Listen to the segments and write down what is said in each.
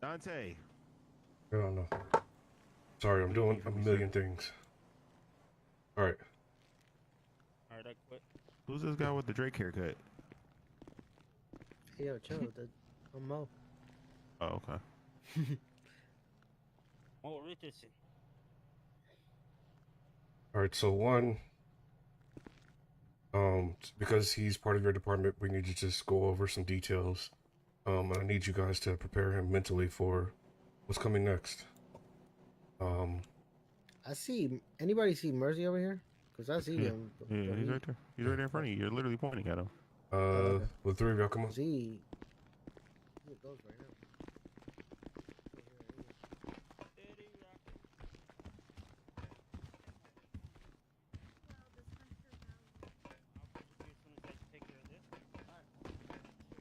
Dante. I don't know. Sorry, I'm doing a million things. All right. Alright, I quit. Who's this guy with the Drake haircut? Hey, yo, chill. I'm Mo. Oh, okay. Oh, Richardson. All right. So because he's part of your department, we need you to just go over some details. I need you guys to prepare him mentally for what's coming next. I see. Anybody see Mercy over here? Cause I see him. Yeah, he's right there. He's right there in front of you. You're literally pointing at him. Okay. The three of y'all come on. See. It goes right now.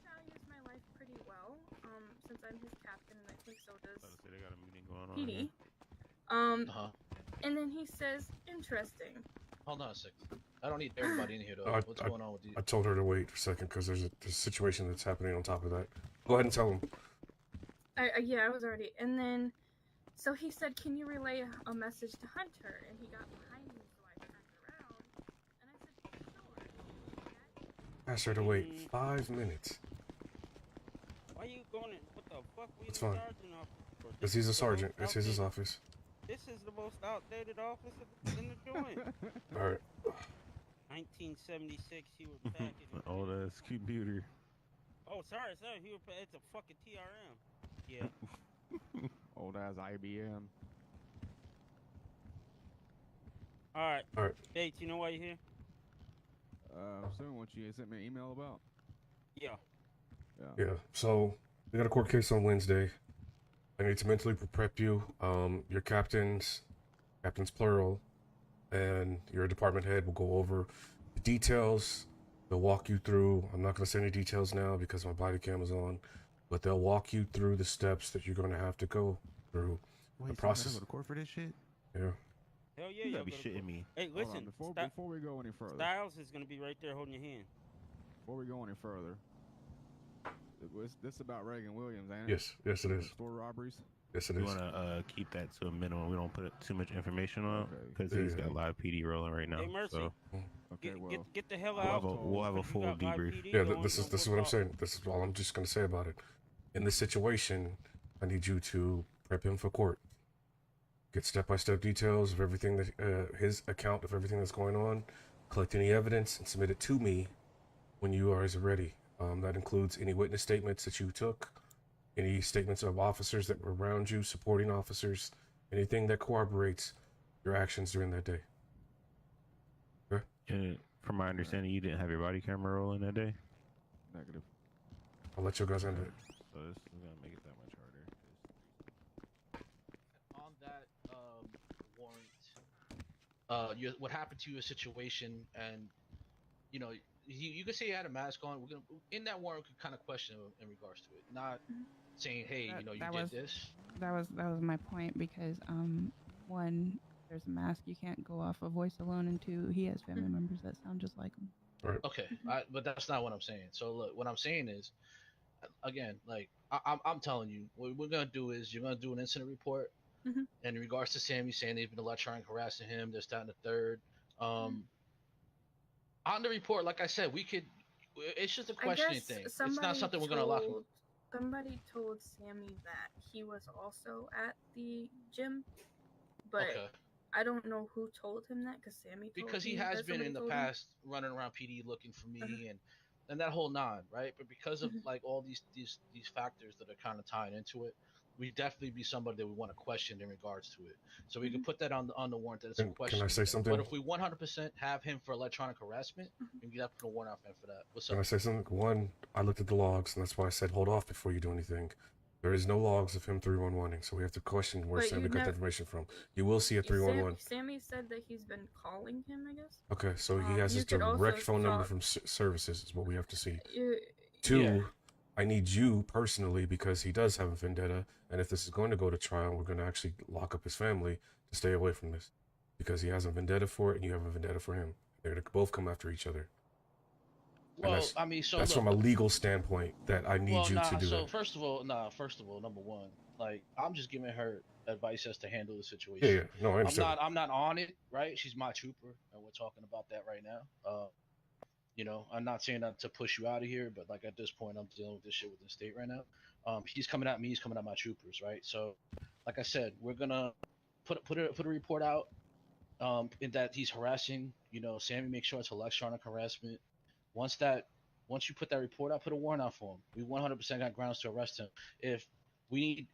Values my life pretty well, since I'm his captain, and I think so does They got a meeting going on. PD. And then he says, interesting. Hold on a second. I don't need everybody in here though. What's going on with you? I told her to wait for a second because there's a situation that's happening on top of that. Go ahead and tell him. Yeah, I was already. And then, so he said, can you relay a message to Hunter? And he got behind me, so I turned around, and I said, sure. Ask her to wait 5 minutes. Why you going in? What the fuck? It's fine. Because he's a sergeant. It's his office. This is the most outdated office in the joint. Alright. 1976, you were packing. Old ass computer. Oh, sorry. It's a fucking TRM. Yeah. Old ass IBM. Alright. Alright. Bates, you know why you're here? Soon what you sent me an email about? Yeah. Yeah. So, we got a court case on Wednesday. I need to mentally prep you. Your captains plural, and your department head will go over the details. They'll walk you through. I'm not going to say any details now because my body cam is on, but they'll walk you through the steps that you're going to have to go through. Wait, the process. Go to court for this shit? Yeah. Hell yeah, You gotta be shitting me. Hey, listen. Before we go any further. Styles is gonna be right there holding your hand. Before we go any further. This about Reagan Williams, ain't it? Yes it is. Store robberies? Yes it We is. want to keep that to a minimum. We don't put too much information on because he's got live PD rolling right now. Hey, Mercy. So Okay, well. Get the hell out. we'll have a full debrief. Yeah, this is what I'm saying. This is all I'm just going to say about it. In this situation, I need you to prep him for court. Get step-by-step details of everything that his account of everything that's going on. Collect any evidence and submit it to me when you are ready. That includes any witness statements that you took, any statements of officers that were around you, supporting officers, anything that corroborates your actions during that day. Okay? And from my understanding, you didn't have your body camera rolling that day? Negative. I'll let you guys handle it. So this is going to make it that much harder. On that warrant, what happened to your situation, and you know, you could say you had a mask on. We're gonna in that warrant we could kind of question in regards to it, not saying, hey, you did this. That was my point because one, there's a mask, you can't go off of voice alone, and two, he has family members that sound just like him. Right. Okay, but that's not what I'm saying. So look, what I'm saying is, again, like I'm telling you, what we're gonna do is you're gonna do an incident report. And in regards to Sammy saying they've been electronic harassing him, this, that, and the third. On the report, like I said, it's just a questioning thing. It's not something we're going to lock him. Somebody told Sammy that he was also at the gym, but I don't know who told him that because Sammy told because he me has that been in the told past running around PD looking for me and that whole nod, right? But because of like all these factors that are kind of tying into it, we definitely be somebody that we want to question in regards to it. So we can put that on the warrant that it's a question. Can I say something? But if we 100% have him for electronic harassment, we can put a warrant out for that. What's up? Can I say something? One, I looked at the logs, and that's why I said hold off before you do anything. There is no logs of him 311, so we have to question where Sammy got the information from. You will see a 311. Sammy said that he's been calling him, I guess. Okay, so he has his direct phone number from services is what we have to see. Two, I need you personally because he does have a vendetta, and if this is going to go to trial, we're going to actually lock up his family to stay away from this because he has a vendetta for it and you have a vendetta for him. They're going to both come after each other. Well, I mean, so that's look, from a legal standpoint that I need you to do so that. first of all, number one, Like, I'm just giving her advice as to handle the situation. Yeah. No, I understand. I'm not on it, right? She's my trooper, and we're talking about that right now. You know, I'm not saying that to push you out of here, but like at this point, I'm dealing with this shit with the state right now. He's coming at me. He's coming at my troopers, right? So, like I said, we're gonna put a report out. In that he's harassing. You know, Sammy, make sure it's electronic harassment. Once you put that report out, put a warrant out for him. We 100% got grounds to arrest him. If we need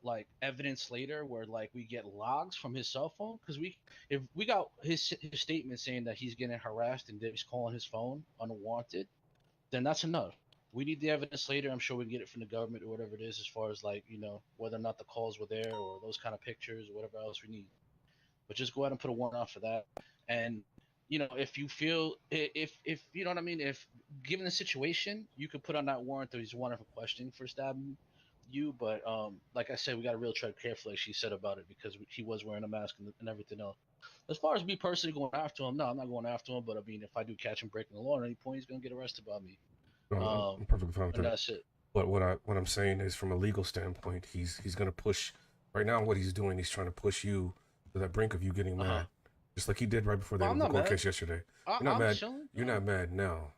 like evidence later where like we get logs from his cell phone, because if we got his statement saying that he's getting harassed and that he's calling his phone unwanted, then that's enough. We need the evidence later. I'm sure we can get it from the government or whatever it is, as far as like, you know, whether or not the calls were there or those kind of pictures or whatever else we need. But just go ahead and put a warrant out for that. And you know, if you feel, if you know what I mean, if given the situation, you could put on that warrant that he's wanted for questioning for stabbing you. But like I said, we got to really tread carefully, like she said about it, because he was wearing a mask and everything else. As far as me personally going after him, no, I'm not going after him. But I mean, if I do catch him breaking the law at any point, he's gonna get arrested by me. No, I'm perfectly fine with and that. that's it. But what I'm saying is, from a legal standpoint, he's gonna push. Right now, what he's doing, he's trying to push you to that brink of you getting mad, just like he did right before the court case yesterday. You're not mad. You're not mad now.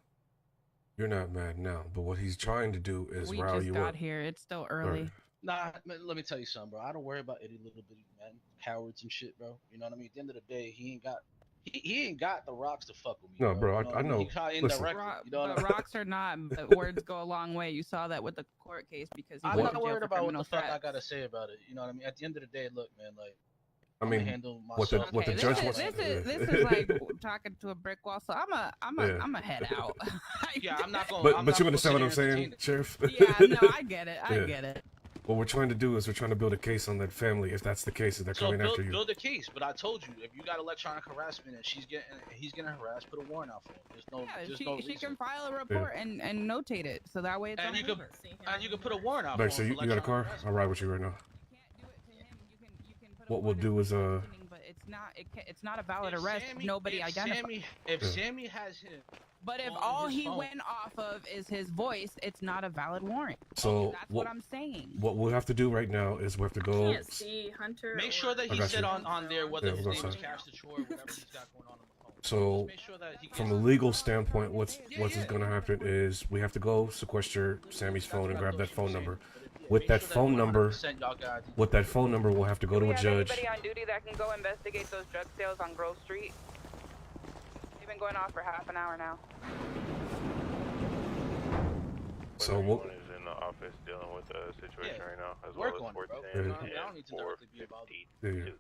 You're not mad now. But what he's trying to do is rile you up. We just got here. It's still early. Right. Nah, man, let me tell you something, bro. I don't worry about any little bitty men, cowards and shit, bro. You know what I mean? At the end of the day, he ain't got the rocks to fuck with me. No, bro, you know I know. Listen, but rocks are not. Words go a long way. You saw that with the court case because I'm not worried about what the fuck I gotta say about it. You know what I mean? At the end of the day, look, man, like, I mean, handle what the judge wants. This is like talking to a brick wall. So I'm a head out. Yeah, I'm not going. But you understand what I'm saying, Sheriff? Yeah, no, I get it. I get it. What we're trying to do is we're trying to build a case on that family. If that's the case, if they're coming after you. Build a case. But I told you, if you got electronic harassment and he's getting harassed, put a warrant out for him. There's no reason. She can file a report and notate it, so that way it's on paper. And you can put a warrant out. Like, so you got a car? I'll ride with you right now. You can't do it to him. You can put what we'll do is but it's not a valid arrest. Nobody identified. If Sammy has him. But if all he went off of is his voice, it's not a valid warrant. So that's what I'm saying. What we'll have to do right now is we have to go. I can't see Hunter. Make sure that he said on there whether his name is Castature or whatever he's got going on the phone. So, from a legal standpoint, what's going to happen is we have to go sequester Sammy's phone and grab that phone number. With that phone number, we'll have to go to a judge. Anybody on duty that can go investigate those drug sales on Grove Street? They've been going off for half an hour now. So everyone is in the office dealing with the situation right now, as well as 14 and 450.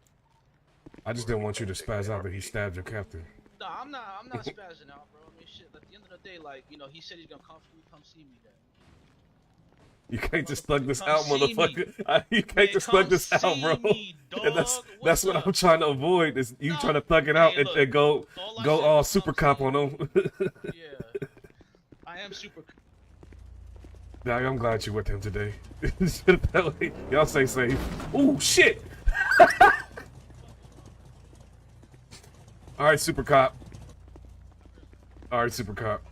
I just didn't want you to spaz out that he stabbed your captain. No, I'm not spazzing out, bro. I mean, shit. At the end of the day, like, you know, he said he's gonna come see me then. You can't just thug this out, motherfucker. You can't just thug this out, bro. And that's what I'm trying to avoid, is you trying to thug it out and go all super cop on them. Yeah, I am super. Yeah, I'm glad you're with him today. Y'all stay safe. Ooh, shit! Alright, super cop. Alright, super cop.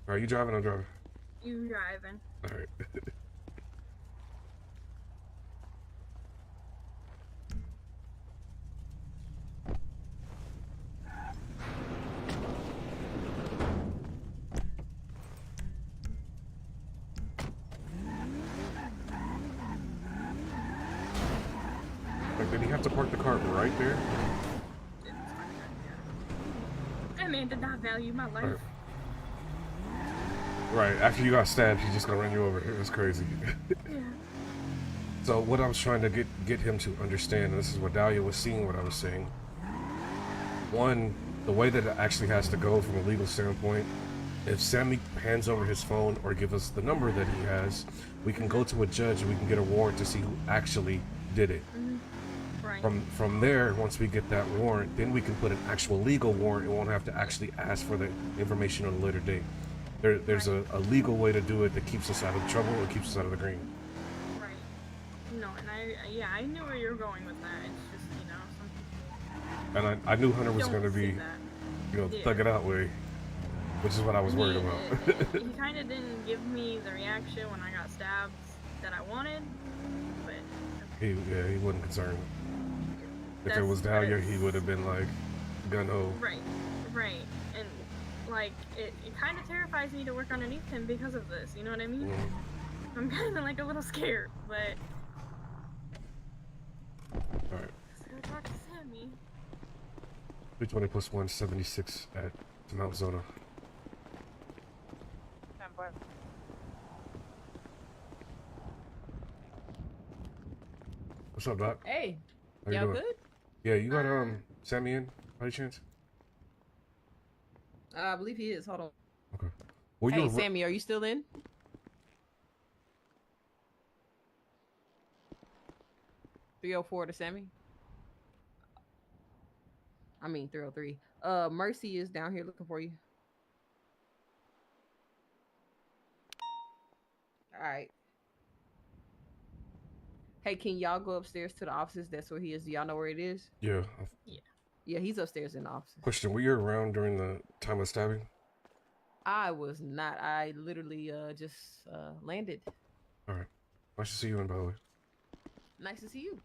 Are you driving or driving? You driving. Alright. Like, did he have to park the car right there? That man did not value my life. Right, after you got stabbed, he's just gonna run you over. It was crazy. Yeah. So what I was trying to get him to understand, and this is what Dahlia was seeing, what I was saying. One, the way that it actually has to go from a legal standpoint, if Sammy hands over his phone or give us the number that he has, we can go to a judge and we can get a warrant to see who actually did it. Right. From there, once we get that warrant, then we can put an actual legal warrant and won't have to actually ask for the information on a later date. There's a legal way to do it that keeps us out of trouble and keeps us out of the green. Right. No, and I knew where you were going with that. It's just, you know, some people. And I knew Hunter was going to be, thug it out way. Which is what I was worried about. He kind of didn't give me the reaction when I got stabbed that I wanted, but... He wasn't concerned. If it was Dahlia, he would have been like, gun-ho. Right. And, like, it kind of terrifies me to work underneath him because of this, you know what I mean? I'm kind of, like, a little scared, but... Alright. Let's go talk to Sammy. 320 plus 176 at Mount Zona. What's up, Doc? Hey, how you doing? Good? Yeah, you got Sammy in by any chance? I believe he is. Hold on. Okay. Well, hey, Sammy, are you still in? $304 to Sammy. I mean 303. Mercy is down here looking for you. All right. Hey, can y'all go upstairs to the offices? That's where he is. Do y'all know where it is? Yeah. Yeah, he's upstairs in the office. Question: were you around during the time of stabbing? I was not. I literally just landed. All right. Nice to see you in, by the way. Nice to see you.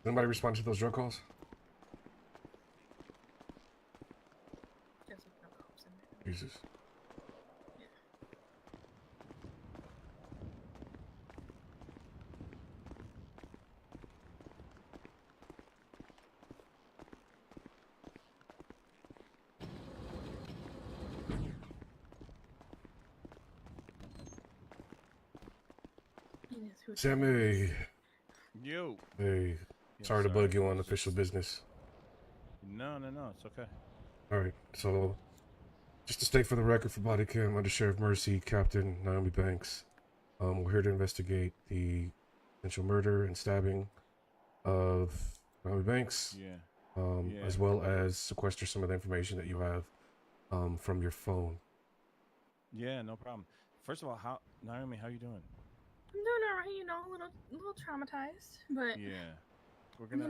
Anybody respond to those drug calls? Jesus. Sammy. Yo. Hey. Sorry to bug you on official business. No, it's okay. Alright, so just to state for the record for body cam, Undersheriff Mercy, Captain Naomi Banks. We're here to investigate the potential murder and stabbing of Naomi Banks. As well as sequester some of the information that you have from your phone. Yeah, no problem. First of all, Naomi, how you doing? I'm doing alright, you know, a little traumatized, but yeah, we're gonna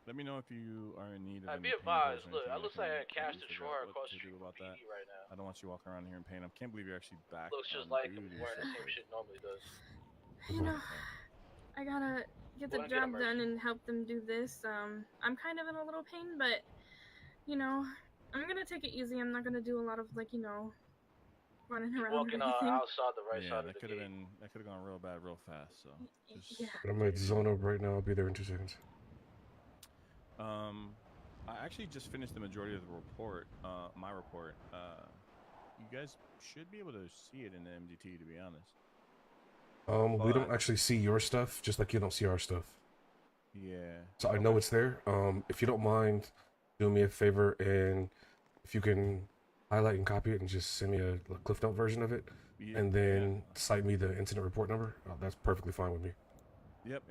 let me know if you are in need of. I'd be advised. Look, it looks like I cashed a drawer across the street about that right now. I don't want you walking around here in pain. I can't believe you're actually back. Looks just like him wearing the same shit normally does. You know, I gotta get the job done and help them do this. I'm kind of in a little pain, but you know, I'm gonna take it easy. I'm not gonna do a lot of running around. Walking outside the right side of the gate. That could have gone real bad, real fast. So just. I'm at Zona right now. I'll be there in 2 seconds. I actually just finished the majority of the report. My report. You guys should be able to see it in the MDT, to be honest. We don't actually see your stuff, just like you don't see our stuff. Yeah. So I know it's there. If you don't mind, do me a favor, and if you can highlight and copy it and just send me a Cliff Note version of it, and then cite me the incident report number, that's perfectly fine with me. Yep.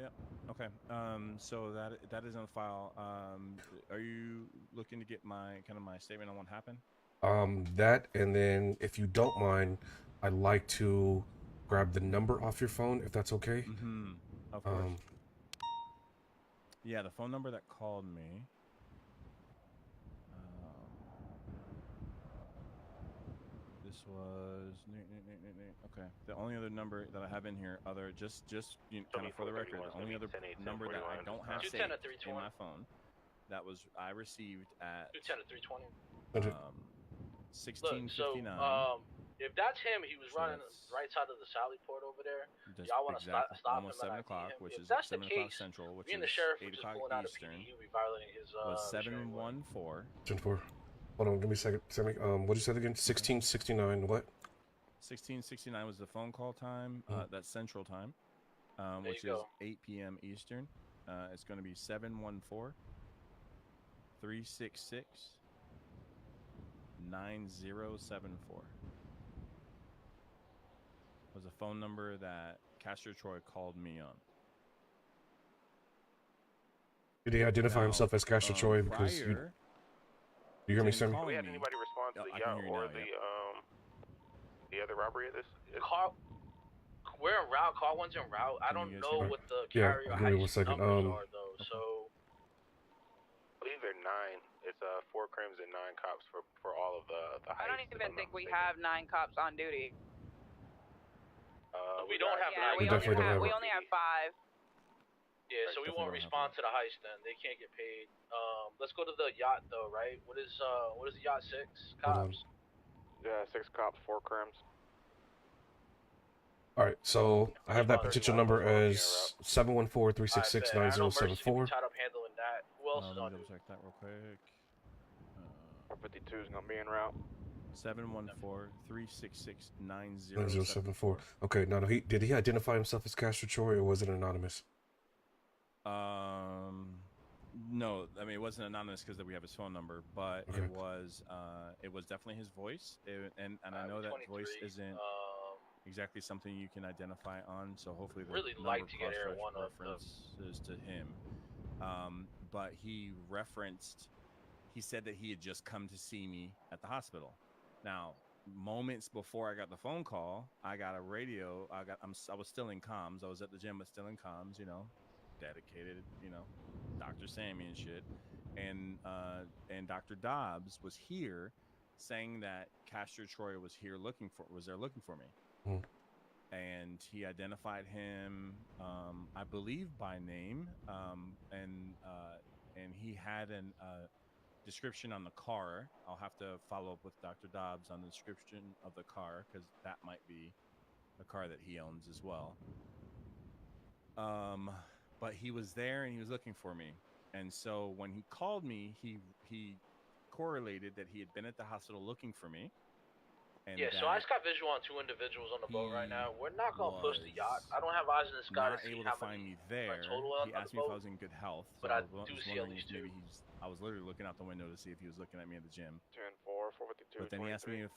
Okay. So that is on file. Are you looking to get my statement on what happened? That, and then if you don't mind, I'd like to grab the number off your phone, if that's okay. Of course. Yeah, the phone number that called me. This was okay. The only other number that I have in here, just kind of for the record, the only other number that I don't have saved in my phone, that was I received at 16:59. So if that's him, he was running the right side of the Sally Port over there. Y'all want to stop almost him 7 o'clock, which is that's 7 the o'clock case, Central, which me and is the sheriff 8 just o'clock pulling out Eastern. He'll be violating his was 714. 10-4. Hold on, give me a second. Sammy, what did you say again? 1669. What? 1669 was the phone call time. That's Central Time, which is 8 p.m. Eastern. It's going to be 714-366-9074. Was a phone number that Castor Troy called me on. Did he identify himself as Castor Troy? Because you hear me, Sammy? Do we have anybody respond to the yacht or the other robbery of this? We're en route. Car 1's en route. I don't know what the carrier give me 1 second. numbers are though. So I believe they're 9. It's 4 crims and 9 cops for all of the heists. I don't even think we have 9 cops on duty. We don't have 9. We only have 5. Yeah, so we won't respond to the heist then. They can't get paid. Let's go to the yacht though, right? What is the yacht? 6 cops? Yeah, 6 cops, 4 crims. All right, so I have that potential number as 714-366-9074. Tied up handling that. Who else is on duty? Check that real quick. 52 is gonna be en route. 714-366-9074. Okay, now did he identify himself as Castor Troy or was it anonymous? No, I mean it wasn't anonymous because we have his phone number, but it was definitely his voice, and I know that voice isn't exactly something you can identify on. So hopefully the really number like to get air one references to him. But he said that he had just come to see me at the hospital. Now, moments before I got the phone call, I got a radio. I was still in comms. I was at the gym, but still in comms. You know, dedicated. You know, Dr. Sammy and shit. And Dr. Dobbs was here, saying that Castor Troy was there looking for me. And he identified him, I believe, by name, and he had a description on the car. I'll have to follow up with Dr. Dobbs on the description of the car because that might be a car that he owns as well. But he was there and he was looking for me, and so when he called me, he correlated that he had been at the hospital looking for me. And so I just got visual on 2 individuals on the boat right now. We're not gonna push the yacht. I don't have eyes in the sky to see how many find me there. He asked me if I was in good health, so but I do see at least 2. I was literally looking out the window to see if he was looking at me at the gym. 10-4, 452. But then he asked me if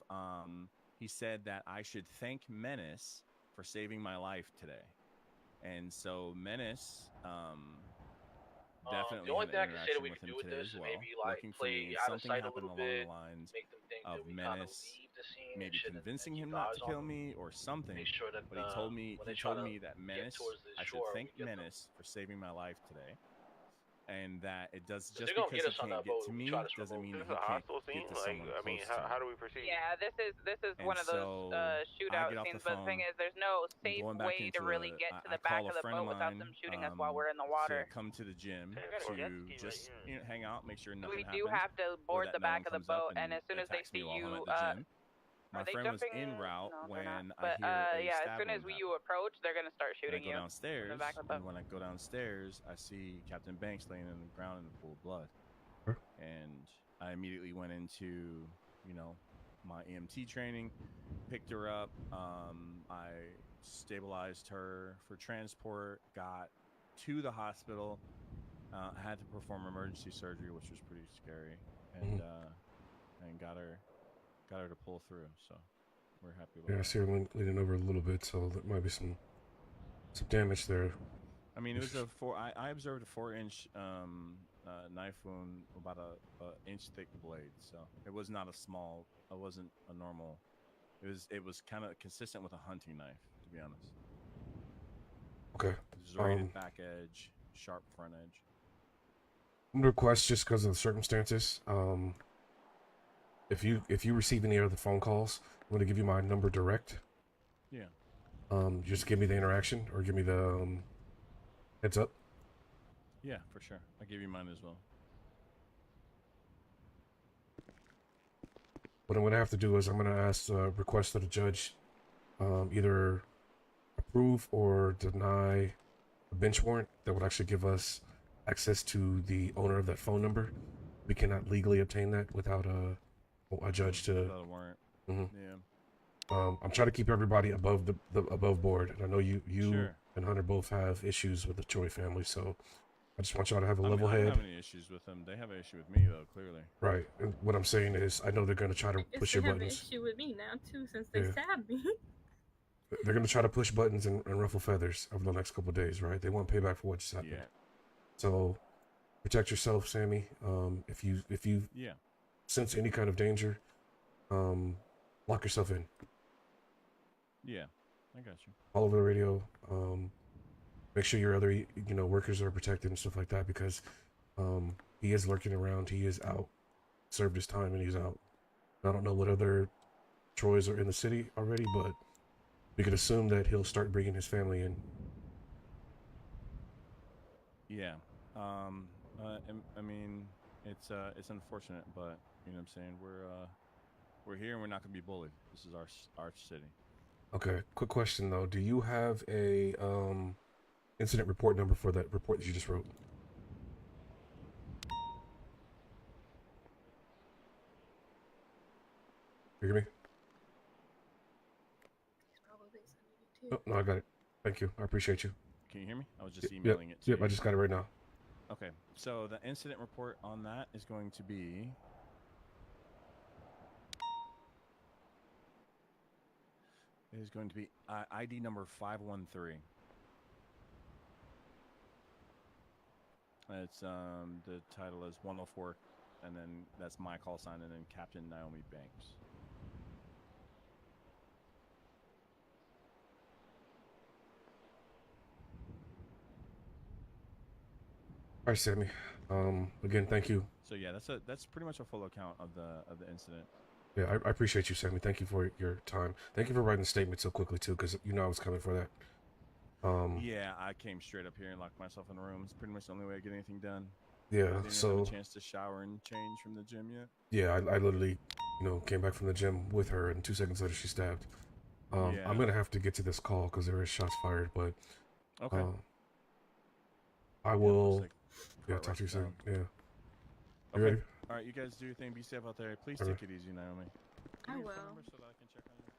he said that I should thank Menace for saving my life today, and so Menace definitely the only thing I can say that we with can him do with today this as is well, maybe like play out of sight a little bit, make them think that we kind of leave the scene, maybe convincing him not to kill me or something. Make sure that, but he told me that Menace, I should thank Menace for saving my life today, and that it does just because he can't get to me doesn't mean that he can't get to someone close to me. How do we proceed? Yeah, this is one of those shootout scenes. But the thing is, there's no safe way to really get to the back of the boat without them shooting us while we're in the water. To come to the gym to just hang out, make sure nothing happens. We do have to board the back of the boat, and as soon as they see you, my friend was en route when I hear a as soon as you approach, they're gonna start shooting you. Downstairs, and when I go downstairs, I see Captain Banks laying in the ground in a pool of blood, and I immediately went into, my EMT training, picked her up. I stabilized her for transport, got to the hospital, had to perform emergency surgery, which was pretty scary, and got her to pull through, so we're happy with I see her leaning over a little bit, so there might be some damage there. I mean, it was I observed a 4-inch knife wound, about a inch thick blade, so it was not it wasn't a normal, it was kind of consistent with a hunting knife, to be honest. Okay. Serrated back edge, sharp front edge. I'm gonna request, just because of the circumstances, if you receive any other phone calls, I'm gonna give you my number direct. Yeah. Just give me the interaction or give me the heads up. Yeah, for sure. I'll give you mine as well. What I'm gonna have to do is I'm gonna ask request that a judge either approve or deny a bench warrant that would actually give us access to the owner of that phone number. We cannot legally obtain that without a judge to. Without a warrant. Yeah. I'm trying to keep everybody above the above board, and I know you Sure. and Hunter both have issues with the Choi family, so I just want y'all to have a level I head. don't have any issues with them. They have an issue with me, though, clearly. Right. And what I'm saying is, I know they're going to try to push your buttons. They have an issue with me now too, since they stabbed me. they're gonna try to push buttons and ruffle feathers over the next couple of days, right? They want payback for what just happened. Yeah. So protect yourself, Sammy. If you sense any kind of danger, lock yourself in. Yeah, I got you. All over the radio. Make sure your other workers are protected and stuff like that, because he is lurking around. He is out, served his time, and he's out. I don't know what other Troys are in the city already, but we could assume that he'll start bringing his family in. Yeah. I mean, it's unfortunate, but you know what I'm saying. We're here and we're not gonna be bullied. This is our city. Okay. Quick question though: do you have a incident report number for that report that you just wrote? You hear me? Oh, no, I got it. Thank you. I appreciate you. Can you hear me? I was just emailing it to you. you. I just got it right now. Okay. So the incident report on that is going to be ID number 513. It's the title is 104, and then that's my call sign, and then Captain Naomi Banks. All right, Sammy. Again, thank you. So yeah, that's pretty much a full account of the incident. Yeah, I appreciate you, Sammy. Thank you for your time. Thank you for writing the statement so quickly too, because I was coming for that. Yeah, I came straight up here and locked myself in a room. It's pretty much the only way I get anything done. Yeah, I didn't have a chance to shower and change from the gym yet. Yeah, I literally, came back from the gym with her, and 2 seconds later she stabbed. Yeah. I'm gonna have to get to this call because there is shots fired, but okay. I will. Talk to you soon. Yeah. You ready? All right, you guys do your thing. Be safe out there. Please Okay. take it easy, Naomi. I will. So that I can check on you.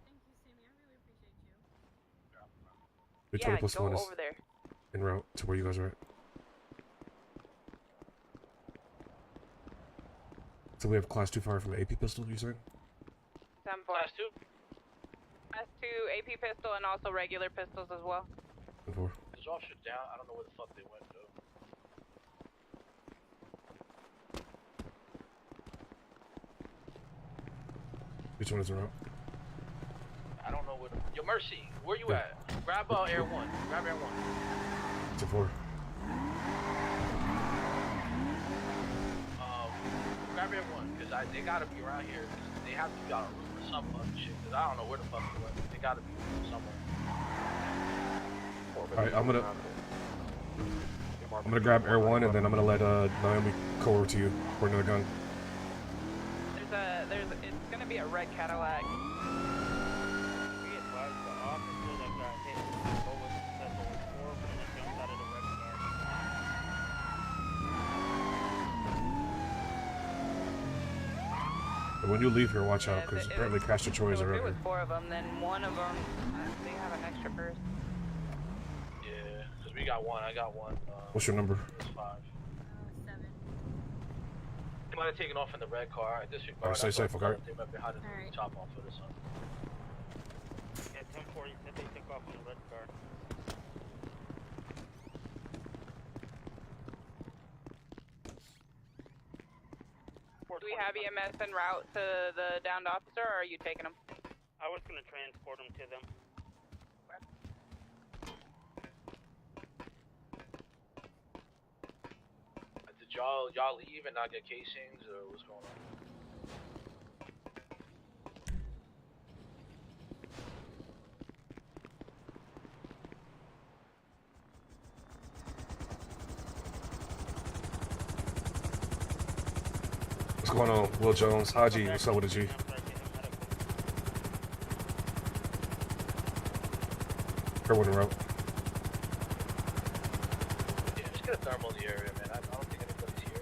Thank you, Sammy. I really appreciate you. The 20 plus 1 is over there. en route to where you guys are at. So we have class 2 fire from the AP pistol, you saying? Class 2? Class 2 AP pistol and also regular pistols as well. 4. There's all shit down. I don't know where the fuck they went, though. Which one is en route? I don't know where the... Yo, Mercy, where you at? Grab Air 1. Grab Air 1. 4. Grab Air 1, because they gotta be around here. They have to be on a roof or some fucking shit, because I don't know where the fuck they went. They gotta be somewhere. Alright, I'm gonna grab Air 1 and then I'm gonna let Naomi go over to you for another gun. It's gonna be a red Cadillac. We advised the officer that got hit with the bullet said there was 4 of them that jumped out of the red car. But when you leave here, watch out, because apparently Castor Troy's So are if it around was 4 of them, then one of them, they have an extra person. Yeah, because we got 1. I got 1. What's your number? It's 5. 7. They might have taken off in the red car. I disregard. Alright, stay safe, okay? They might be hiding in the top off of this one. Yeah, 10-4, he said they took off in the red car. Do we have EMS en route to the downed officer, or are you taking him? I was gonna transport him to them. Did y'all leave and not get casings, or what's going on? What's going on? Will Jones, Haji, what's up with the G? Everyone en route. Yeah, just get a thermal in the area, man. I don't think anybody's here.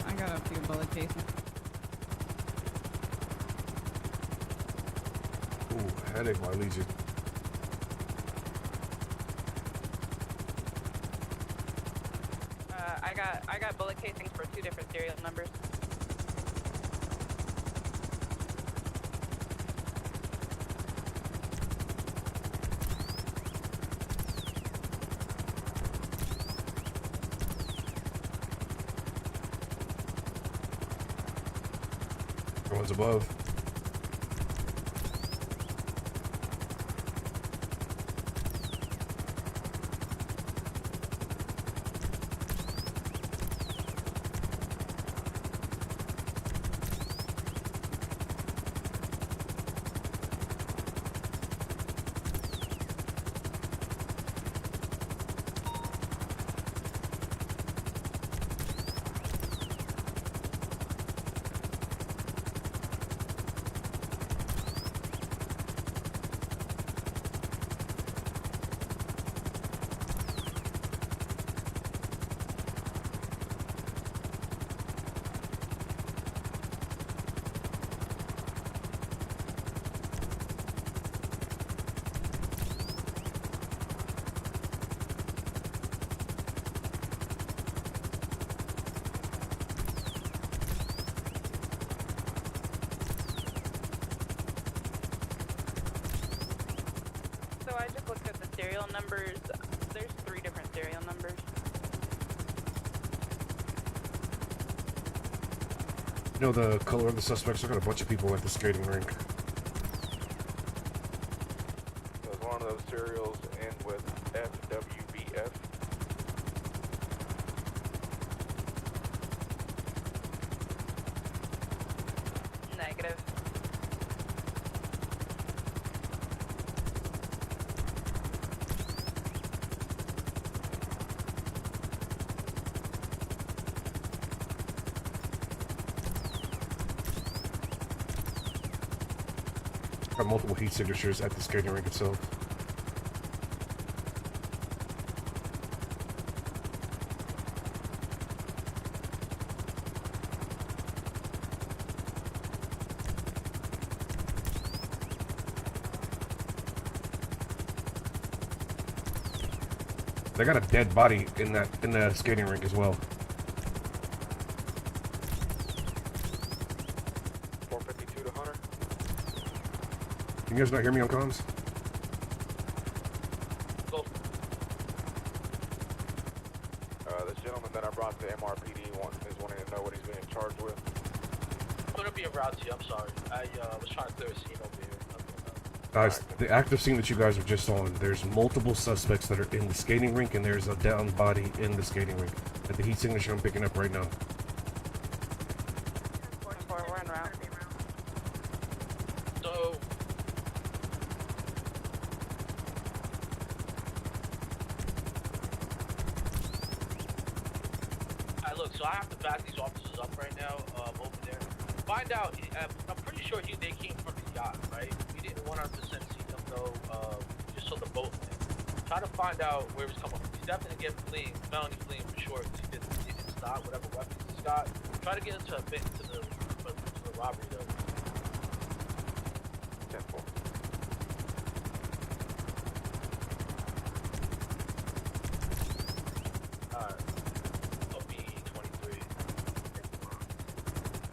I got a few bullet casings. Ooh, headache, my legion. I got bullet casings for 2 different serial numbers. One's above. I just looked at the serial numbers. There's 3 different serial numbers. You know the color of the suspects? I got a bunch of people at the skating rink. Does one of those serials end with FWBF? Negative. Got multiple heat signatures at the skating rink itself. They got a dead body in the skating rink as well. 452 to Hunter. Can you guys not hear me on comms? Go. This gentleman that I brought to MRPD is wanting to know what he's being charged with. I'm gonna be around to you. I'm sorry. I was trying to clear a scene over here. Guys, the active scene that you guys are just on, there's multiple suspects that are in the skating rink, and there's a down body in the skating rink. At the heat signature I'm picking up right now. We're en route. So, look, so I have to back these officers up right now, over there. Find out, I'm pretty sure they came from the yacht, right? We didn't 100% see them though, just so the boat landed. Try to find out where he's coming from. He's definitely getting fleeing, felony fleeing for sure, because he didn't stop, whatever weapons he's got. Try to get into a bit into the robbery though. 10-4.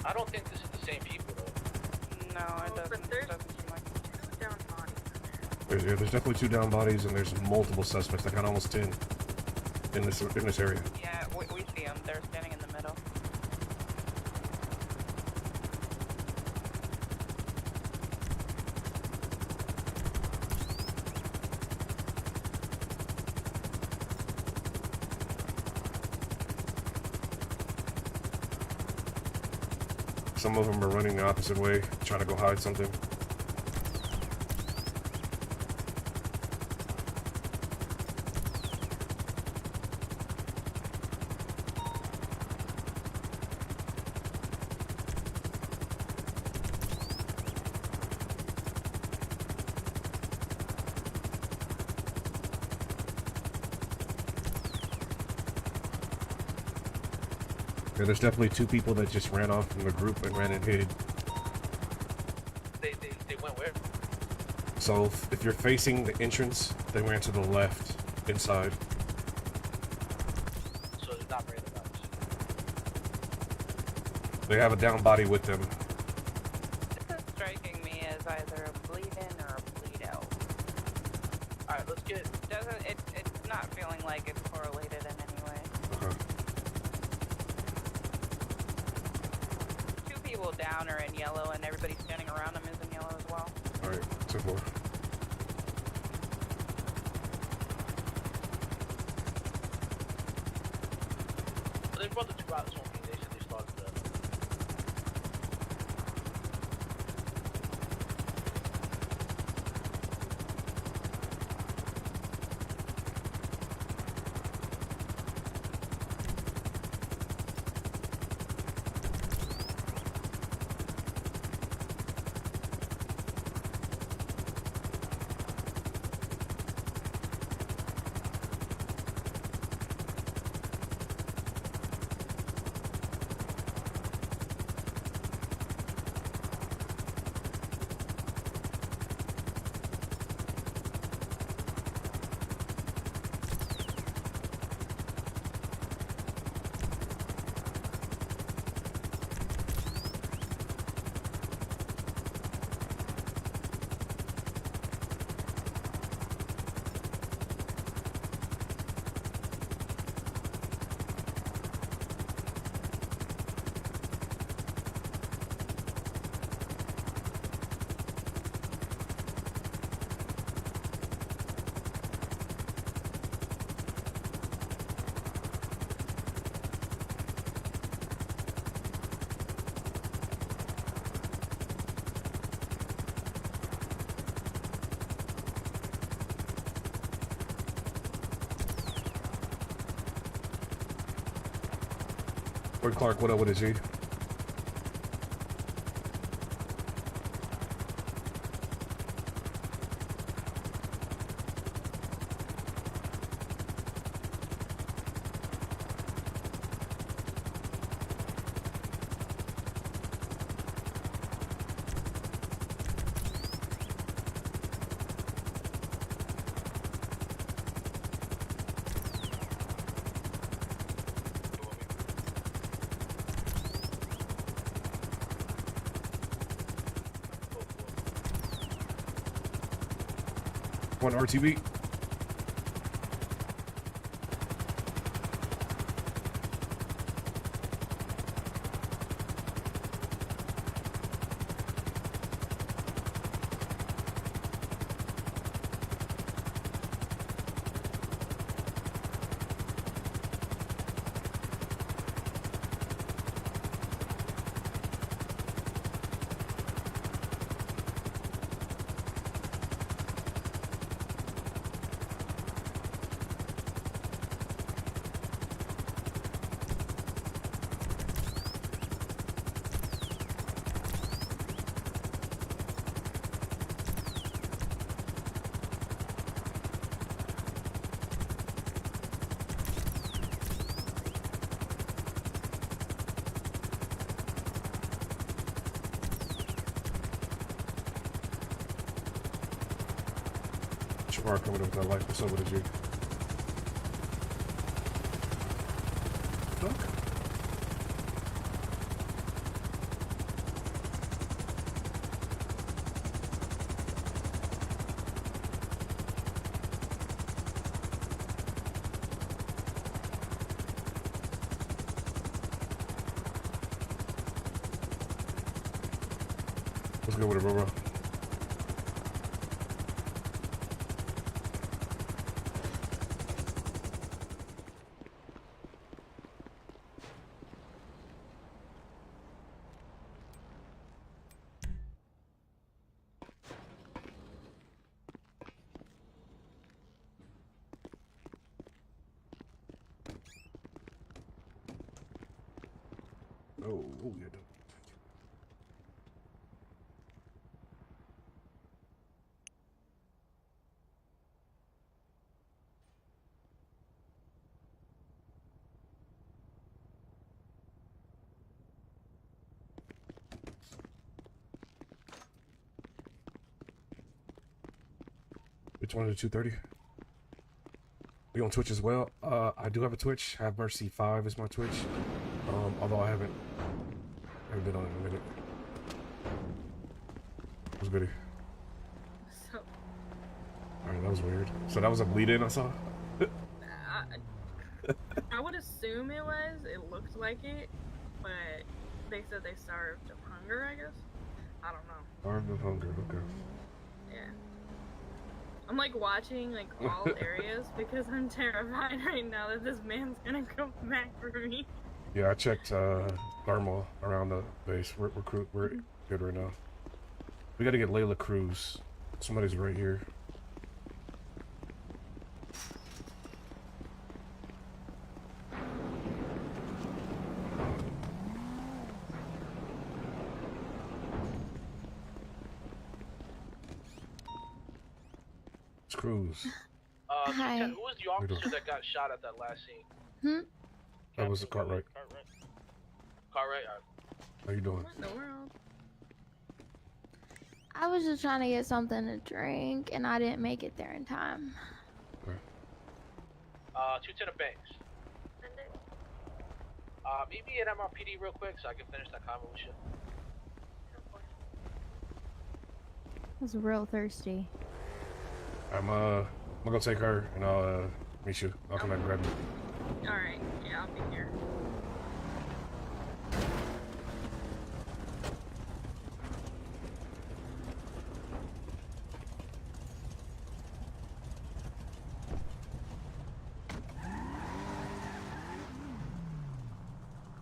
I don't think this is the same people though. No, it doesn't. There's doesn't seem like 2 down bodies in there. There's definitely 2 down bodies, and there's multiple suspects. I got almost 10 in this area. Yeah, we see them. They're standing in the middle. Some of them are running the opposite way, trying to go hide something. Yeah, there's definitely two people that just ran off from the group and ran and hid. They went where? So if you're facing the entrance, they ran to the left, inside. So they're not very much. They have a down body with them. This is striking me as either a bleed in or a bleed out. Alright, let's get... It's not feeling like it's correlated in any way. Okay. Two people down are in yellow and everybody standing around them is in yellow as well. Alright, 2-4. They brought the two out this one. They said they started the... Wait, Clark, what up with it, G? One RTB. Shamar coming up with that life. What's up with it, G? Fuck. What's good with it, bro? Oh, yeah. 20 to 2:30. We on Twitch as well. I do have a Twitch. HavMercy 5 is my Twitch. Although I haven't been on it in a minute. What's goody? So. Alright, that was weird. So that was a bleed in I saw? I would assume it was. It looked like it, but they said they starved of hunger, I guess. I don't know. Starved of hunger, okay. Yeah. I'm like watching like all areas because I'm terrified right now that this man's gonna come back for me. Yeah, I checked thermal around the base. We're good right now. We gotta get Layla Cruz. Somebody's right here. Cruz. Hi. Who was the officer that got shot at that last scene? That was the Cartwright. Cartwright? How you doing? What in the world? I was just trying to get something to drink, and I didn't make it there in time. Okay. 210 Banks. Meet me at MRPD real quick so I can finish that convo with you. I was real thirsty. I'm gonna go take her and I'll meet you. I'll come back and grab you. Alright, yeah, I'll be here.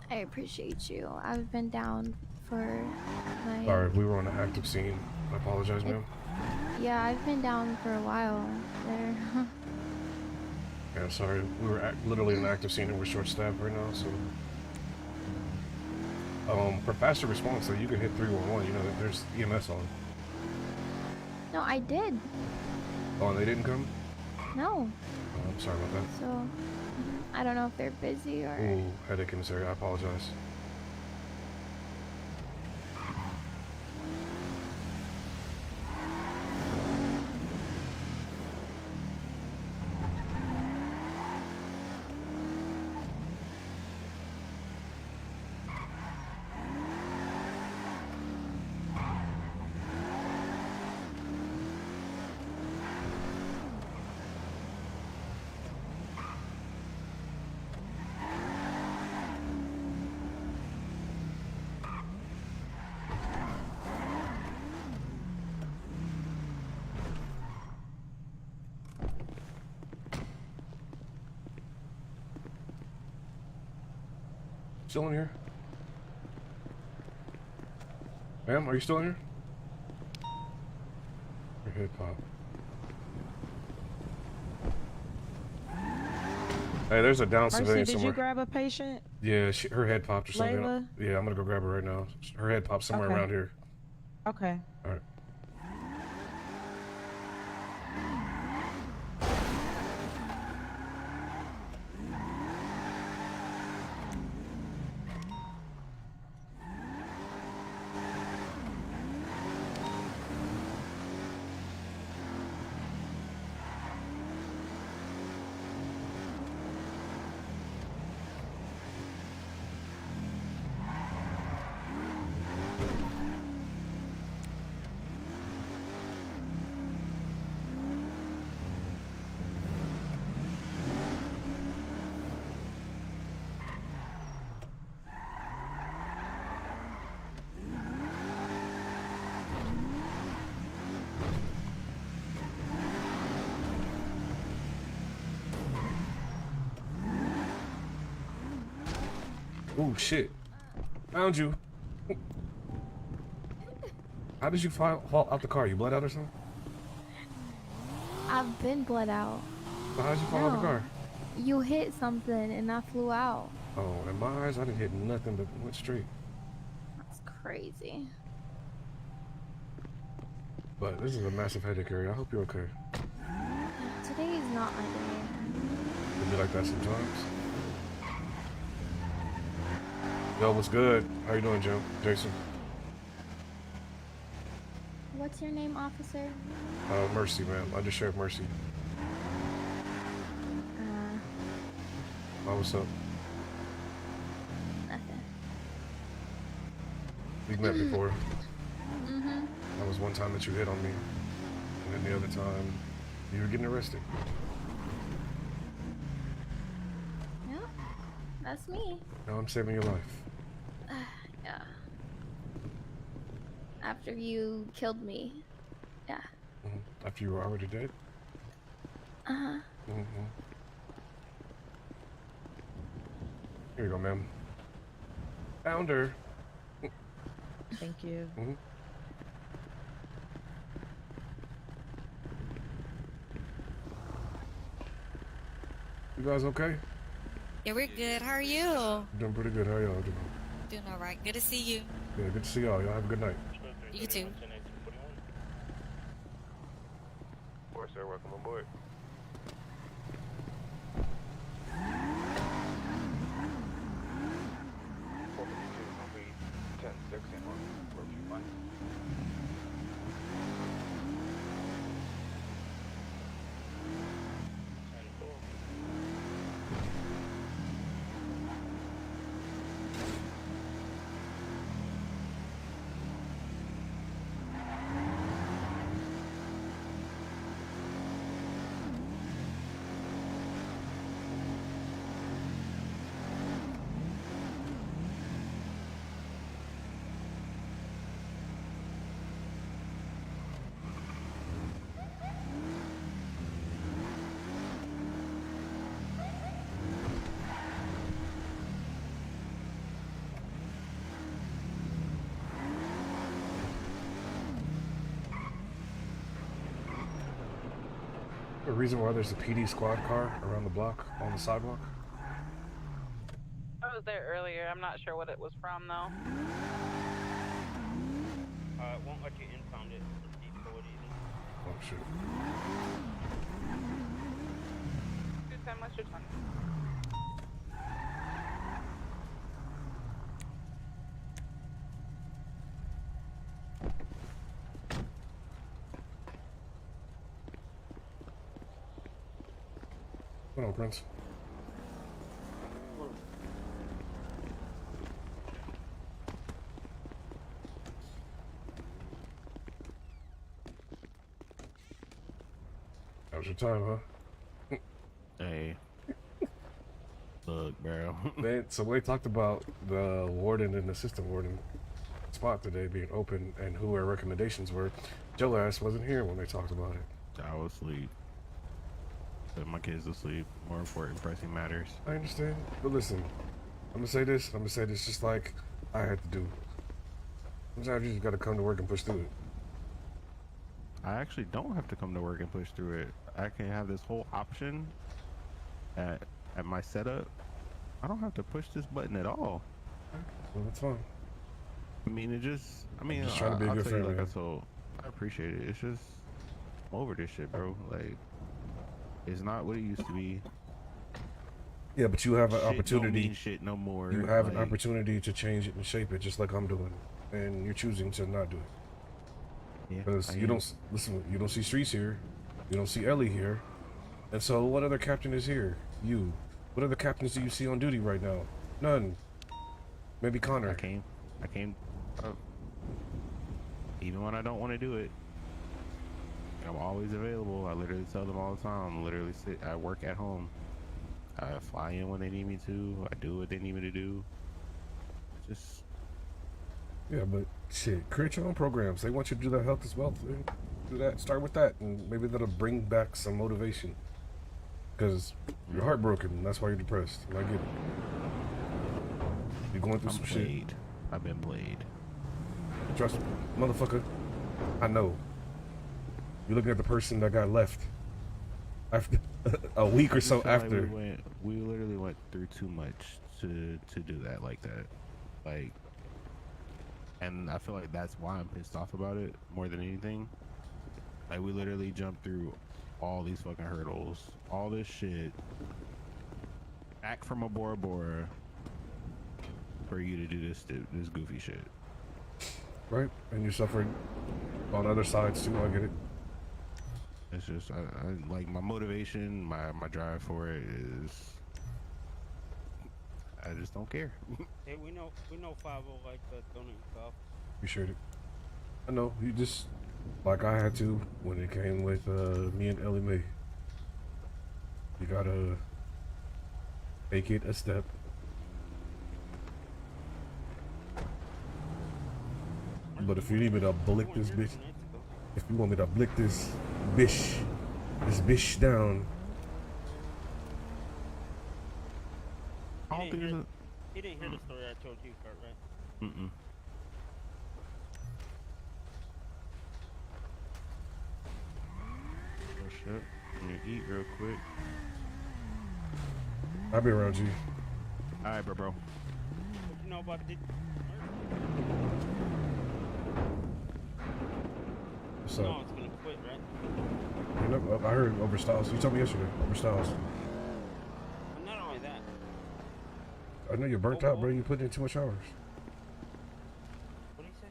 I appreciate you. I've been down for my... Sorry, we were on an active scene. I apologize, ma'am. Yeah, I've been down for a while there. Yeah, sorry. We were literally in an active scene and we're short-staffed right now, so... for faster response, so you can hit 311. You know, there's EMS on. No, I did. Oh, and they didn't come? No. Oh, I'm sorry about that. So, I don't know if they're busy or... Ooh, headache in this area. I apologize. Still in here? Ma'am, are you still in here? Your head pop. Hey, there's a down civilian somewhere. Did you grab a patient? Yeah, her head popped or something. Layla? Yeah, I'm gonna go grab her right now. Her head popped somewhere around here. Okay. All right. Oh shit! Found you. How did you fall out the car? You bled out or something? I've been bled out. So how did you fall out the car? You hit something and I flew out. Oh, in my eyes, I didn't hit nothing but went straight. That's crazy. But this is a massive headache area. I hope you're okay. Today is not my day. It'll be like that sometimes. Yo, what's good? How you doing, Joe? Jason? What What's your name, officer? Mercy, ma'am. Undersheriff Mercy. Oh, what's up? Nothing. We've met before. Mm-hmm. That was one time that you hit on me. And then the other time, you were getting arrested. Yep. That's me. Now I'm saving your life. Yeah. After you killed me. Yeah. Mm-hmm. After you were already dead? Uh-huh. Mm-hmm. Here you go, ma'am. Found her. Thank you. Mm-hmm. You guys okay? Yeah, we're good. How are you? Doing pretty good. How y'all doing? Doing all right. Good to see you. Yeah, good to see y'all. Y'all have a good night. You too. Of course, sir. Welcome aboard. The reason why there's a PD squad car around the block on the sidewalk? I was there earlier. I'm not sure what it was from, though. It won't let you impound it. Oh, shit. Good time. What's your time? What on, Prince? That was your time, huh? Hey. Look, bro. So we talked about the warden and assistant warden spot today being open and who our recommendations were. Joe ass wasn't here when they talked about it. I was asleep. Put my kids to sleep. More important, pressing matters. I understand. But listen, I'm gonna say this just like I had to do. Sometimes you just gotta come to work and push through it. I actually don't have to come to work and push through it. I can have this whole option at my setup. I don't have to push this button at all. Well, that's fine. I mean, it just, I'm just trying to be a good friend, man. I appreciate it. It's just, I'm over this shit, bro. Like, it's not what it used to be. Yeah, but you have an Shit opportunity. Don't mean shit no more. You have an opportunity to change it and shape it, just like I'm doing, and you're choosing to not do it. Yeah. Because you don't listen. You don't see Streets here. You don't see Ellie here. And so, what other captain is here? You. What other captains do you see on duty right now? None. Maybe Connor. I came. Even when I don't want to do it, I'm always available. I literally tell them all the time. I work at home. I fly in when they need me to. I do what they need me to do. Just. Yeah, but shit, create your own programs. They want you to do that health as well. Do that. Start with that, and maybe that'll bring back some motivation. Because you're heartbroken, and that's why you're depressed. And I get it. You're going through some shit. I've been played. Trust me, motherfucker. I know. You're looking at the person that got left after a week or so after. Like we literally went through too much to do that like that. Like, and I feel like that's why I'm pissed off about it more than anything. Like, we literally jumped through all these fucking hurdles, all this shit, back from a Bora Bora for you to do this goofy shit. Right, and you suffered on other sides too. I get it. It's just I like my motivation, my drive for it is. I just don't care. Hey, we know 5 like the donut stuff. Appreciate it. I know you just like I had to when it came with me and Ellie Mae. You gotta take it a step. But if you need me to blick this bitch, if you want me to blick this bitch down. He didn't hear the story I told you, Kurt, right? Mm-mm. Oh shit. I'm gonna eat real quick. I'll be around you. Alright, bro. What you know about the What's up? No, it's gonna quit, right? You know, I heard over Styles. You told me yesterday. Over Styles. But not only that. I know you're burnt out, bro. You put in too much hours. What did he say?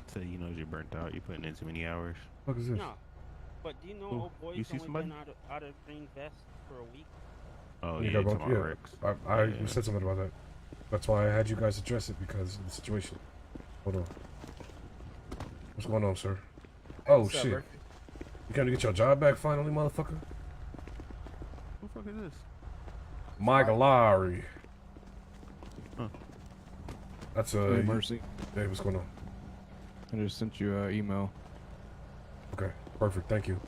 So you know you're burnt out. You're putting in too many hours. What is this? No. But do you know old boy's You see only somebody? been out of Green Vest for a week? Oh You yeah, got talking about Rex. You said something about that. That's why I had you guys address it because of the situation. Hold on. What's going on, sir? Oh What's up, shit! bro? You gonna get your job back finally, motherfucker? Who the fuck is this? Mike Lowry. Huh. That's Hey, Mercy. Hey, what's going on? I just sent you an email. Okay, perfect. Thank you.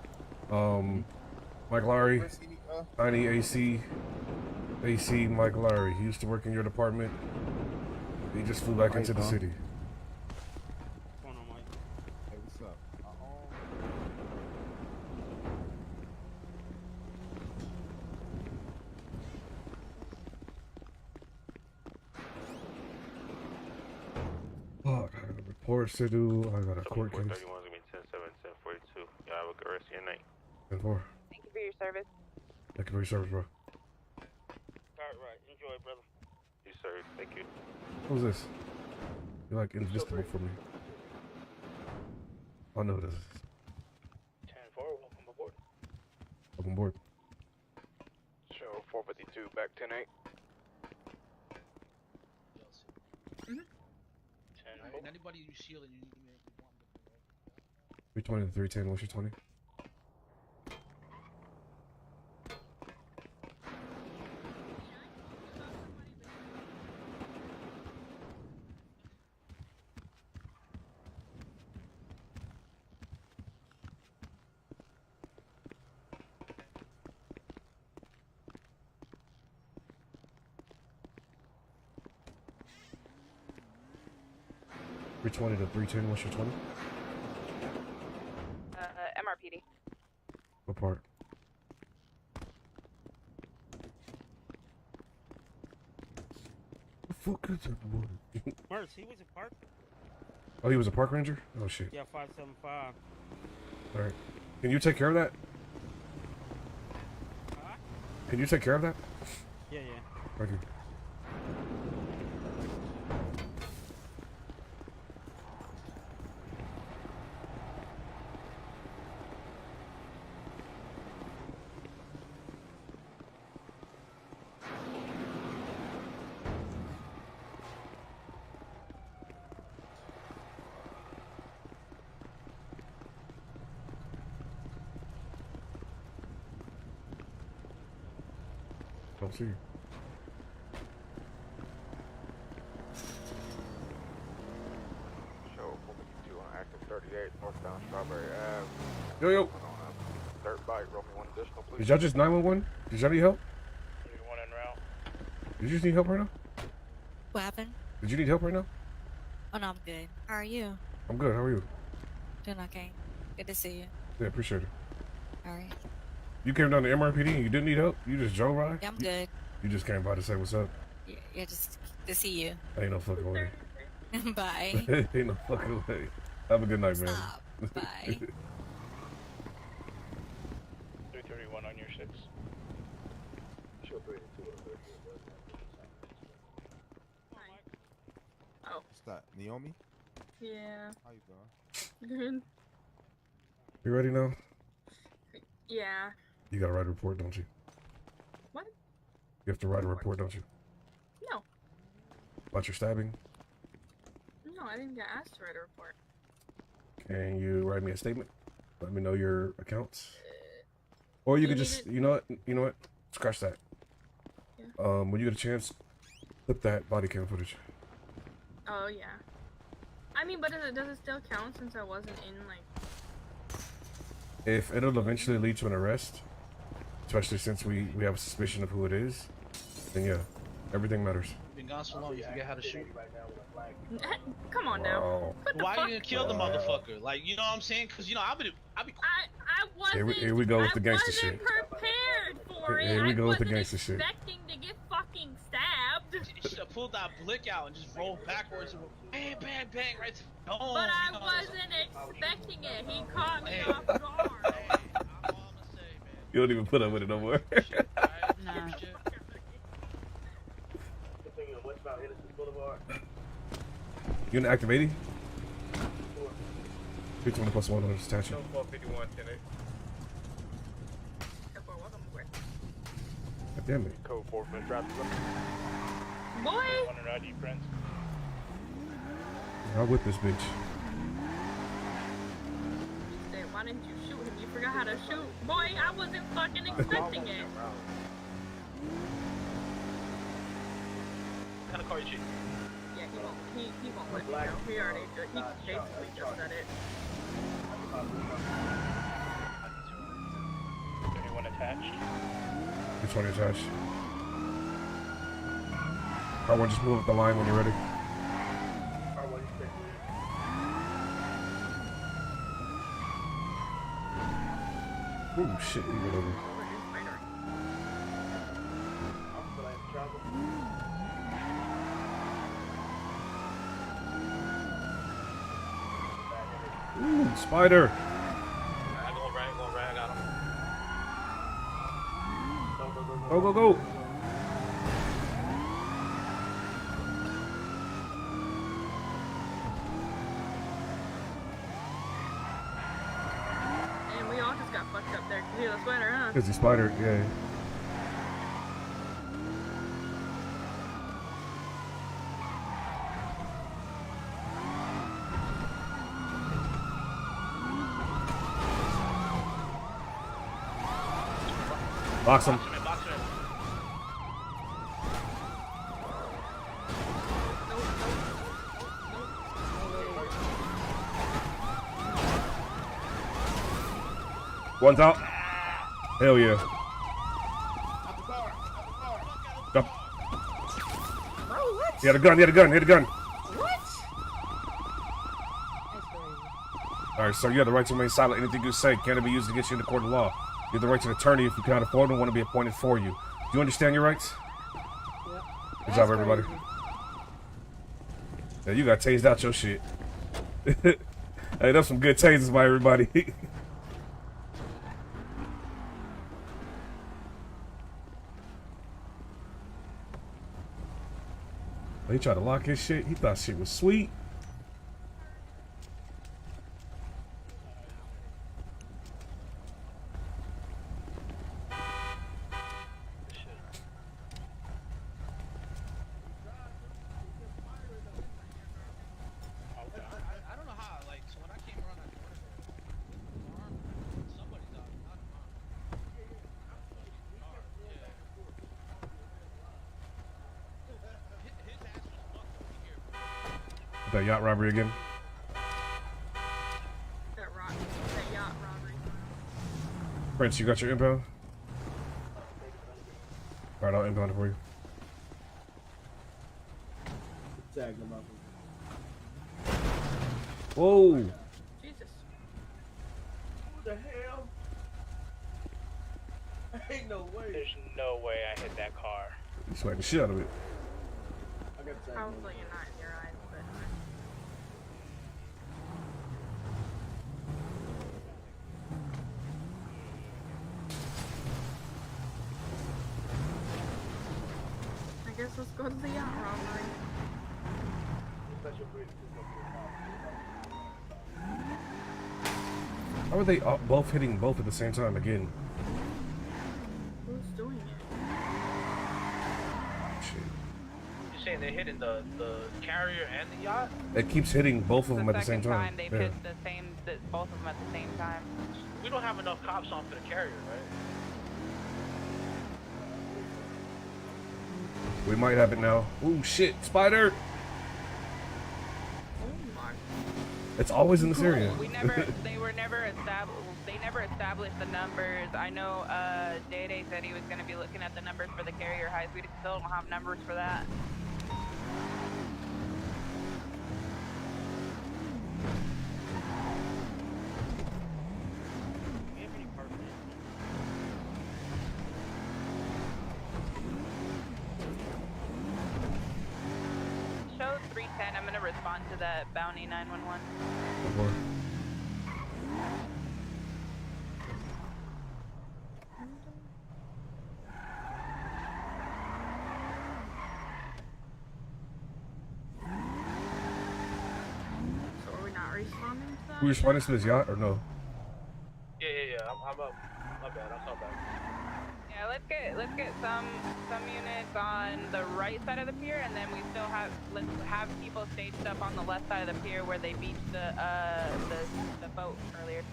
Mike Lowry, Tiny AC Mike Lowry. He used to work in your department. He just flew back into the city. What's going on, Mike? Hey, what's up? Oh, I got reports to do. I got a court case. 31 is gonna be 10-7, 10-42. Yeah, have a good rest of your night. 10-4. Thank you for your service. Thank you for your service, bro. Right. Enjoy, brother. You, sir. Thank you. Who's this? You're like invisible for me. Oh no, this is 10-4, welcome aboard. welcome aboard. Show 452 back 10-8. Alright, anybody you seal and you need me, you want me to bring over? 320 to 310. What's your 20? $320 to 310. What's your 20? MRPD. What part? The fuck is that boy? Merce, he was a park. Oh, he was a park ranger? Oh shit. Yeah, 575. Alright. Can you take care of that? Can you take care of that? Yeah. Thank you. Don't see you. Show 452 on active 38 northbound Strawberry Ave. Yo. Dirt bike, roll me one additional, please. Did y'all just 911? Did y'all need help? One en route. Did you just need help right now? What happened? Did you need help right now? Oh, no, I'm good. How are you? I'm good. How are you? Doing okay. Good to see you. Yeah, appreciate it. All right. You came down to MRPD and you didn't need help? You just drove by? Yeah, I'm good. You just came by to say what's up? Yeah, just to see you. Ain't no fucking way. Bye. Ain't no fucking way. Have a good night, man. Stop. Bye. 331 on your 6. Show 382 Oh. What's that? Naomi? Yeah. How you doing? Good. You ready now? Yeah. You gotta write a report, don't you? What? You have to write a report, don't you? No. About your stabbing? No, I didn't get asked to write a report. Can you write me a statement? Let me know your accounts. Or you could just, you know what? Scratch that. Yeah. When you get a chance, clip that body cam footage. Oh yeah. I mean, but does it still count since I wasn't in like? If it'll eventually lead to an arrest, especially since we have a suspicion of who it is, then yeah, everything matters. You've been gone so long, you forget how to shoot. Come on now. Wow. Why you gonna kill the motherfucker? Like, you know what I'm saying? Because you know I wasn't. Here we go with the gangster shit. I wasn't prepared for it. Here we go with the gangster shit. Expecting to get fucking stabbed. You should have pulled that blick out and just rolled backwards and bang, bang, bang, right to the dome. But I wasn't expecting it. He caught me off guard. You don't even put up with it no more. Nah. You in active 80? 320 plus 1 on the statue. 451, 10 God damn it. Code 4 for traffic. Boy! 100 ID prints. I'll whip this bitch. Why didn't you shoot him? You forgot how to shoot. Boy, I wasn't fucking expecting it. What kind of car you cheating? Yeah, he won't let me know. He already did. He basically just said it. Anyone attached? Which one attached? R1, just move up the line when you're ready. Ooh, shit, he went over. Ooh, spider! Going right, I got him. Go, go, go! And we all just got fucked up there because of the sweater, huh? Because the spider, yeah. Box him. One's out. Hell yeah. Jump. He had a gun, he had a gun, he had a gun. What? Alright, sir, you have the right to remain silent. Anything you say can be used against you in the court of law. You have the right to an attorney if you cannot afford and want to be appointed for you. Do you understand your rights? Yep. Good job, everybody. Yeah, you got tased out your shit. Hey, that's some good tasers by everybody. He tried to lock his shit. He thought shit was sweet. I don't know how, like, so when I came around that corner, somebody's out, not That yacht robbery again. That yacht robbery. Prince, you got your impound? Alright, I'll impound it for you. Whoa! Jesus. What the hell? Ain't no way. There's no way I hit that car. You smacked the shit out of it. Probably not in your eyes, but. I guess let's go to the yacht robbery. How are they both hitting both at the same time again? Who's doing it? Shit. You're saying they're hitting the carrier and the yacht? It keeps hitting both of them at the same time. They've hit both of them at the same time. We don't have enough cops on for the carrier, right? We might have it now. Ooh, shit, spider! It's always in this area. They never established the numbers. I know Day said he was going to be looking at the numbers for the carrier highs. We still don't have numbers for that. Show 310. I'm going to respond to that bounty 911. So are we not responding to that? We responding to this yacht or no? Yeah. I'm up. My bad. I'm so bad. Yeah, let's get some units on the right side of the pier, and then let's have people staged up on the left side of the pier where they beached the boat earlier.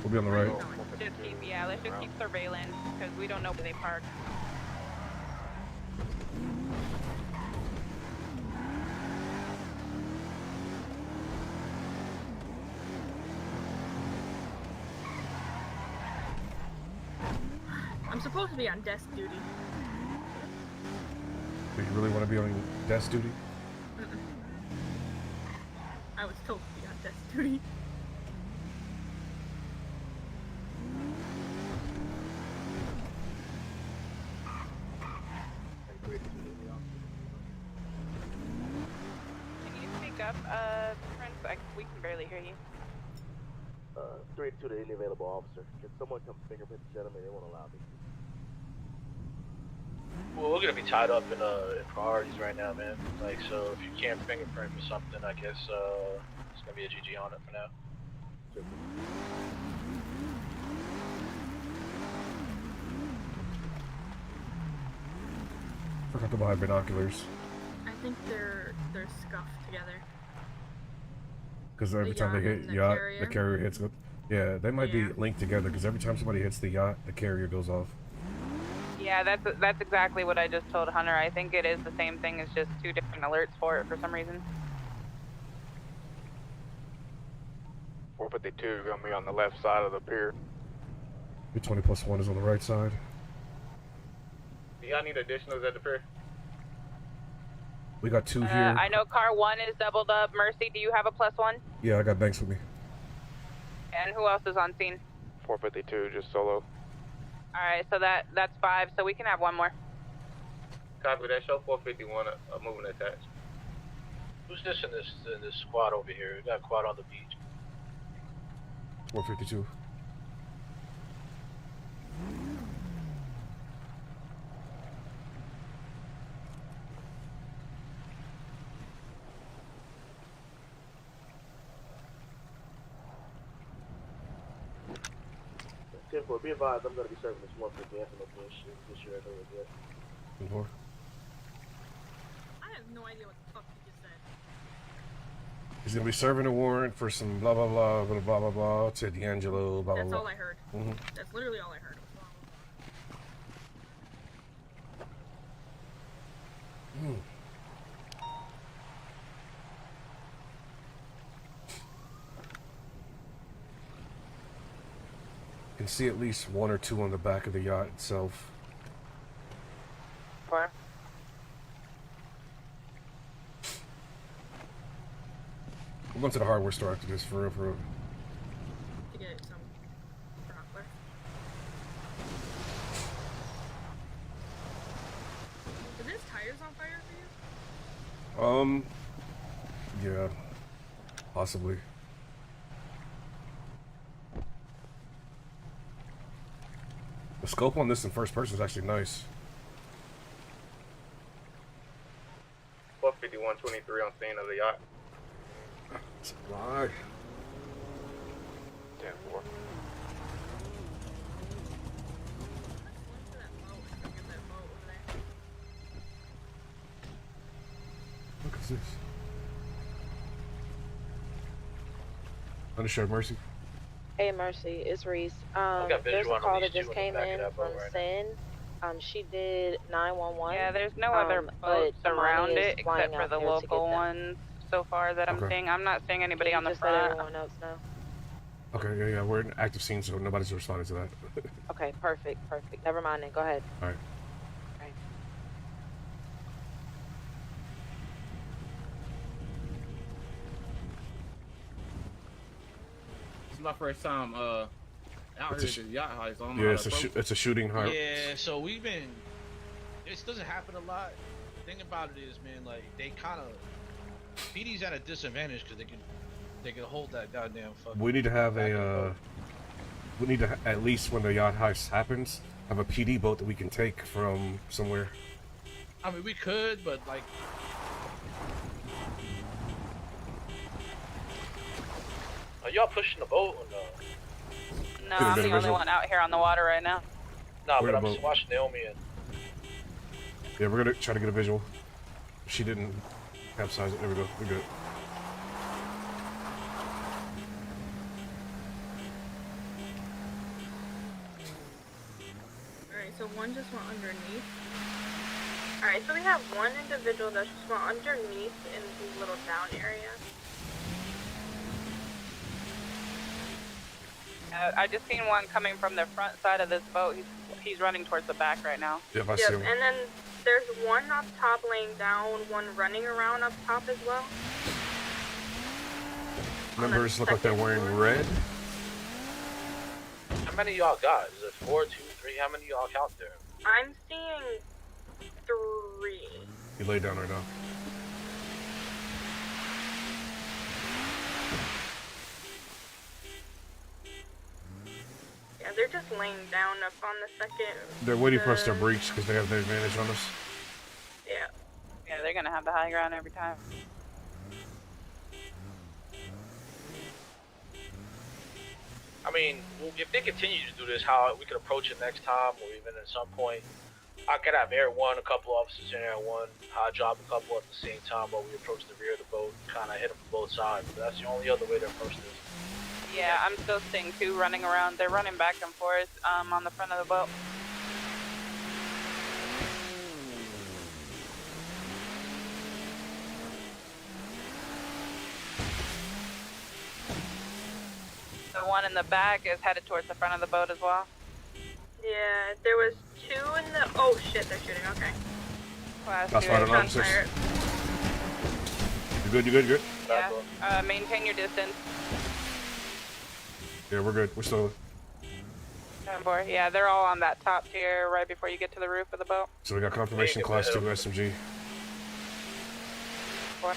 We'll be on the right. Let's just keep surveilling because we don't know where they park. I'm supposed to be on desk duty. Do you really want to be on desk duty? I was told to be on desk duty. Can you speak up, Prince? We can barely hear you. 382 to any available officer. Can someone come fingerprint the gentleman? They won't allow me. Well, we're gonna be tied up in priorities right now, man. Like, so if you can't fingerprint for something, I guess it's gonna be a GG on it for now. Forgot to buy binoculars. I think they're scuffed together. Because every time they hit yacht, the carrier hits it. Yeah, they might be linked together because every time somebody hits the yacht, the carrier goes off. Yeah, that's exactly what I just told Hunter. I think it is the same thing. It's just two different alerts for it for some reason. 452 is gonna be on the left side of the pier. 20 plus 1 is on the right side. Do y'all need additionals at the pier? We got 2 here. I know car 1 is doubled up. Mercy, do you have a +1? Yeah, I got Banks with me. And who else is on scene? 452, just solo. Alright, so that's 5, so we can have 1 more. Copy that. Show 451 moving attached. Who's this in this squad over here? We got a quad on the beach. 452. Be advised, I'm going to be serving this 150 information. This year, I know it. I have no idea what the fuck you just said. He's going to be serving a warrant for some blah, blah, blah, blah, blah, blah, blah, to D'Angelo, blah, blah, blah. That's all I heard. Mm-hmm. That's literally all I heard. Can see at least 1 or 2 on the back of the yacht itself. Where? We're going to the hardware store after this, for real, for real. To get some binocular. Is this tires on fire for you? Yeah. Possibly. The scope on this in first person is actually nice. 451-23 on scene of the yacht. It's a lie. 10-4. What is this? Undersheriff Mercy. Hey, Mercy, it's Reese. There's a call that just came in from Sin. She did 911. Yeah, there's no other boats around it except for the local ones so far that I'm seeing. I'm not seeing anybody on the front. Let everyone else know. Okay, yeah, we're in active scene, so nobody's responding to that. Okay, perfect. Never mind then. Go ahead. All right. This is my first time out here at the yacht heist. So Yeah, it's a shooting heart. Yeah, so we've been. This doesn't happen a lot. The thing about it is, man, like they kind of PD's at a disadvantage because they can hold that goddamn fucking. We need to have we need to at least when the yacht heist happens, have a PD boat that we can take from somewhere. I mean, we could, but like. Are y'all pushing the boat or no? No, I'm the only one out here on the water right now. Nah, but I'm just watching Naomi and. Yeah, we're gonna try to get a visual. She didn't capsize it. There we go. We're good. Alright, so one just went underneath. Alright, so we have one individual that just went underneath in the little down area. I just seen one coming from the front side of this boat. He's running towards the back right now. Yep, I see him. And then there's one up top laying down, one running around up top as well. Members look like they're wearing red. How many y'all got? Is it 4, 2, 3? How many y'all out there? I'm seeing 3. He laid down right now. Yeah, they're just laying down up on the second. They're waiting for us to breach because they have the advantage on us. Yeah. Yeah, they're gonna have the high ground every time. I mean, if they continue to do this, how we could approach it next time, or even at some point, I could have Air 1, a couple officers in Air 1, high drop a couple at the same time while we approach the rear of the boat, kind of hit them from both sides. But that's the only other way to approach this. Yeah, I'm still seeing 2 running around. They're running back and forth on the front of the boat. The one in the back is headed towards the front of the boat as well. Yeah, there was 2 in the. Oh shit, they're shooting. Okay. That's fine. On 6. You good? Yeah. Maintain your distance. Yeah, we're good. We're still. Yeah, they're all on that top tier right before you get to the roof of the boat. So we got confirmation class 2 SMG. I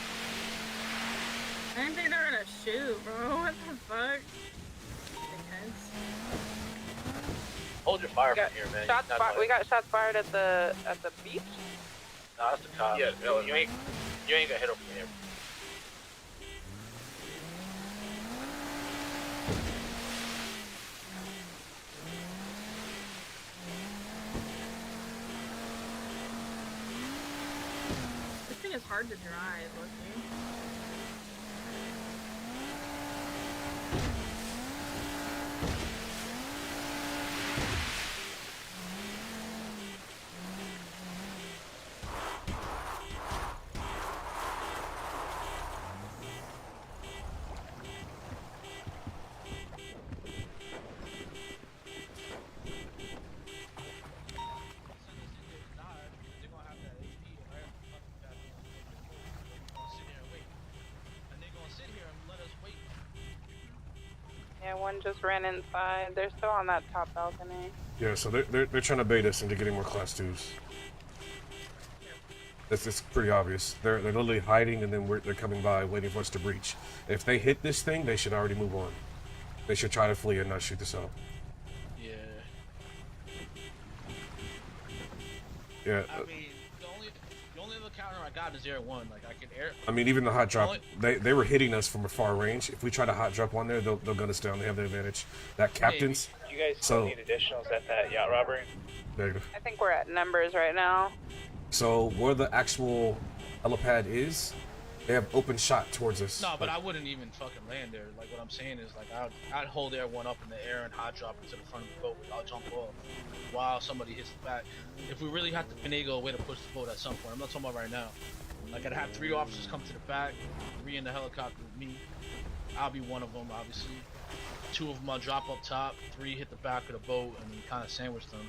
didn't think they were gonna shoot, bro. What the fuck? Hold your fire from here, man. We got shots fired at the beach. Nah, that's the cop. Yeah, no, you ain't gonna hit him from here. This thing is hard to drive, look. Yeah, one just ran inside. They're still on that top balcony. Yeah, so they're trying to bait us into getting more class 2s. It's pretty obvious. They're literally hiding, and then they're coming by, waiting for us to breach. If they hit this thing, they should already move on. They should try to flee and not shoot this out. Yeah. Yeah. I mean, the only other counter I got is Air 1. Like I can air. I mean, even the hot drop, they were hitting us from a far range. If we try to hot drop on there, they'll gun us down. They have the advantage. That captain's. Do you guys still need additionals at that yacht robbery? There you go. I think we're at numbers right now. So where the actual helipad is, they have open shot towards us. No, but I wouldn't even fucking land there. Like what I'm saying is like I'd hold Air 1 up in the air and hot drop into the front of the boat. I'll jump off while somebody hits the back. If we really have to finagle a way to push the boat at some point, I'm not talking about right now. Like I'd have 3 officers come to the back, 3 in the helicopter with me. I'll be one of them, obviously. 2 of them I'll drop up top, 3 hit the back of the boat, and then kind of sandwich them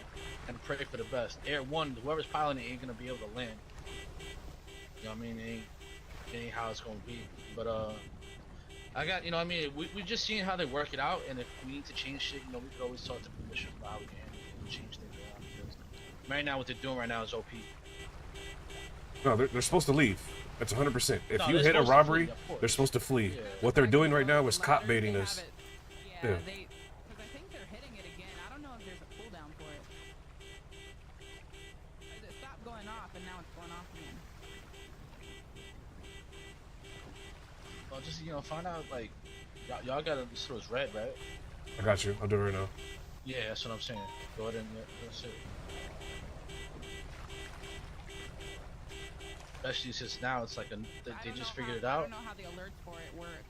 and pray for the best. Air 1, whoever's piloting ain't gonna be able to land. You know what I mean? It ain't how it's gonna be. But I got, you know what I mean, we just seeing how they work it out, and if we need to change shit, you know, we could always talk to commission about how we can change things around. Because right now, what they're doing right now is OP. No, they're supposed to leave. That's 100%. If you hit a robbery, they're supposed to flee. Yeah. What they're doing right now is cop baiting us. Yeah, because I think they're hitting it again. I don't know if there's a cooldown for it. It stopped going off, and now it's going off again. Well, just, you know, find out, like, y'all gotta, this was red, right? I got you. I'll do it right now. Yeah, that's what I'm saying. Go ahead and, that's it. Especially since now it's like they just figured it out. I don't know how the alerts for it work,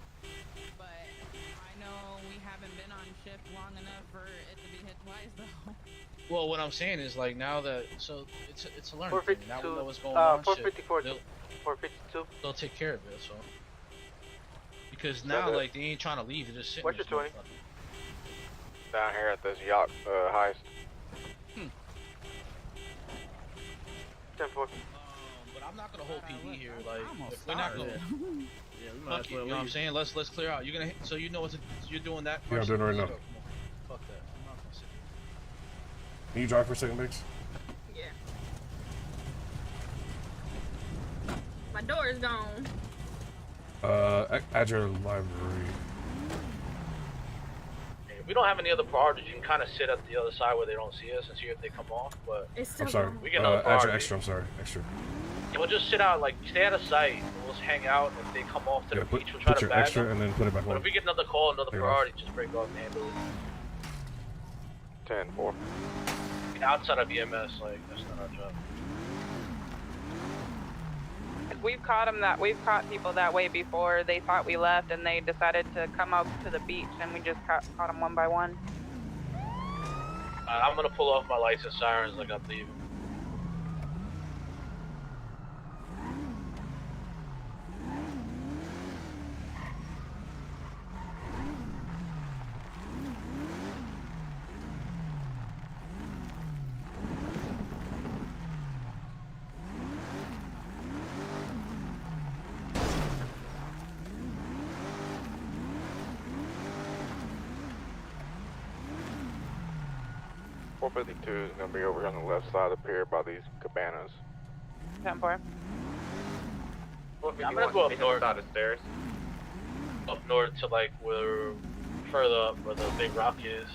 but I know we haven't been on shift long enough for it to be hit twice, though. Well, what I'm saying is, like, now that, so it's a learning thing. Now we know what's going on. 452. They'll take care of it, so. Because now, like, they ain't trying to leave. They're just sitting. What's your 20? Down here at this yacht heist. 10-4. But I'm not gonna hold PD here. Like, if we're not gonna. Yeah, we might as well you know what I'm saying? Let's clear out. You're gonna. So you know what? You're doing that. Yeah, I'm doing it right now. Fuck that. I'm not gonna sit here. Can you drive for a second, Biggs? Yeah. My door is gone. At your library. If we don't have any other priorities, you can kind of sit at the other side where they don't see us and see if they come off. But I'm sorry. We get another priority. Add your extra. I'm sorry. Extra. We'll just sit out, like, stay out of sight, and we'll just hang out, and if they come off to the beach, we'll try put to your bag extra them. and then put it back But on. if we get another call, another priority, just break off and handle it. 10-4. Outside of EMS, like, that's not our job. We've caught people that way before. They thought we left, and they decided to come up to the beach, and we just caught them one by one. I'm gonna pull off my lights and sirens like I'm leaving. is gonna be over on the left side of the pier by these cabanas. 10-4. I'm gonna go up north. Side of stairs. Up north to like where further up where the big rock is.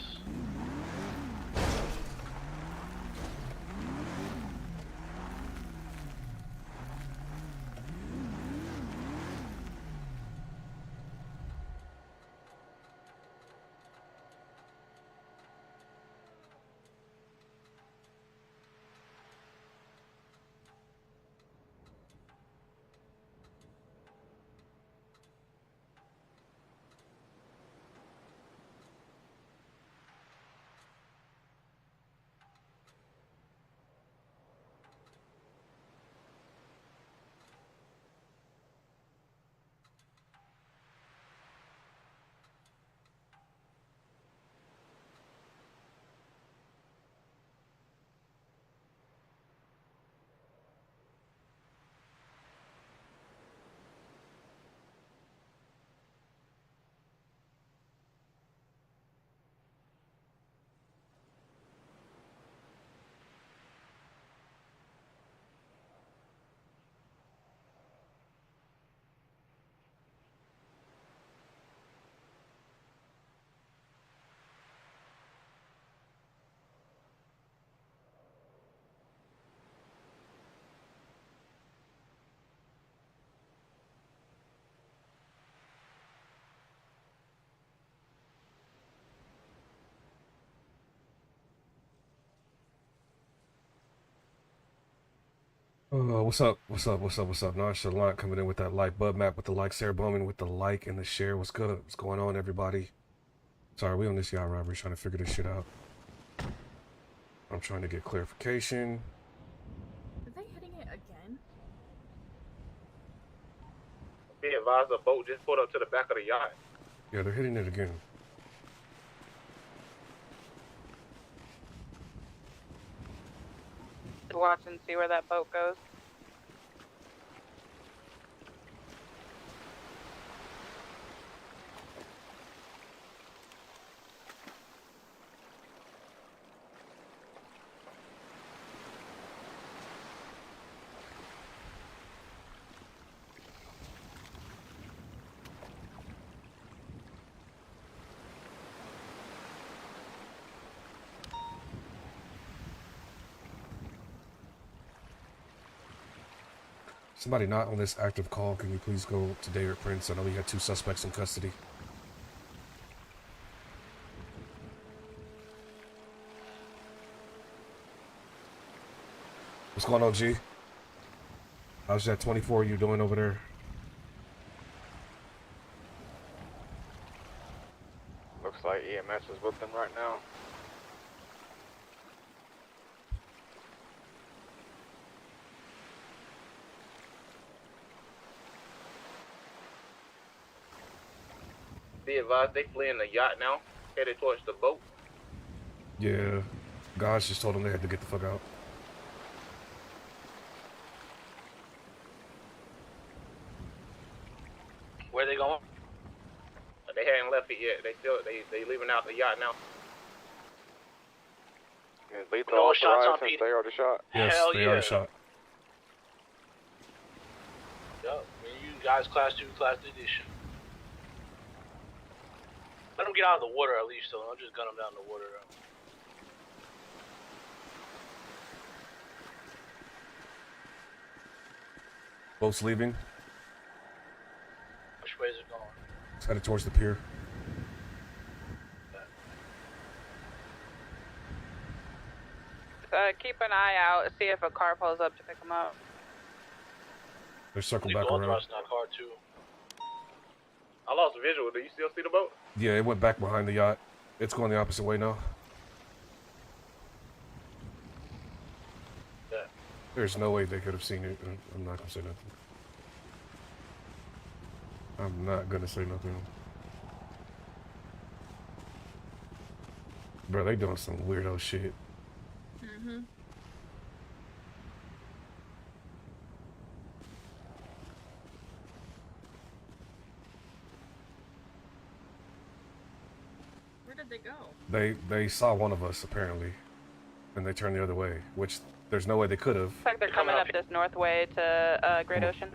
What's up? What's up? What's up? What's up? Nonchalant coming in with that like. Bud Map with the like. Sarah Bowman with the like and the share. What's good? What's going on, everybody? Sorry, we on this yacht robbery trying to figure this shit out. I'm trying to get clarification. Are they hitting it again? Be advised, the boat just pulled up to the back of the yacht. Yeah, they're hitting it again. Watch and see where that boat goes. Somebody not on this active call, can you please go to David Prince? I know we had 2 suspects in custody. What's going on, G? How's that 24 you doing over there? Looks like EMS is with them right now. Be advised, they fleeing the yacht now, headed towards the boat. Yeah, guys just told them they had to get the fuck out. Where they going? They hadn't left it yet. They leaving out the yacht now. Is lethal authorized since they already shot? Yes, Hell they yeah. already shot. Yup, you guys class 2, class 3 this shit. Let them get out of the water at least, though. Don't just gun them down in the water, though. Boat's leaving. Which way is it going? It's headed towards the pier. Keep an eye out, see if a car pulls up to pick them up. They're circled back around. Car too. I lost visual. Do you still see the boat? Yeah, it went back behind the yacht. It's going the opposite way now. Yeah. There's no way they could have seen it. I'm not gonna say nothing. I'm not gonna say nothing. Bro, they doing some weirdo shit. Mm-hmm. Where did they go? They saw one of us apparently, and they turned the other way. Which there's no way they could have. Looks like they're coming up this north way to Great Ocean.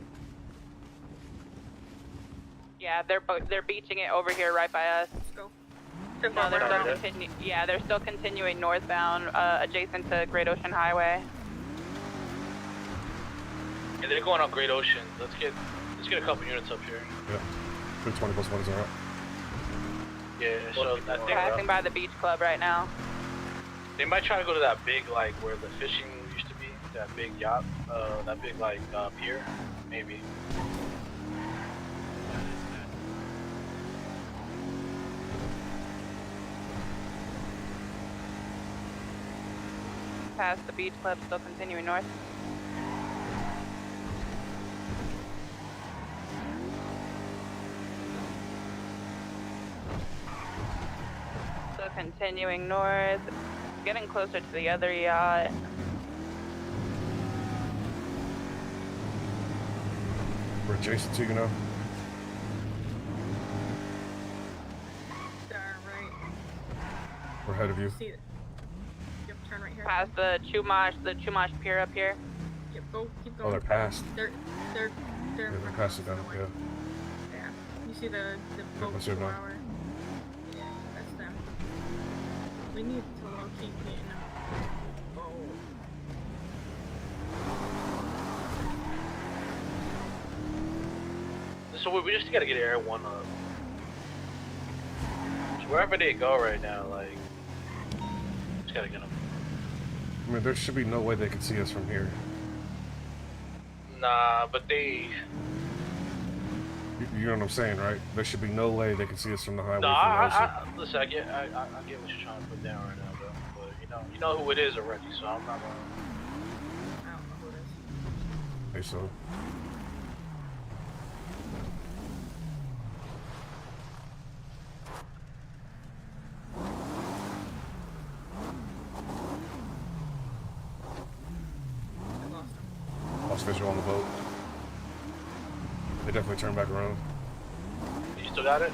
Yeah, they're beaching it over here right by us. Let's go. No, they're still continuing northbound, adjacent to Great Ocean Highway. Yeah, they're going on Great Ocean. Let's get a couple units up here. Yeah. 220 plus 1 is alright. Yeah, so I think Passing by the beach club right now. they might try to go to that big, like, where the fishing used to be. That big yacht, that big, like, pier, maybe. Past the beach club, still continuing north. Still continuing north, getting closer to the other yacht. We're adjacent to you now. Right. We're ahead of you. See it. Yep, turn right here. Past the Chumash pier up here. Yep, keep going. Oh, they're past. They're Yeah, they're past it now. Yeah. Yeah. You see the boat What's your name? flower? Yeah, that's them. We need to locate getting them. So we just gotta get Air 1 up. So wherever they go right now, like, just gotta get them. I mean, there should be no way they could see us from here. Nah, but they. You know what I'm saying, right? There should be no way they can see us from the highway. No, from the ocean. listen, I get what you're trying to put down right now, bro. But you know who it is already, so I'm not gonna. I don't know who it is. Hey, so. Lost visual on the boat. They definitely turned back around. You still got it?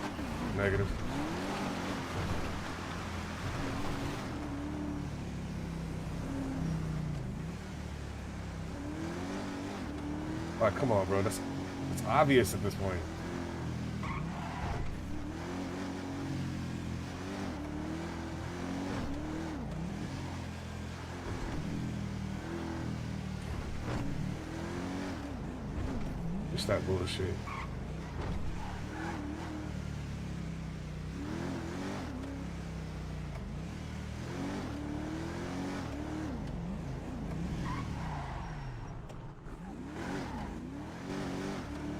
Negative. Alright, come on, bro. That's obvious at this point. Just that bullshit.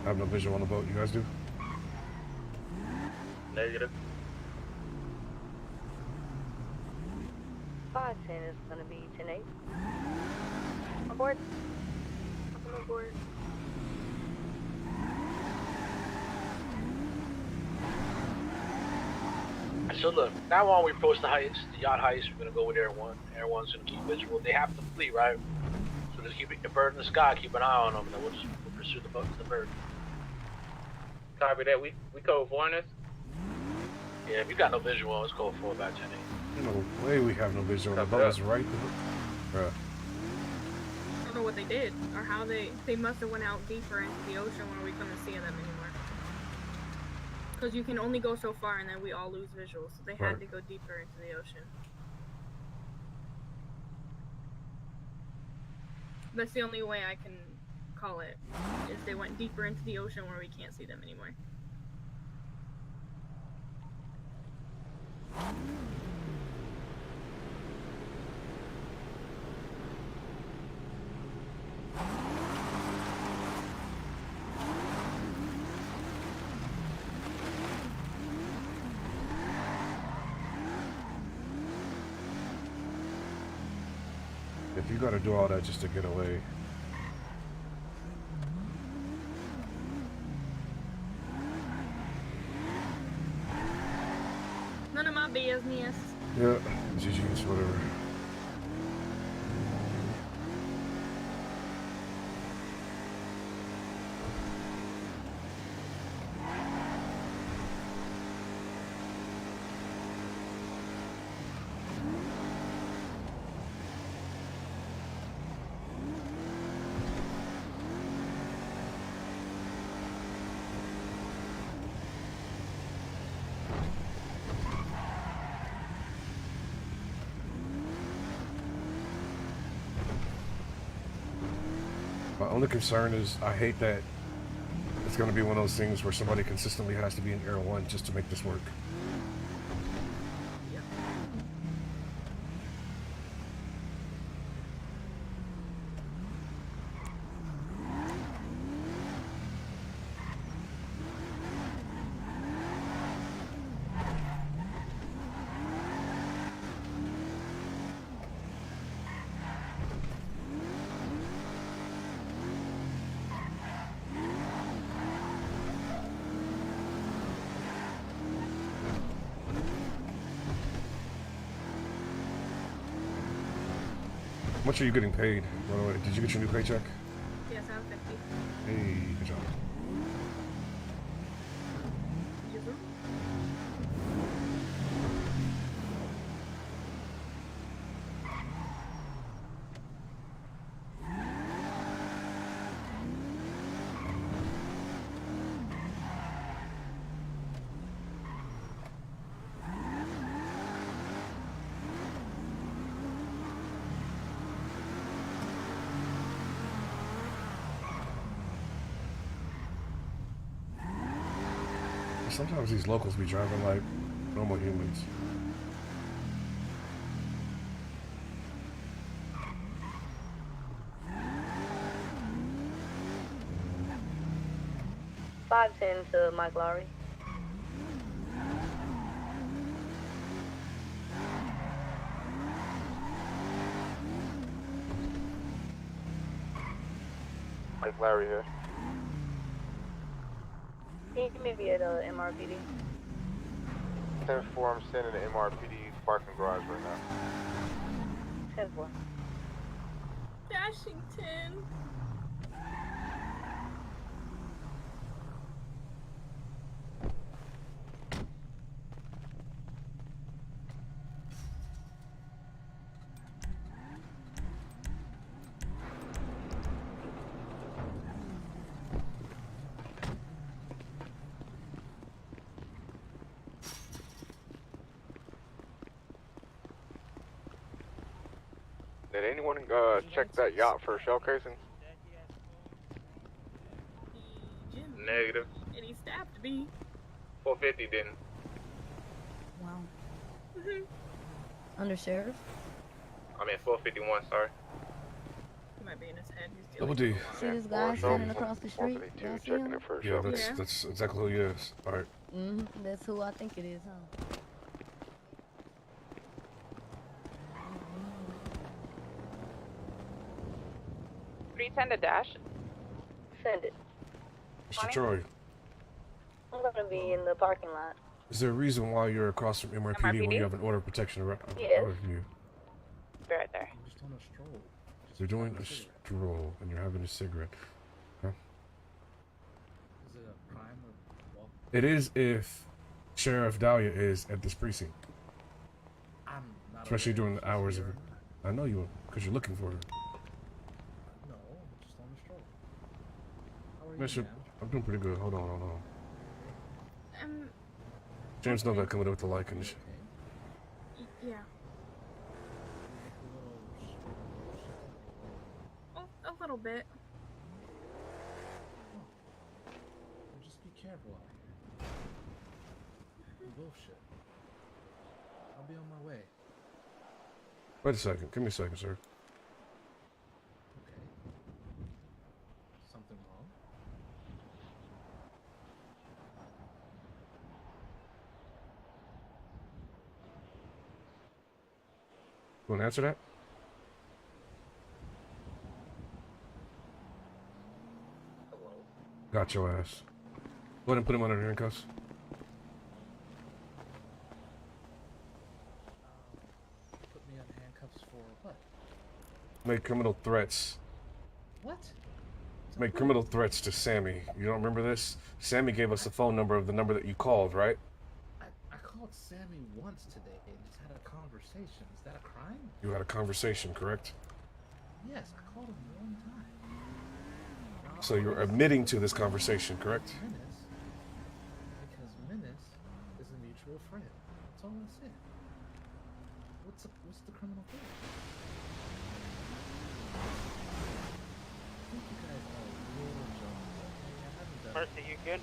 I have no visual on the boat. You guys do? Negative. 510 is going to be 10-8. Aboard. Welcome aboard. So look, now on we approach the heights, the yacht heights, we're gonna go with Air 1. Air 1's gonna keep visual. They have to flee, right? So just keep a bird in the sky, keep an eye on them, and then we'll pursue the bird. Copy that. We code 4 on this? Yeah, if you got no visual, let's go 4 by 10-8. No way we have no visual. The boat is right there. Bruh. I don't know what they did, or how they must have went out deeper into the ocean when we couldn't see them anymore. Because you can only go so far and then we all lose visuals, so they had to go deeper into the ocean. That's the only way I can call it, is they went deeper into the ocean where we can't see them anymore. If you gotta do all that just to get away. None of my business. Yeah, GG's, whatever. My only concern is I hate that it's going to be one of those things where somebody consistently has to be in Air 1 just to make this work. How much are you getting paid, by the way? Did you get your new paycheck? Yes, I'm 50. Hey, good job. Sometimes these locals be driving like normal humans. 510 to Mike Lowry. Mike Larry here. He may be at MRPD. 10-4, I'm standing in the MRPD parking garage right now. 10-4. Dashington. Did anyone check that yacht for shell casing? Negative. And he stabbed me. 450 didn't. Wow. Undersheriff? I mean 451, sorry. He might be in his head. He's Double D. See this guy standing across the street? Y'all see him? Yeah, that's exactly who he is. All right. That's who I think it is, huh? 310 to dash. Send it. Mr. Troy, I'm gonna be in the parking lot. is there a reason why you're across from MRPD when you have an order of protection around Yes. you? Be right there. Just on a stroll. You're doing a stroll and you're having a cigarette. Huh? Is it a crime or walk? It is if Sheriff Dahlia is at this precinct. I'm not Especially aware during the she's hours here. of. I know you, because you're looking for her. No, I'm just on a stroll. How are you, Bishop, ma'am? I'm doing pretty good. Hold on. Um, James know that coming up with the like and shit. yeah. Oh, a little bit. Well, just be careful out here. Bullshit. I'll be on my way. Wait a second. Give me a second, sir. Okay. Something wrong? You want to answer that? Hello? Got your ass. Go ahead and put him under the handcuffs. Put me on handcuffs for what? Make criminal threats. What? Make criminal threats to Sammy. You don't remember this? Sammy gave us the phone number of the number that you called, right? I called Sammy once today and just had a conversation. Is that a crime? You had a conversation, correct? Yes, I called him one time. So you're admitting to this conversation, correct? Menace, because Menace is a mutual friend. That's all I said. What's the criminal thing? I think you guys are a little junkies, okay? I haven't done Mercy, you good?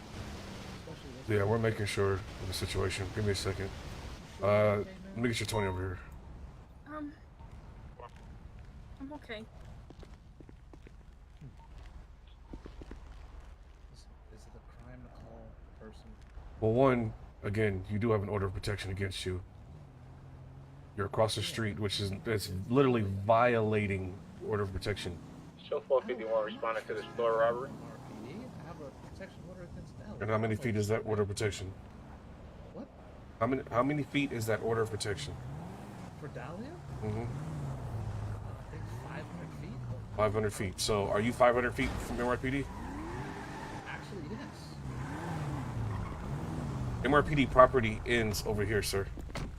Yeah, we're making sure of the situation. Give me a second. Let me get your 20 over here. I'm okay. Is it a crime to call a person? Well, one, again, you do have an order of protection against you. You're across the street, which is it's literally violating order of protection. Show 451 responding to the store robbery. RPD? I have a protection order against Dallas. And how many feet is that order of protection? What? How many feet is that order of protection? For Dahlia? Mm-hmm. I think 500 feet. 500 feet. So are you 500 feet from MRPD? Actually, yes. MRPD property ends over here, sir.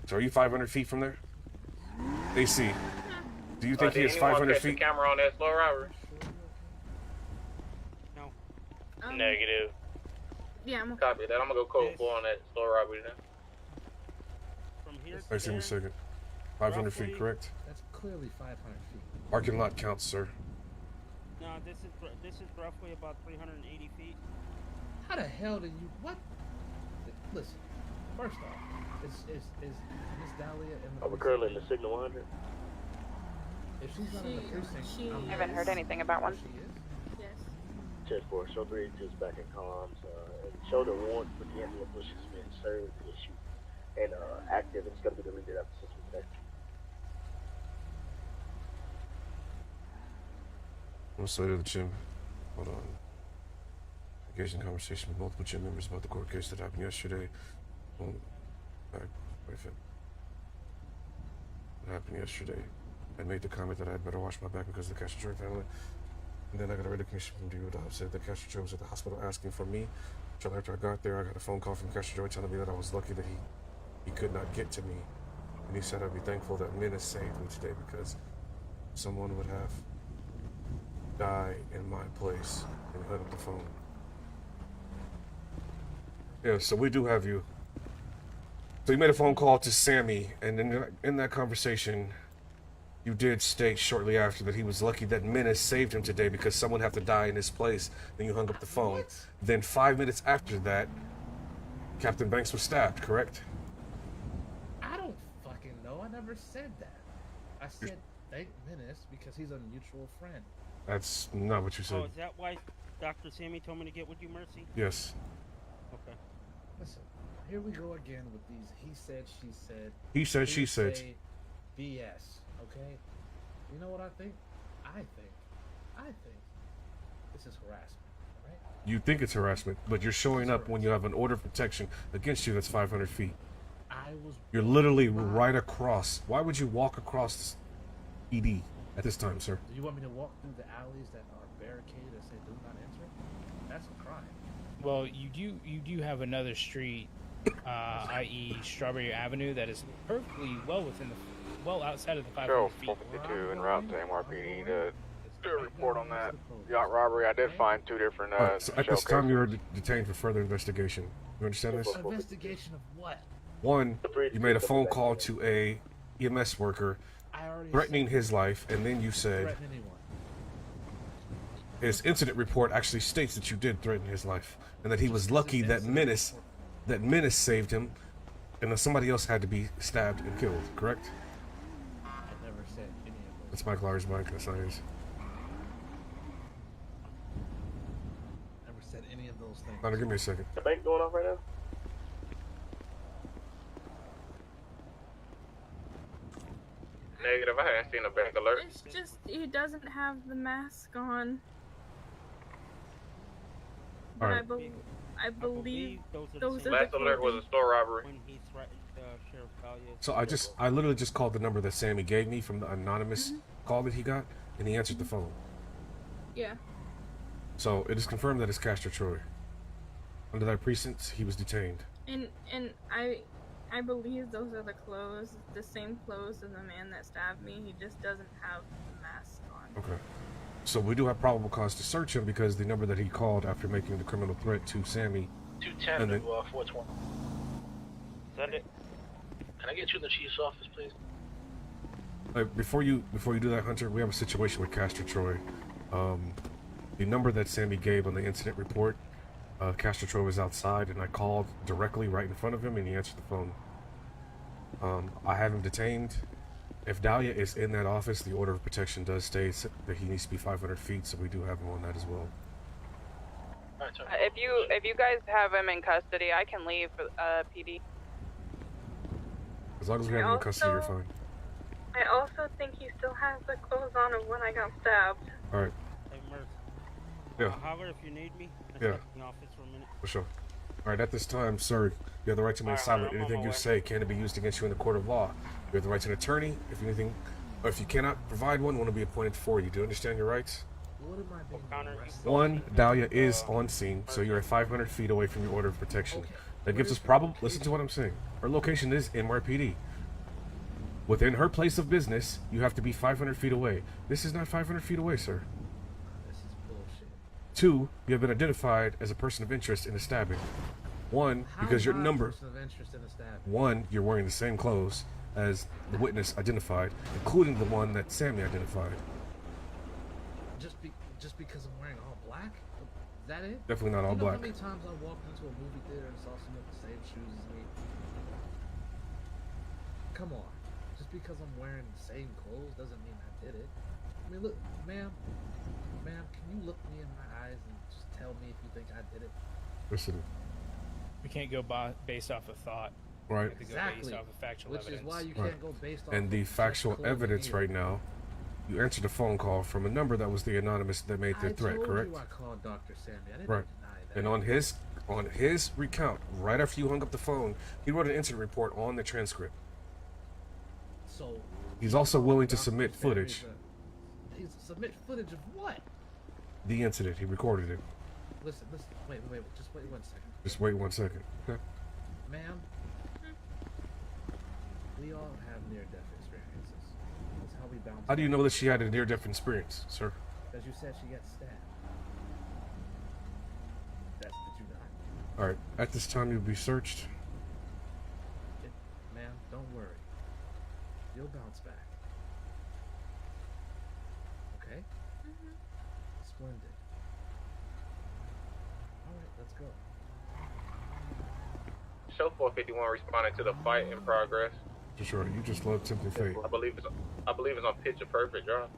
So are you 500 feet from there? AC, do you think he is 500 feet? Camera on that store robbery? No. Negative. Yeah, I'm okay. Copy that. I'm gonna go code 4 on that store robbery then. From here to Wait a there, second. 500 feet, roughly- correct? That's clearly 500 feet. Parking lot counts, sir. No, this is roughly about 380 feet. How the hell did you? What? Listen. First off, is Miss Dahlia in the? I'm currently in the Signal 100. If she's not in the precinct, she I haven't heard anything about one. She is. Yes. 10-4, show 382 is back in comms, and show the warrant for D'Angelo Bush has been served, issued, and active, and it's going to be deleted after 6 weeks today. I'm sorry to the gym. Hold on. Engaged in conversation with multiple gym members about the court case that happened yesterday. What happened yesterday? I made the comment that I had better wash my back because of the Castro family. And then I got a recognition from DU that said that Castro was at the hospital asking for me. Until after I got there, I got a phone call from Castro telling me that I was lucky that he could not get to me. And he said I'd be thankful that Menace saved me today because someone would have died in my place. And hung up the phone. Yeah, so we do have you. So you made a phone call to Sammy, and in that conversation, you did state shortly after that he was lucky that Menace saved him today because someone had to die in his place. Then you hung up the phone. What? Then 5 minutes after that, Captain Banks was stabbed, correct? I don't fucking know. I never said that. I said thank Menace because he's a mutual friend. That's not what you said. Oh, is that why Dr. Sammy told me to get with you, Mercy? Yes. Okay. Listen, here we go again with these he said, she said. He said, she said. BS. Okay, you know what I think? I think this is harassment, right? You think it's harassment, but you're showing up when you have an order of protection against you that's 500 feet. You're literally right across. Why would you walk across ED at this time, sir? Do you want me to walk through the alleys that are barricaded that say do not enter? That's a crime. Well, you do have another street, i.e. Strawberry Avenue, that is perfectly well outside of the 500 feet. 452 en route to MRPD to do a report on that yacht robbery. I did find 2 different right, so at this time you were detained for further investigation. You understand this? Investigation of what? One, you made a phone call to a EMS worker threatening his life, and then you said his incident report actually states that you did threaten his life, and that he was lucky that Menace saved him, and that somebody else had to be stabbed and killed, correct? I never said any of those. That's Mike Lowry's mic, that's not his. Never said any of those things. Connor, give me a second. The bank going off right now? Negative, I hadn't seen a bank alert. It's just he doesn't have the mask on. But Alright. I believe those are Last the alert was a store robbery. When he threatened Sheriff Valiant. So I literally just called the number that Sammy gave me from the anonymous call that he got, and he answered the phone. Yeah. So it is confirmed that it's Castro Troy. Under that precinct, he was detained. And I believe those are the clothes, the same clothes as the man that stabbed me. He just doesn't have the mask on. Okay. So we do have probable cause to search him because the number that he called after making the criminal threat to Sammy. 210 and then, to 420. Send it. Can I get you in the chief's office, please? Before you do that, Hunter, we have a situation with Castro Troy. The number that Sammy gave on the incident report, Castro Troy was outside, and I called directly right in front of him, and he answered the phone. I have him detained. If Dahlia is in that office, the order of protection does state that he needs to be 500 feet, so we do have him on that as well. If you guys have him in custody, I can leave for PD. As long as we have him in custody, you're fine. I also think he still has the clothes on of when I got stabbed. All right. Hey, Mercy. Yeah. Holler if you need me. Yeah. In the office for a minute. For sure. All right, at this time, sir, you have the right to remain silent. Anything you say can be used against you in the court of law. You have the right to an attorney. If you cannot provide one will be appointed for you. Do you understand your rights? What am I being arrested? One, Dahlia is on scene, so you're at 500 feet away from your order of protection. Okay. That gives us probable. Listen to what I'm saying. Her location is NYPD. Within her place of business, you have to be 500 feet away. This is not 500 feet away, sir. This is bullshit. 2, you have been identified as a person of interest in the stabbing. 1, because your number. Person of interest in the stabbing? 1, you're wearing the same clothes as the witness identified, including the one that Sammy identified. Just because I'm wearing all black? Is that it? Definitely not all black. How many times I walked into a movie theater and saw someone with the same shoes as me? Come on. Just because I'm wearing the same clothes doesn't mean I did it. I mean, look, ma'am, can you look me in my eyes and just tell me if you think I did it. Listen. We can't go based off of thought. Right. We have to go based off of factual evidence. Which is why you can't go based off and the factual evidence right now, you answered a phone call from a number that was the anonymous that made the threat, correct? I called Dr. Sammy. I didn't right. deny that. And on his recount, right after you hung up the phone, he wrote an incident report on the transcript. So he's also willing to submit footage. Submit footage of what? The incident. He recorded it. Listen. Wait. Just wait 1 second. Just wait 1 second. Okay. Ma'am, we all have near-death experiences. That's how we bounce. How do you know that she had a near-death experience, sir? Because you said she got stabbed. Did you not? All right. At this time, you'll be searched. Ma'am, don't worry. You'll bounce back. Okay? Splendid. All right, let's go. Show 451 responding to the fight in progress. For sure. You just love Simply Fate. I believe it's on Picture Perfect, John.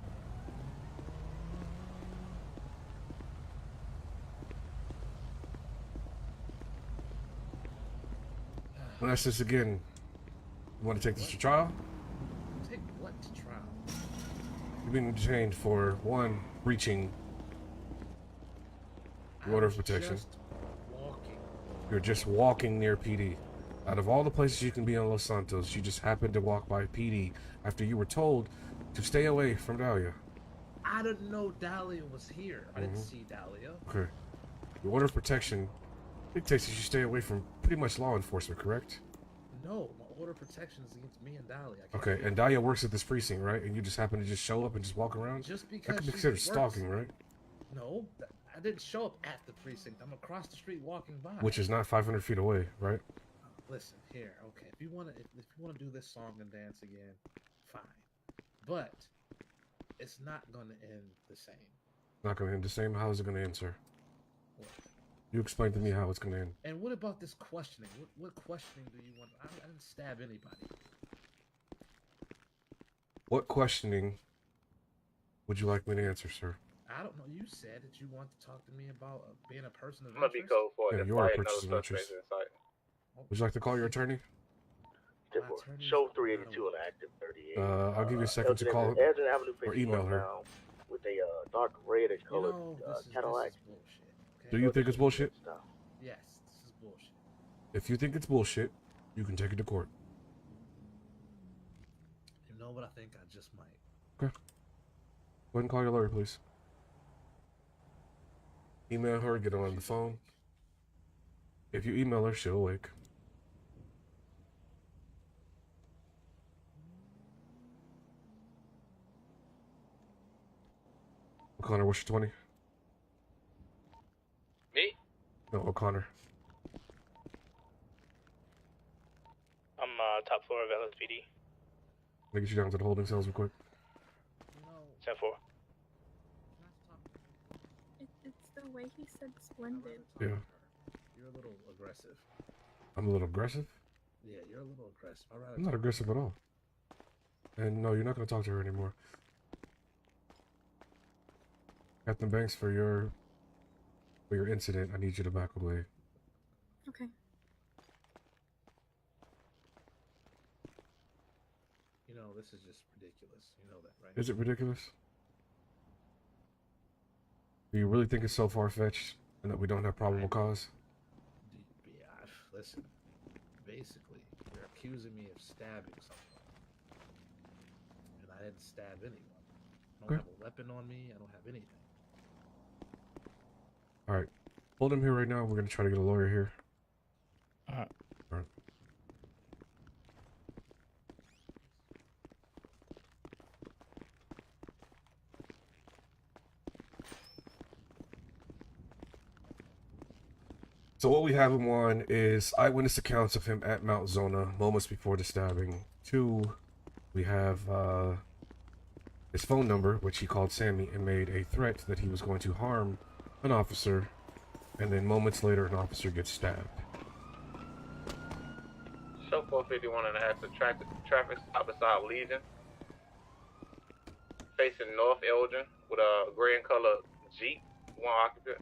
Well, that's this again. You want to take this to trial? Take what to trial? You're being detained for, one, breaching the order of protection. You're just walking near PD. Out of all the places you can be on Los Santos, you just happened to walk by PD after you were told to stay away from Dahlia. I didn't know Dahlia was here. I didn't see Dahlia. Okay. The order of protection dictates that you stay away from pretty much law enforcement, correct? No, my order of protection is against me and Dahlia. Okay, and Dahlia works at this precinct, right? And you just happen to just show up and just walk around? Just because that could be considered stalking, right? No, I didn't show up at the precinct. I'm across the street walking by. Which is not 500 feet away, right? Listen, here, okay. If you wanna do this song and dance again, fine. But it's not gonna end the same. Not gonna end the same. How is it gonna end, sir? What? You explain to me how it's gonna end. And what about this questioning? What questioning do you want? I didn't stab anybody. What questioning would you like me to answer, sir? I don't know. You said that you want to talk to me about being a person of I'm gonna be code for it. You are a person of interest. Would you like to call your attorney? Show 382 on active 38. I'll give you a second to call or email her. With a dark red and colored Cadillac. Do you think it's bullshit? Yes, this is bullshit. If you think it's bullshit, you can take it to court. You know what? I think I just might. Okay. Go ahead and call your lawyer, please. Email her, get her on the phone. If you email her, she'll awake. O'Connor, what's your 20? Me? No, O'Connor. I'm top floor of LSPD. Let me get you down to the holding cells real quick. 10-4. It's the way he said splendid. Yeah. You're a little aggressive. I'm a little aggressive? Yeah, you're a little aggressive. All right. I'm not aggressive at all. And no, you're not going to talk to her anymore. Captain Banks, for your incident, I need you to back away. Okay. You know, this is just ridiculous. You know that, right? Is it ridiculous? Do you really think it's so far-fetched and that we don't have probable cause? Yeah, listen. Basically, you're accusing me of stabbing someone. And I didn't stab anyone. I don't have a weapon on me. I don't have anything. Alright. Hold him here right now. We're going to try to get a lawyer here. Alright. So what we have him on is eyewitness accounts of him at Mount Zona moments before the stabbing. 2, we have his phone number, which he called Sammy and made a threat that he was going to harm an officer, and then moments later an officer gets stabbed. Show 451 and a half, the traffic stop beside Legion. Facing North Elgin with a gray and color Jeep, one occupant.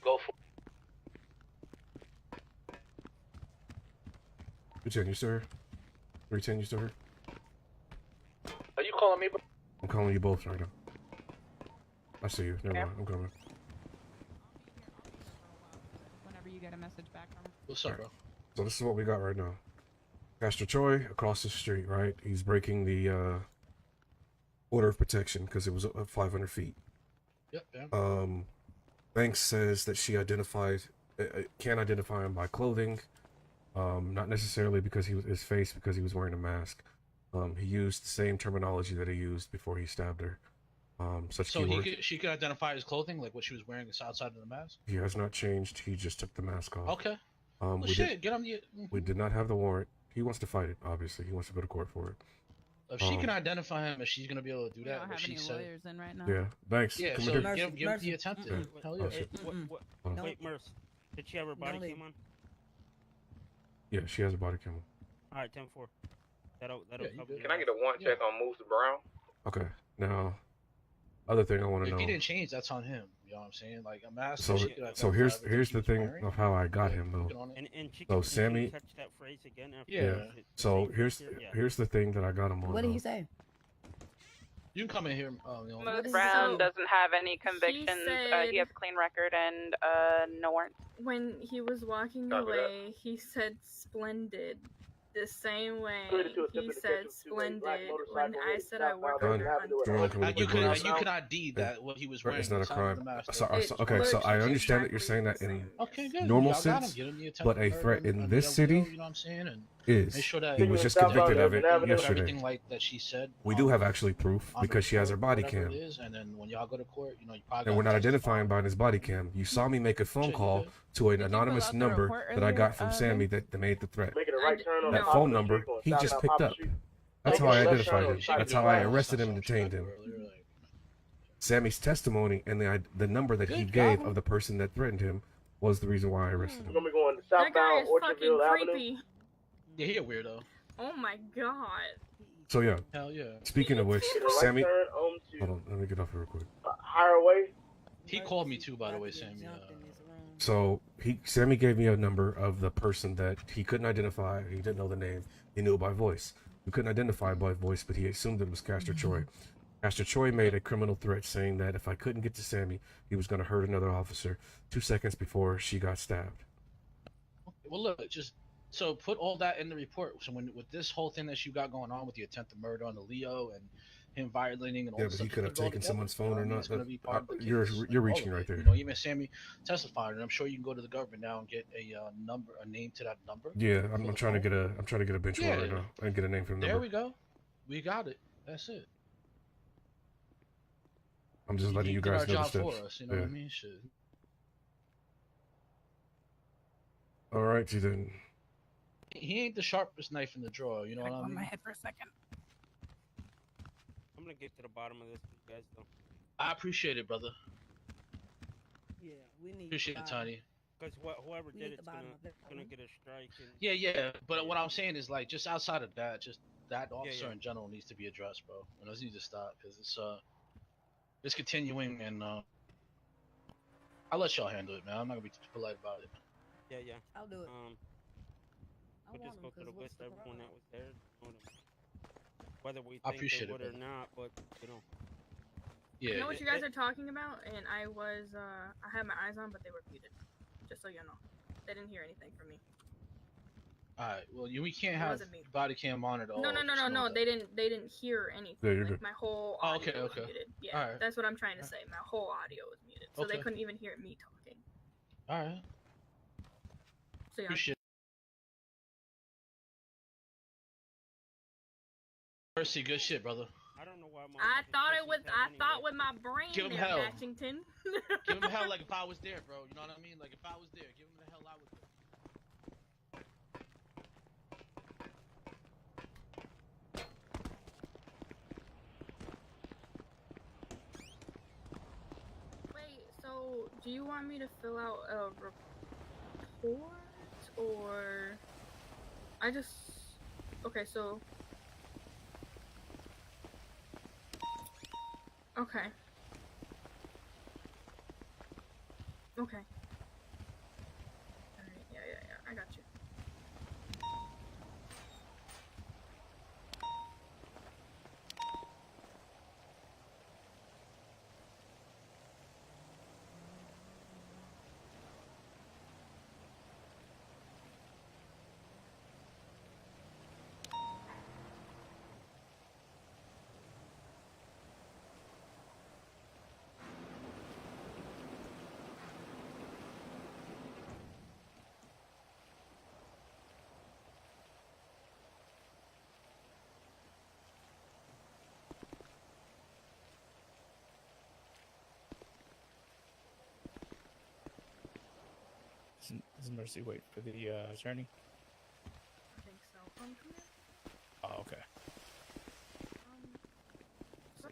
Go for 210, you still here? 310, you still here? Are you calling me, bro? I'm calling you both right now. I see you. Never mind. I'm coming. Whenever you get a message back from. What's up, bro? So this is what we got right now. Pastor Choi across the street, right? He's breaking the order of protection because it was 500 feet. Yep. Yeah. Banks says that she can't identify him by clothing. Not necessarily because his face, because he was wearing a mask. He used the same terminology that he used before he stabbed her. She could identify his clothing, like what she was wearing outside of the mask? He has not changed. He just took the mask off. Okay. Get on the... We did not have the warrant. He wants to fight it, obviously. He wants to go to court for it. If she can identify him, if she's going to be able to do that, don't have any lawyers in right now. Yeah, Banks. Yeah, come so here. give him the attempted. Hell yeah. Wait, Merce. Did she have her body cam on? Yeah, she has a body cam. Alright, 10-4. That'll cover. Can I get a warrant check on Moose Brown? Okay, now, other thing I want to know. If he didn't change, that's on him. You know what I'm saying? Like, I'm asking. So here's the thing of how I got him though. And so Sammy. Catch that phrase again after Yeah. So here's the thing that I got him on. What did he say? You can come in here. Moose Brown doesn't have any convictions. He has a clean record and no warrants. When he was walking away, he said "splendid." The same way he said "splendid" when I said I worked under Hunter. You could ID that what he was wearing. It's not a crime. So I understand that you're saying that in good. normal sense, but a threat in this city you know what I'm saying? And is that he was just convicted of it yesterday. Everything like that she said. We do have actually proof because she has her body cam. And then when y'all go to court, you probably. And we're not identifying by his body cam. You saw me make a phone call to an anonymous number that I got from Sammy that made the threat. That phone number he just picked up. That's how I identified him. That's how I arrested him and detained him. Sammy's testimony and the number that he gave of the person that threatened him was the reason why I arrested him. That guy is fucking creepy. Yeah, he a weirdo. Oh my god. So yeah. Hell yeah. Speaking of which, Sammy. Hold on, let me get off here real quick. Higher way. He called me too, by the way, Sammy. So Sammy gave me a number of the person that he couldn't identify. He didn't know the name. He knew it by voice. We couldn't identify it by voice, but he assumed it was Castor Choi. Castor Choi made a criminal threat saying that if I couldn't get to Sammy, he was going to hurt another officer 2 seconds before she got stabbed. Well, look, so put all that in the report. So with this whole thing that you got going on with the attempted murder on the Leo and him violating and all yeah, this but he stuff, could have taken someone's phone or not. You're reaching right there. Even Sammy testified, and I'm sure you can go to the government now and get a name to that number. Yeah, I'm trying to get a bench warrant right now and get a name for him. There we go. We got it. That's it. I'm just letting you guys know the steps. For us, you know what I mean? Shit. All right, then. He ain't the sharpest knife in the drawer, you know what I mean? My head for a second. I'm gonna get to the bottom of this, guys. Though. I appreciate it, brother. Yeah, we need. Appreciate it, Tiny. Because whoever did it's gonna get a strike. And... Yeah. But what I'm saying is like just outside of that, just that officer in general needs to be addressed, bro. And those need to stop because it's continuing, and I'll let y'all handle it, man. I'm not gonna be too polite about it. Yeah. I'll do it. We'll just go through the list of everyone that was there. Whether we I think appreciate they would it, or not, but Yeah. You know what you guys are talking about, and I had my eyes on, but they were muted. Just so you know, they didn't hear anything from me. All right. Well, we can't have body cam on at all. No. They didn't hear anything. Yeah, you're like, good. my whole audio was muted. Yeah, all right. That's what I'm trying to say. My whole audio was muted, so they couldn't even hear me talking. All right. So yeah. Appreciate. Mercy, good shit, brother. I don't know why. I thought with my brain. Give him there, hell. Washington. Give him hell like if I was there, bro. You know what I mean? Like if I was there, give him the hell I was there. Wait, so do you want me to fill out a report or okay, so okay. I got you. Does Mercy wait for the attorney? I think so. Come here. Oh, okay. So-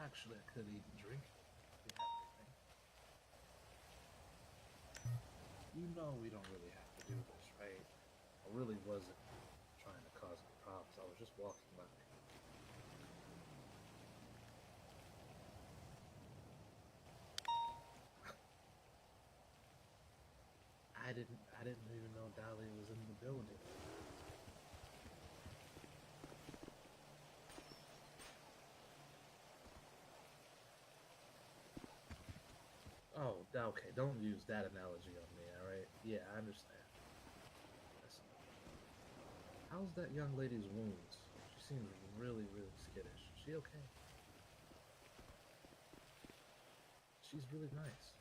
Actually, I could eat and drink. If you have anything. You know we don't really have to do this, right? I really wasn't trying to cause any problems. I was just walking by. I didn't even know Dolly was in the building. Oh, okay. Don't use that analogy on me, alright? Yeah, I understand. Listen. How's that young lady's wounds? She seems really, really skittish. Is she okay? She's really nice.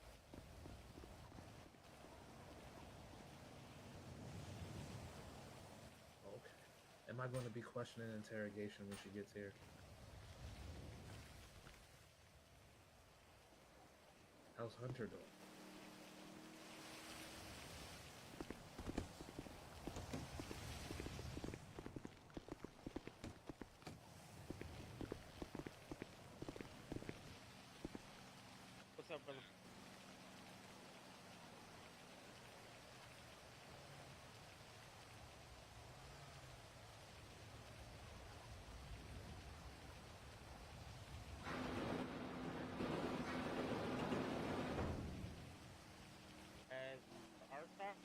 Okay. Am I going to be questioning interrogation when she gets here? How's Hunter doing? What's up, brother? As our top?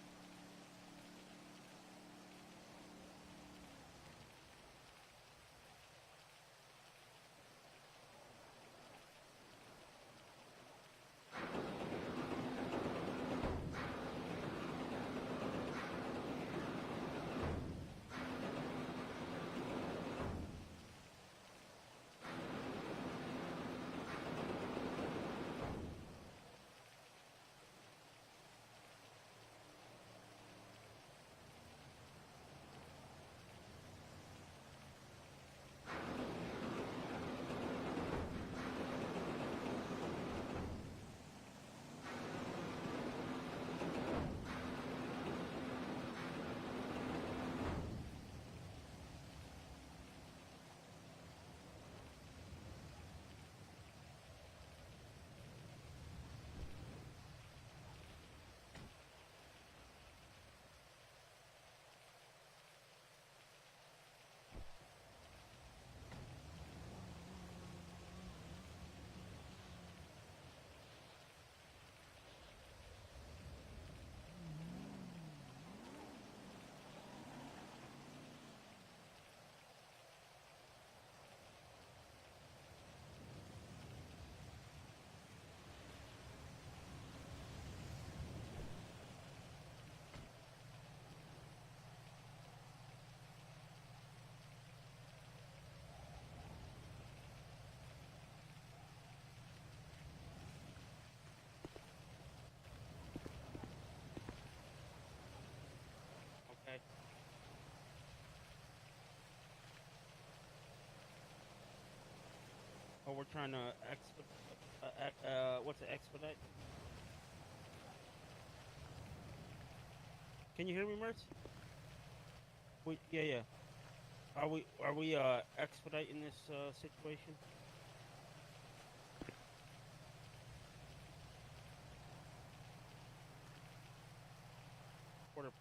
Okay. Oh, we're trying to what's an expedite? Can you hear me, Mertz? Yeah. Are we expediting this situation? For the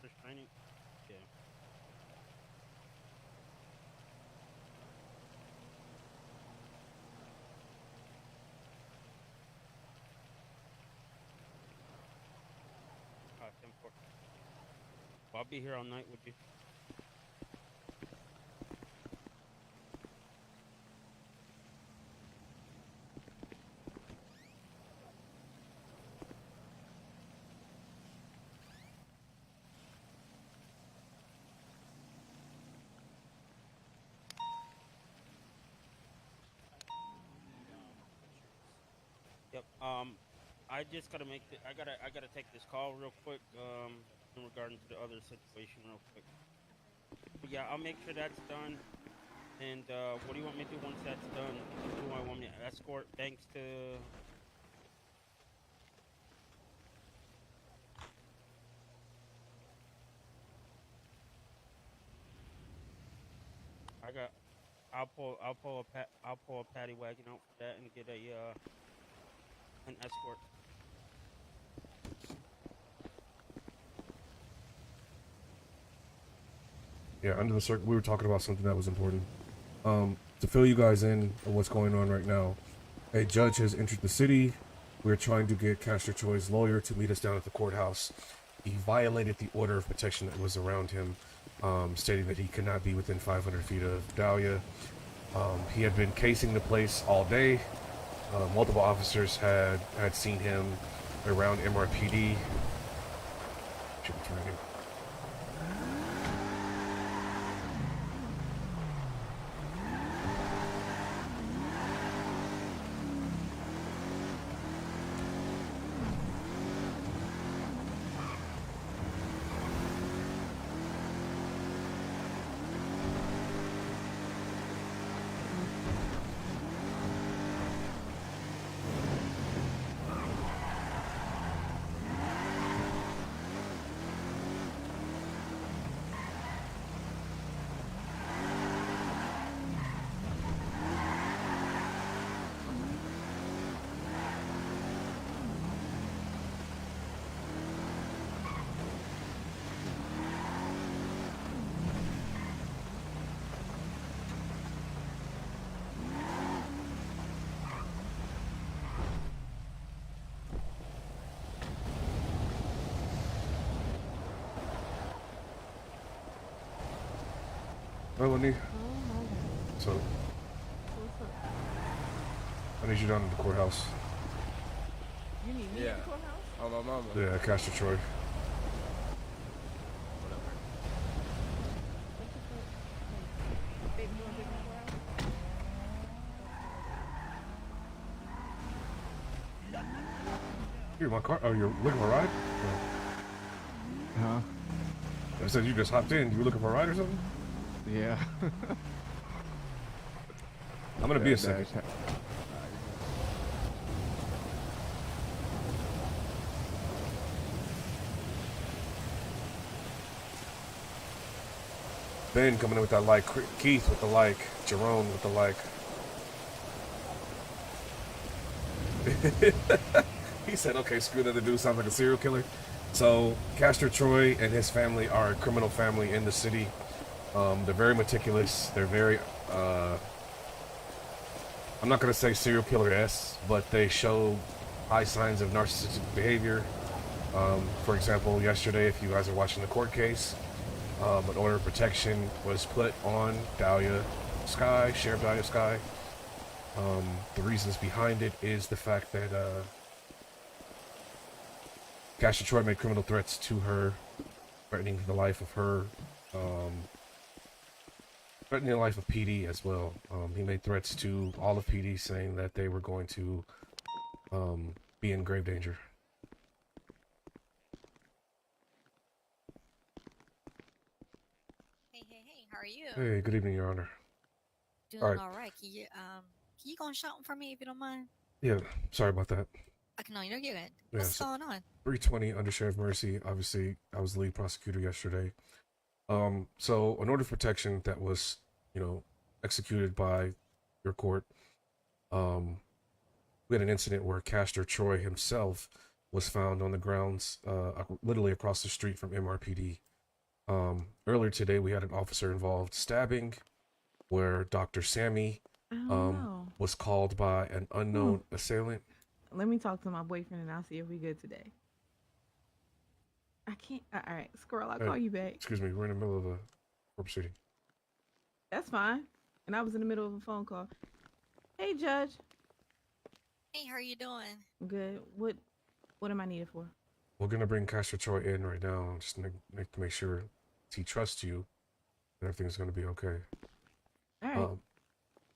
restraining? Yeah. escort. Well, I'll be here all night with you. Yep. I just gotta make I gotta take this call real quick. In regarding to the other situation, real quick. But yeah, I'll make sure that's done. And what do you want me to do once that's done? Do I want me to escort Banks to? I'll pull a paddy wagon out for that and get an escort. Yeah, under the circle, we were talking about something that was important. To fill you guys in on what's going on right now, a judge has entered the city. We're trying to get Castor Troy's lawyer to meet us down at the courthouse. He violated the order of protection that was around him, stating that he could not be within 500 feet of Dahlia. He had been casing the place all day. Multiple officers had seen him around MRPD. Should be turning. Melanie. So, I need you down at the courthouse. You need me at the courthouse? Oh, my mama. Yeah, Castor Troy. Here, my car. Oh, you're looking for a ride? Oh. Huh? I said you just hopped in. You were looking for a ride or something? Yeah. I'm gonna be a second. Ben coming in with that like, Keith with the like, Jerome with the like. He said, okay, screw that, the dude sounds like a serial killer. So, Castor Troy and his family are a criminal family in the city. They're very meticulous. They're very, I'm not going to say serial killer-esque, but they show high signs of narcissistic behavior. For example, yesterday, if you guys are watching the court case, an order of protection was put on Dahlia Sky, Sheriff Dahlia Sky. The reasons behind it is the fact that Castor Troy made criminal threats to her, threatening the life of her, threatening the life of PD as well. He made threats to all of PD, saying that they were going to be in grave danger. Hey, how are you? Hey, good evening, Your Honor. Doing all right. Can you go and shout for me if you don't mind? Yeah, sorry about that. No, you're good. What's going on? 320 Undersheriff HavMercy. Obviously, I was the lead prosecutor yesterday. So an order of protection that was, executed by your court. We had an incident where Castor Troy himself was found on the grounds, literally across the street from MRPD. Earlier today, we had an officer involved stabbing, where Dr. Sammy was called by an unknown assailant. Let me talk to my boyfriend and I'll see if we good today. I can't. All right, Squirrel, I'll Hey, call you back. Excuse me, we're in the middle of a court proceeding. That's fine. And I was in the middle of a phone call. Hey, Judge. Hey, how are you doing? Good. What am I needed for? We're gonna bring Castor Troy in right now, just to make sure he trusts you, and everything's gonna be okay. All right.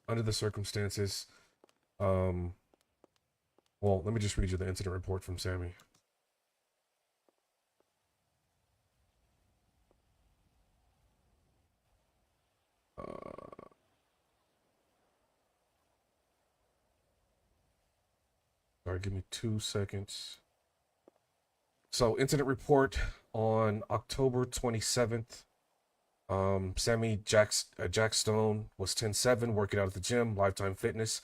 Under the circumstances, well, let me just read you the incident report from Sammy. Sorry, give me 2 seconds. So, incident report on October 27th. Sammy Jack Stone was 10-7, working out at the gym, Lifetime Fitness.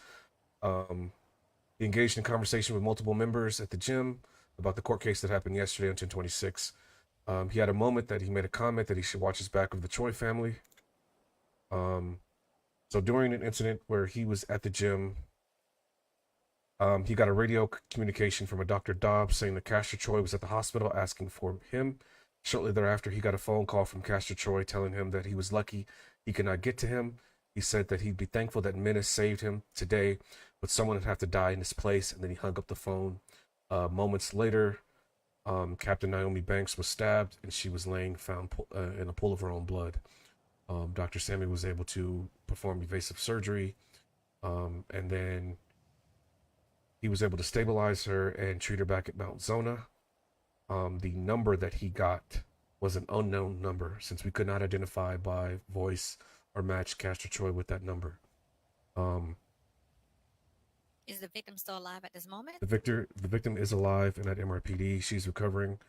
He engaged in conversation with multiple members at the gym about the court case that happened yesterday on 10/26. He had a moment that he made a comment that he should watch his back of the Choi family. So during an incident where he was at the gym, he got a radio communication from a Dr. Dobbs saying that Castor Troy was at the hospital asking for him. Shortly thereafter, he got a phone call from Castor Troy telling him that he was lucky he could not get to him. He said that he'd be thankful that Menace saved him today, but someone would have to die in his place, and then he hung up the phone. Moments later, Captain Naomi Banks was stabbed, and she was found in a pool of her own blood. Dr. Sammy was able to perform evasive surgery, and then he was able to stabilize her and treat her back at Mount Zona. The number that he got was an unknown number, since we could not identify by voice or match Castor Troy with that number. Is the victim still alive at this moment? The victim is alive and at MRPD. She's recovering.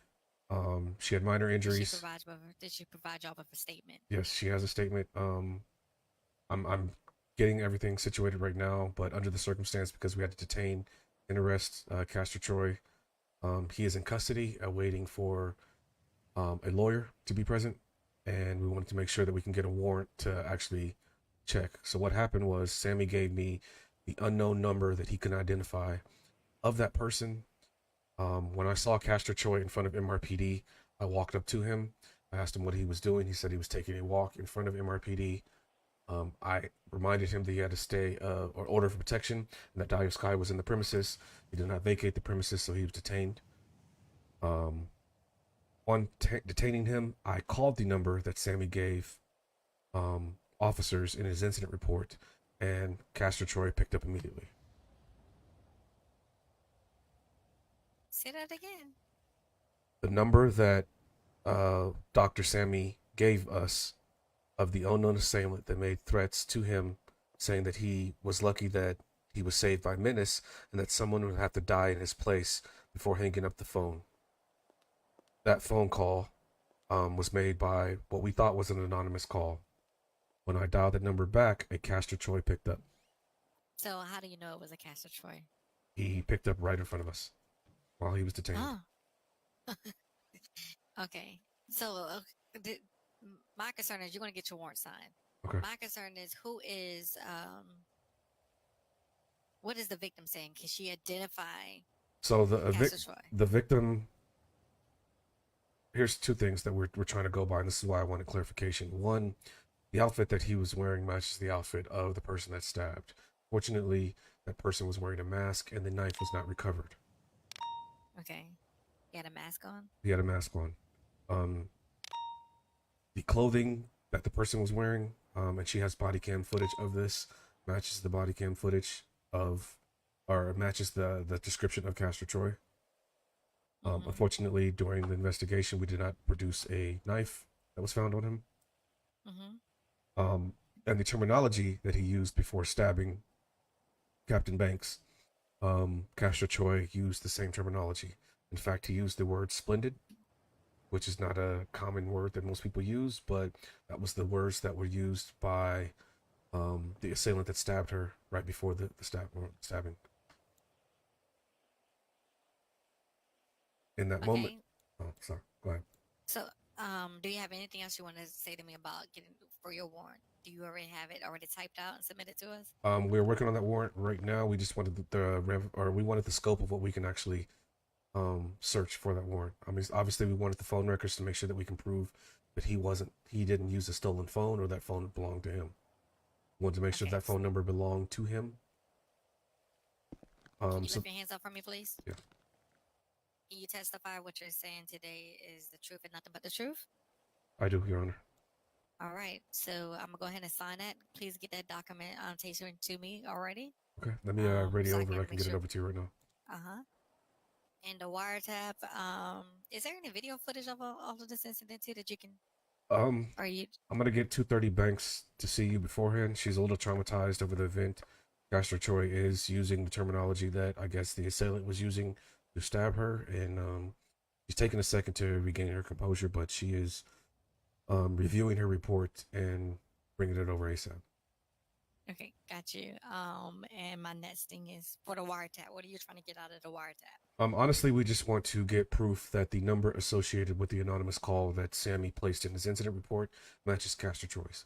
She had minor injuries. Did she provide y'all with a statement? Yes, she has a statement. I'm getting everything situated right now, but under the circumstance, because we had to detain and arrest Castor Troy, he is in custody, awaiting for a lawyer to be present, and we wanted to make sure that we can get a warrant to actually check. So what happened was Sammy gave me the unknown number that he couldn't identify of that person. When I saw Castor Troy in front of MRPD, I walked up to him. I asked him what he was doing. He said he was taking a walk in front of MRPD. I reminded him that he had to stay or order for protection, and that Dahlia Sky was in the premises. He did not vacate the premises, so he was detained. On detaining him, I called the number that Sammy gave officers in his incident report, and Castor Troy picked up immediately. Say that again. The number that Dr. Sammy gave us of the unknown assailant that made threats to him, saying that he was lucky that he was saved by Menace, and that someone would have to die in his place before hanging up the phone. That phone call was made by what we thought was an anonymous call. When I dialed that number back, a Castor Troy picked up. So how do you know it was a Castor Troy? He picked up right in front of us while he was detained. Oh. Okay. So my concern is you're going to get your warrant signed. Okay. My concern is what is the victim saying? Can she identify? So the victim. Here's two things that we're trying to go by, and this is why I wanted clarification. One, the outfit that he was wearing matches the outfit of the person that stabbed. Fortunately, that person was wearing a mask, and the knife was not recovered. Okay. He had a mask on? He had a mask on. The clothing that the person was wearing, and she has body cam footage of this, matches the body cam footage matches the description of Castor Troy. Unfortunately, during the investigation, we did not produce a knife that was found on him. And the terminology that he used before stabbing Captain Banks, Castor Troy used the same terminology. In fact, he used the word splendid, which is not a common word that most people use, but that was the words that were used by the assailant that stabbed her right before the stabbing. In that moment. Oh, sorry. Go ahead. So, do you have anything else you want to say to me about getting for your warrant? Do you already have it typed out and submitted to us? We're working on that warrant right now. We just wanted we wanted the scope of what we can actually search for that warrant. I mean, obviously we wanted the phone records to make sure that we can prove that he didn't use a stolen phone or that phone belonged to him. We wanted to make sure that phone number belonged to him. Can you lift your hands up for me, please? Yeah. Can you testify what you're saying today is the truth and nothing but the truth? I do, Your Honor. All right, so I'm gonna go ahead and sign that. Please get that document taken to me already. Okay, let me ready so over. I can get it over to you right now. And the wiretap. Is there any video footage of all of this incident too that you can? Are you? I'm gonna get 230 Banks to see you beforehand. She's a little traumatized over the event. Castro Troy is using the terminology that I guess the assailant was using to stab her, and she's taking a second to regain her composure, but she is reviewing her report and bringing it over ASAP. Okay, got you. And my next thing is for the wiretap. What are you trying to get out of the wiretap? Honestly, we just want to get proof that the number associated with the anonymous call that Sammy placed in his incident report matches Castro Troy's.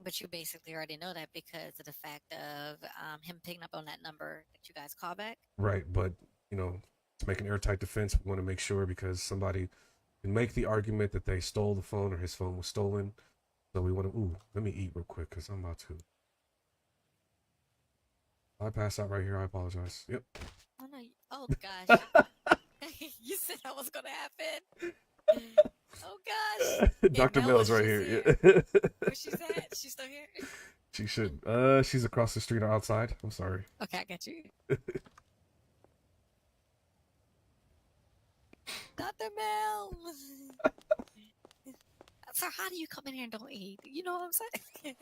But you basically already know that because of the fact of him picking up on that number that you guys call back. Right, but, you know, to make an airtight defense, we want to make sure because somebody can make the argument that they stole the phone or his phone was stolen. So we want to, let me eat real quick because I'm about to. I passed out right here. I apologize. Yep. Oh, no. Oh, gosh. You said that was going to happen. Oh, gosh. Dr. Mills right here. Where she's at? She's still here? She should. She's across the street or outside. I'm sorry. Okay, I got you. Dr. Mills. So how do you come in here and don't eat? You know what I'm saying?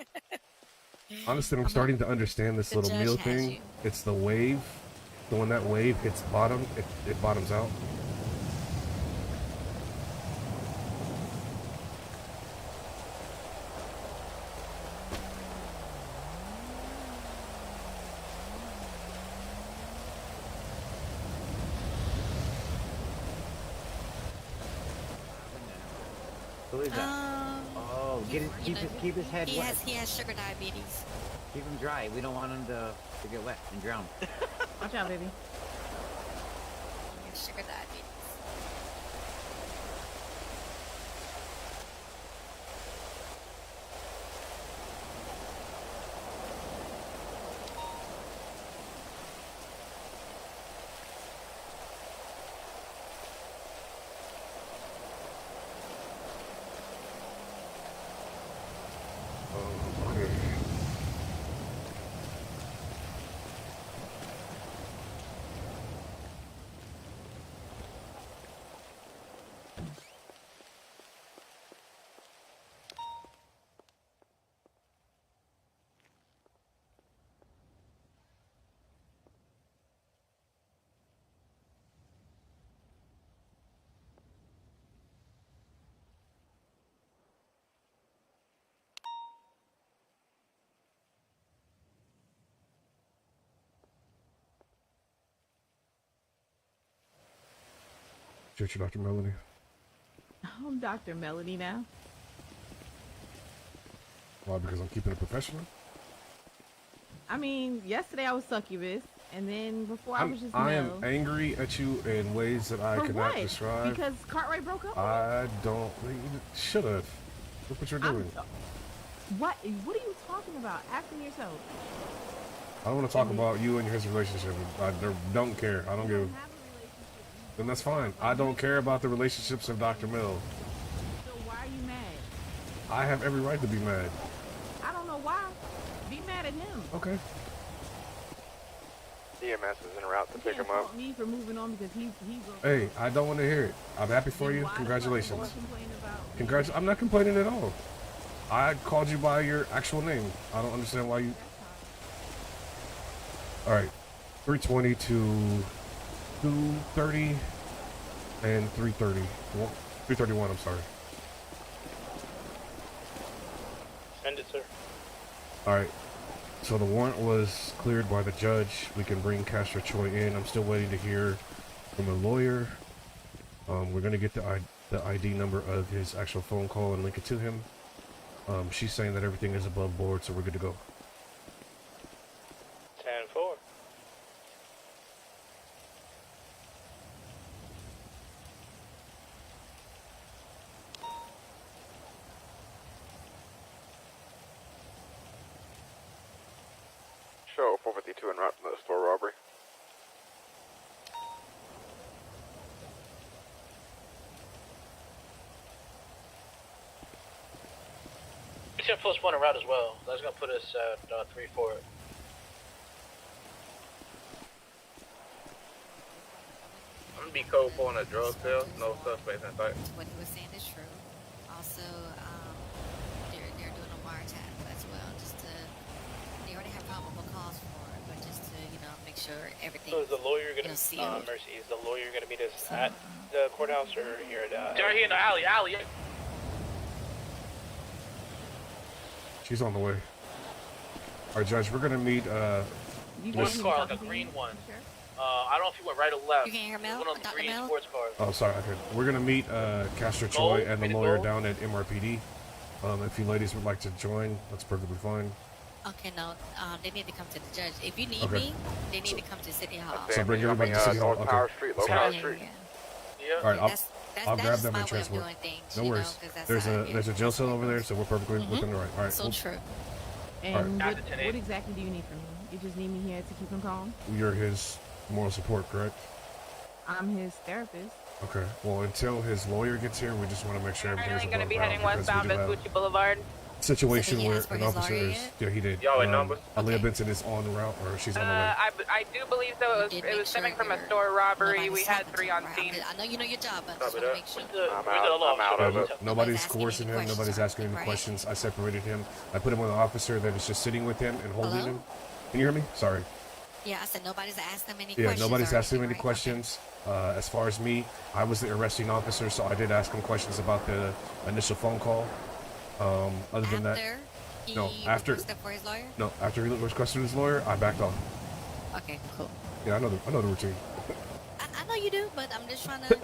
Honestly, I'm starting to understand this little meal thing. It's the wave. So when that wave hits bottom, it bottoms out. Who is that? Oh, keep his head wet. He has sugar diabetes. Keep him dry. We don't want him to get wet and drown. Watch out, baby. He has sugar diabetes. You're Dr. Melanie. I'm Dr. Melody now. Why? Because I'm keeping it professional? I mean, yesterday I was succubus, and then before I was just I am angry at you in ways that I cannot describe. Because Cartwright broke up? I don't. Should have. Look what you're doing. What are you talking about? Asking yourself. I don't want to talk about you and his relationship. I don't care. I don't give. Then that's fine. I don't care about the relationships of Dr. Mill. So why are you mad? I have every right to be mad. I don't know why. Be mad at him. Okay. EMS is en route to pick him up. Me for moving on because he's. Hey, I don't want to hear it. I'm happy for you. Congratulations. I'm not complaining at all. I called you by your actual name. I don't understand why you. All right, 320 to 230 and 330. 331. I'm sorry. Send it, sir. All right. So the warrant was cleared by the judge. We can bring Castro Troy in. I'm still waiting to hear from a lawyer. We're gonna get the ID number of his actual phone call and link it to him. She's saying that everything is above board, so we're good to go. 10-4. 52 en route from the store robbery. It's gonna +1 en route as well. That's gonna put us at 3-4. I'm gonna be cold pulling a drug sale. No suspects in sight. What he was saying is true. Also, they're doing a wiretap as well, just to. They already have probable cause for it, but just to make sure everything. So is the lawyer gonna Mercy? Is the lawyer gonna meet us at the courthouse or here at? They're here in the alley. She's on the way. All right, Judge, we're gonna meet. Sports car, like a green one. I don't know if you went right or left. You can hear Mel? One on the green Mel? sports car. Oh, sorry. Okay. We're gonna meet Castro Troy and the lawyer down at MRPD. If you ladies would like to join, that's perfectly fine. Okay, no. They need to come to the judge. If you need me, they need to come to City Hall. So bring everybody to City Hall. North Power Okay. Street, Low Power Street. Yeah. All right. I'll That's grab just them my and way of transport. doing things, No worries. There's a jail cell over there, so we're perfectly within the right. All right. So true. And what exactly do you need from me? You just need me here to keep him calm? You're his moral support, correct? I'm his therapist. Okay. Well, until his lawyer gets here, we just want to make sure everything's Currently going to be heading above ground, westbound because Vespucci Boulevard. situation where an officer is. Yeah, he did. Y'all numbers? Aaliyah Benson is on the route, or she's on the way. I do believe so. It was stemming from a store robbery. We had 3 on scene. I know you know your job, but I just want to make sure. I'm out of it. Nobody's coercing him. Nobody's asking any questions. I separated him. I put him with an officer that is just sitting with him and holding him. Can you hear me? Sorry. Yeah, I said nobody's asked them any questions. Yeah, nobody's asked him any questions. As far as me, I was the arresting officer, so I did ask him questions about the initial phone call. Other than that, after he requested his lawyer, I backed off. Okay, cool. Yeah, I know the routine. I know you do, but I'm just trying to.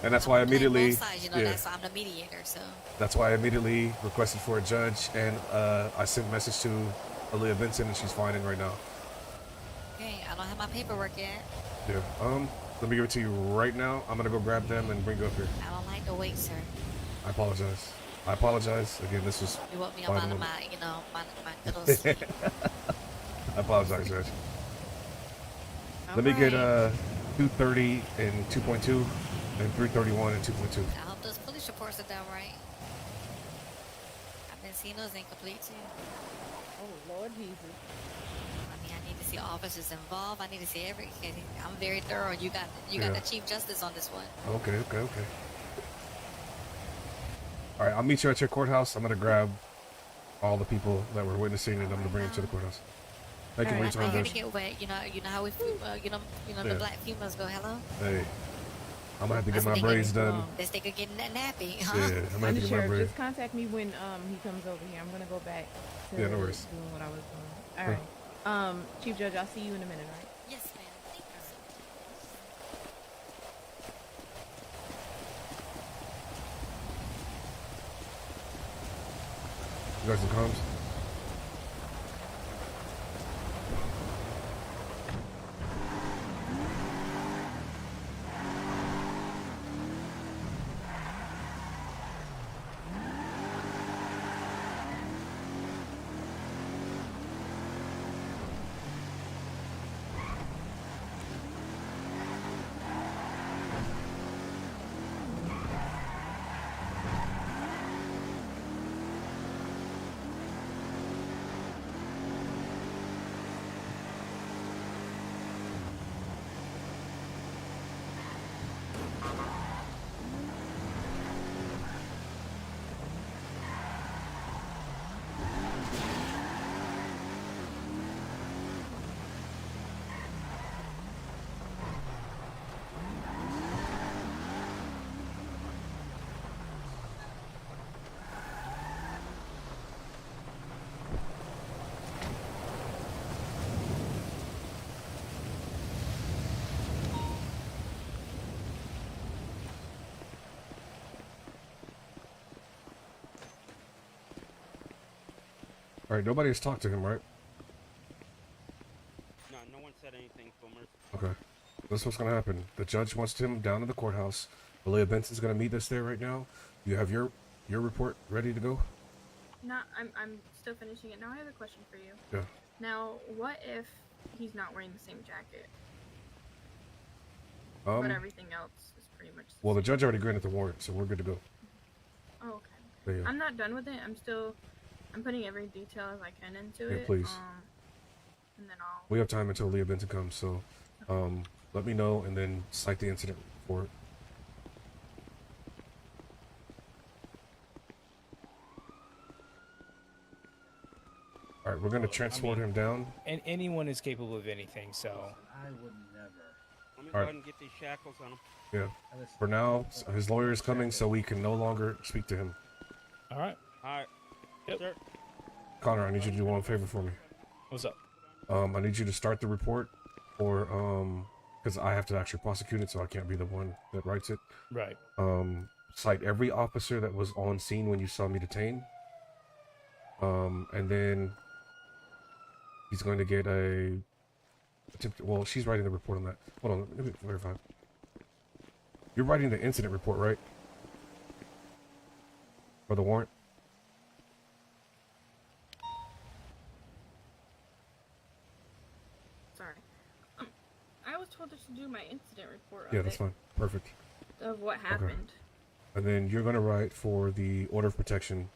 And that's why I immediately. Both sides, that's why I'm the mediator, so. That's why I immediately requested for a judge, and I sent a message to Aaliyah Benson, and she's finding right now. Okay, I don't have my paperwork yet. Yeah. Let me give it to you right now. I'm gonna go grab them and bring you up here. I don't like to wait, sir. I apologize. Again, this was. You want me up out of my, my good old sleep. I apologize, Judge. Let me get 230 and 2.2, and 331 and 2.2. I hope those police reports are done right. I've been seeing those incomplete too. Oh Lord Jesus. I mean, I need to see officers involved. I need to see everything. I'm very thorough. You got the Chief Justice on this one. Okay. All right, I'll meet you at your courthouse. I'm gonna grab all the people that were witnessing, and I'm gonna bring them to the courthouse. Thank you for your time, I'm Judge. to get wet. You know how we feel. The black females go hello. Hey, I'm gonna have to get my braids done. This nigga getting nappy, huh? Yeah, I'm gonna have to get my braids. Just contact me when he comes over here. I'm gonna go back to no worries. doing what I was doing. All right. Chief Judge, I'll see you in a minute, right? Yes, ma'am. Thank you so much. You got some comms? All right, nobody has talked to him, right? No one said anything for Mercy. Okay. This is what's going to happen. The judge wants him down to the courthouse. Aaliyah Benson's going to meet us there right now. You have your report ready to go? No, I'm still finishing it. Now I have a question for you. Yeah. Now, what if he's not wearing the same jacket. But everything else is pretty much. Well, the judge already granted the warrant, so we're good to go. Oh, okay. Yeah. I'm not done with it. I'm putting every detail as I can into it. Please. And then I'll. We have time until Leah Benson comes, so let me know and then cite the incident report. All right, we're gonna transport him down. And anyone is capable of anything, so. I would never. Let me go ahead and get these shackles on him. Yeah. For now, his lawyer is coming, so we can no longer speak to him. All right. Yep. Sir. Connor, I need you to do one favor for me. What's up? I need you to start the report, or because I have to actually prosecute it, so I can't be the one that writes it. Right. Cite every officer that was on scene when you saw me detain. And then he's going to get well, she's writing the report on that. Hold on, let me verify. You're writing the incident report, right? For the warrant? Sorry. I was told to do my incident report. Yeah, that's fine. Perfect. Of what happened. Okay. And then you're going to write for the order of protection,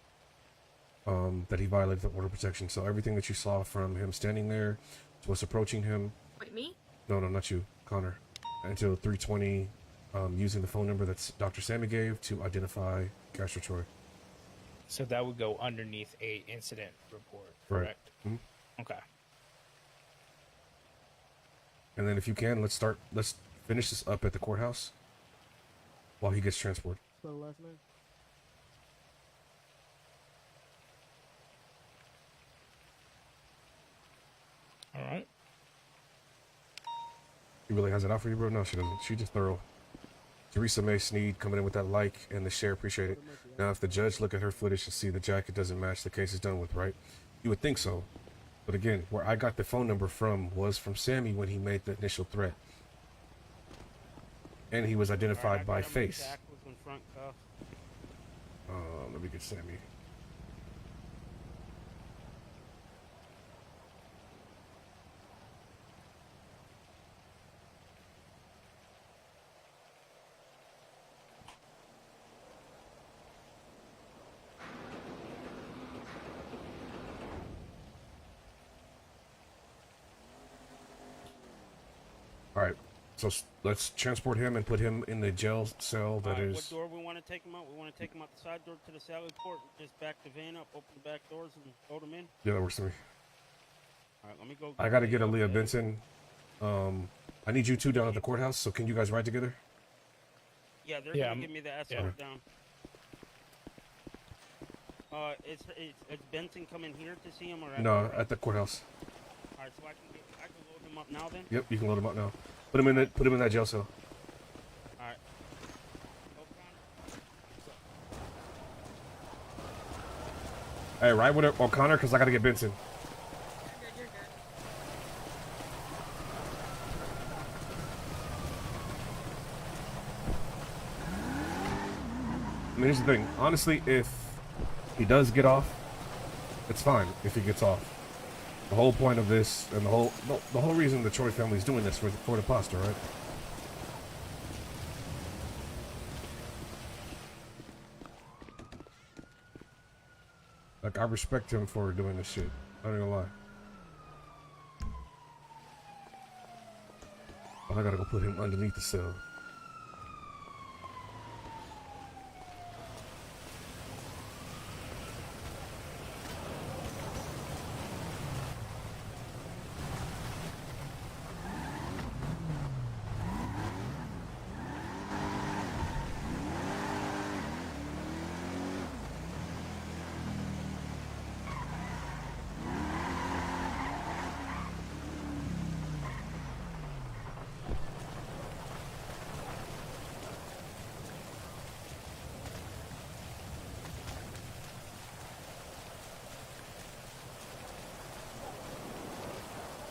that he violated the order of protection. So everything that you saw from him standing there to us approaching him. Wait, me? No, not you, Connor. Until 3:20, using the phone number that Dr. Sammy gave to identify Castro Troy. So that would go underneath a incident report, correct? Right. Mm-hmm. Okay. And then if you can, let's finish this up at the courthouse while he gets transported. All right. He really has it out for you, bro? No, she doesn't. She just thorough. Teresa May Sneed coming in with that like and the share, appreciate it. Now, if the judge look at her footage and see the jacket doesn't match, the case is done with, right? You would think so. But again, where I got the phone number from was from Sammy when he made the initial threat. And he was identified by face. Let me get Sammy. All right, so let's transport him and put him in the jail cell that is... What door we want to take him out? We want to take him out the side door to the Sally Port, just back the van up, open the back doors, and load him in? Yeah, that works for me. All right, let me go. I got to get a Leah Benson. I need you two down at the courthouse, so can you guys ride together? Yeah, they're going to give me the escort down. Is Benson coming here to see him? Or No, at the courthouse. All right, so I can load him up now then? Yep, you can load him up now. Put him in that jail cell. All right. Hey, ride with O'Connor, because I got to get Benson. You're good. I mean, here's the thing. Honestly, if he does get off, it's fine if he gets off. The whole point of this, and the whole reason the Troy family is doing this for the pasta, right? Like, I respect him for doing this shit. I ain't gonna lie. But I gotta go put him underneath the cell.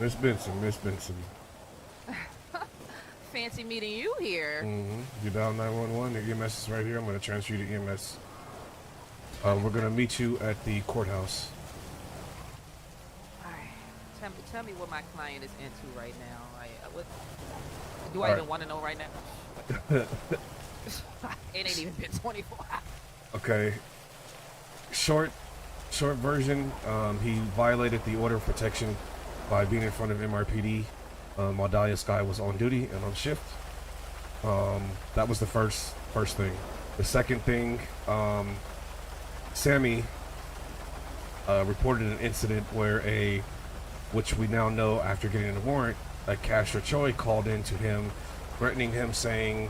Miss Benson. Fancy meeting you here. Mm-hmm. You dial 911. The EMS is right here. I'm going to transfer you to EMS. We're going to meet you at the courthouse. Alright, tell me what my client is into right now. What do I even want to know right now? It ain't even been 24 hours. Okay. Short version. He violated the order of protection by being in front of MRPD while Dahlia Sky was on duty and on shift. That was the first thing. The second thing, Sammy reported an incident where which we now know after getting the warrant, a Castor Choi called in to him, threatening him, saying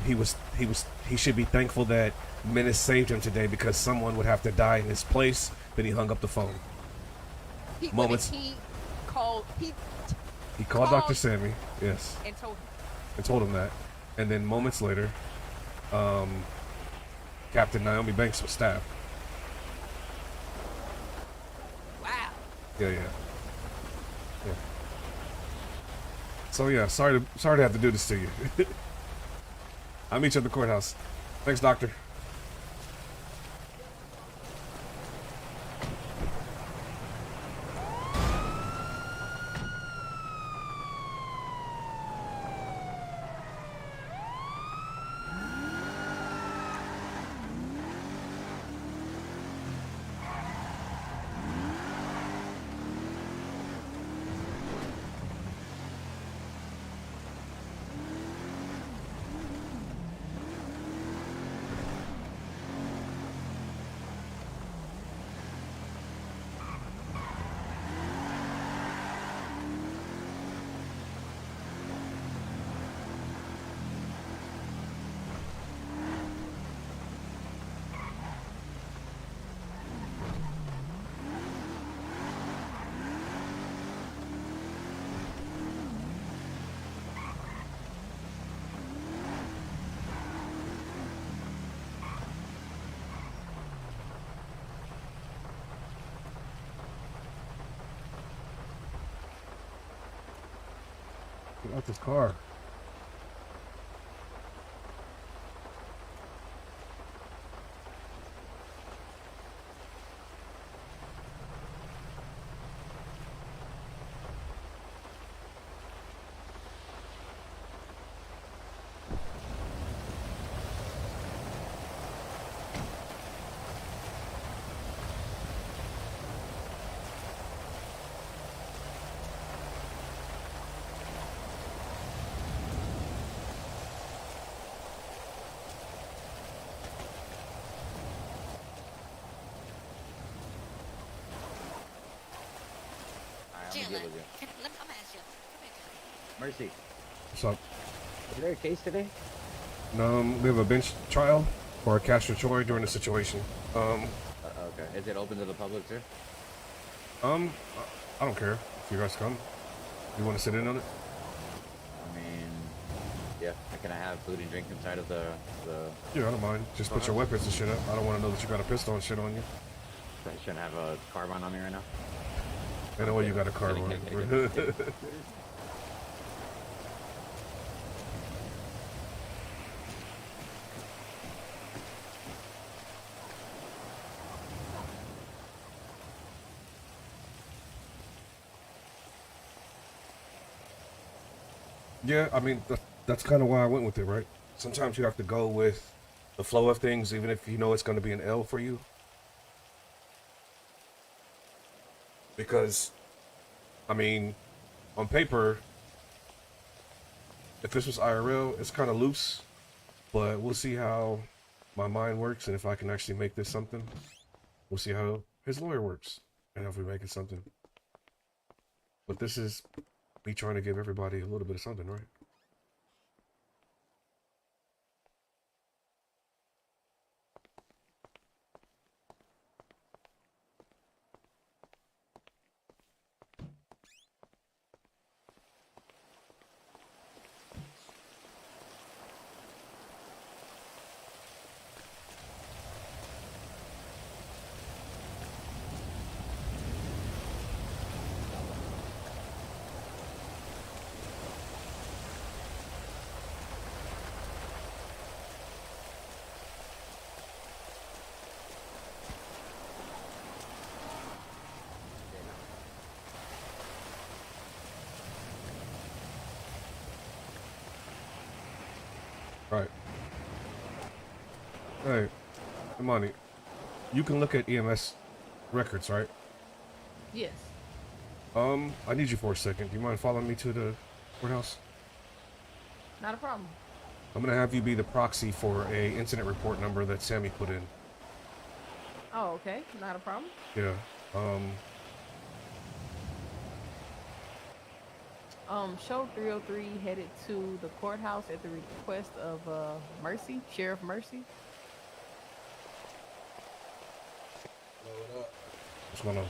he should be thankful that Menace saved him today because someone would have to die in his place. Then he hung up the phone. He called Dr. Sammy, yes, and told him that, and then moments later, Captain Naomi Banks was stabbed. Wow. Yeah. So yeah, sorry to have to do this to you. I'll meet you at the courthouse. Thanks, Doctor. Get out this car. Mercy. What's up? Is there a case today? We have a bench trial for Castor Choi during the situation. Okay. Is it open to the public, sir? I don't care if you guys come. You want to sit in on it? I mean, yeah. Can I have food and drink inside of the... Yeah, I don't mind. Just put your weapons and shit up. I don't want to know that you got a pistol and shit on you. I shouldn't have a carbine on me right now? I know you got a carbine. Yeah, I mean, that's kind of why I went with it, right? Sometimes you have to go with the flow of things, even if you know it's going to be an L for you. Because, I mean, on paper, if this was IRL, it's kind of loose, but we'll see how my mind works and if I can actually make this something. We'll see how his lawyer works and if we make it something. But this is me trying to give everybody a little bit of something, right? Hey, Imani, you can look at EMS records, right? Yes. I need you for a second. Do you mind following me to the courthouse? Not a problem. I'm gonna have you be the proxy for a incident report number that Sammy put in. Oh, okay. Not a problem. Yeah. Show 303 headed to the courthouse at the request of Mercy, Sheriff Mercy. What's going on?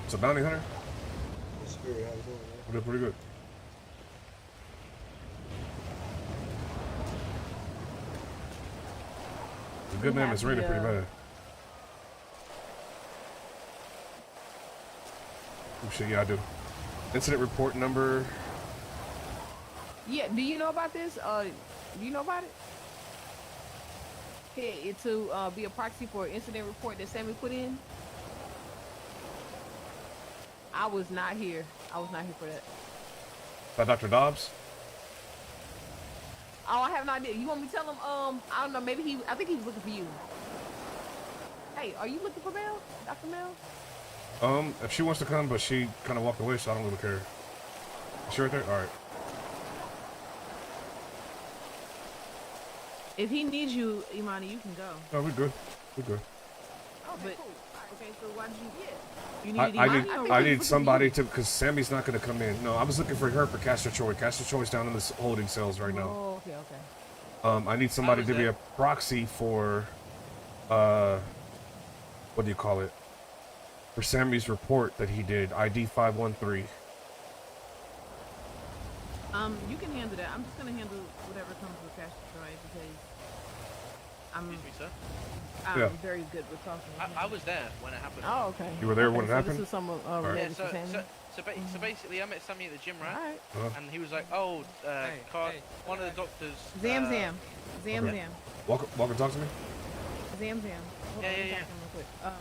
It's a bounty hunter? What's good? How you doing, man? We're doing pretty good. The good man is raining pretty bad. Oh shit, yeah I do. Incident report number. Yeah, do you know about this? Do you know about it? Hey, to be a proxy for an incident report that Sammy put in. I was not here. I was not here for that. By Dr. Dobbs? Oh, I have no idea. You want me to tell him? I don't know. Maybe I think he was looking for you. Hey, are you looking for Mel? Dr. Mel? If she wants to come, but she kind of walked away, so I don't really care. Is she right there? All right. If he needs you, Imani, you can go. No, we're good. We're good. Oh, but okay. So why did you get? You needed Imani? I need somebody to, because Sammy's not going to come in. No, I was looking for her for Castor Troy. Castor Troy's down in the holding cells right now. Oh, okay, okay. I need somebody to be a proxy for, what do you call it? For Sammy's report that he did, ID 513. You can handle that. I'm just gonna handle whatever comes with Castor Troy because Excuse me, sir. I'm very good with talking. I was there when it happened. Oh, okay. You were there when it so happened? This is some Right. related to Sammy. So basically, I met Sammy at the gym, right? Alright. And he was like, "Oh, one of the doctors." Zam Zam. Zam Okay. Zam. Walk and talk to me. Zam Zam. Hold on, let me talk to him real quick. What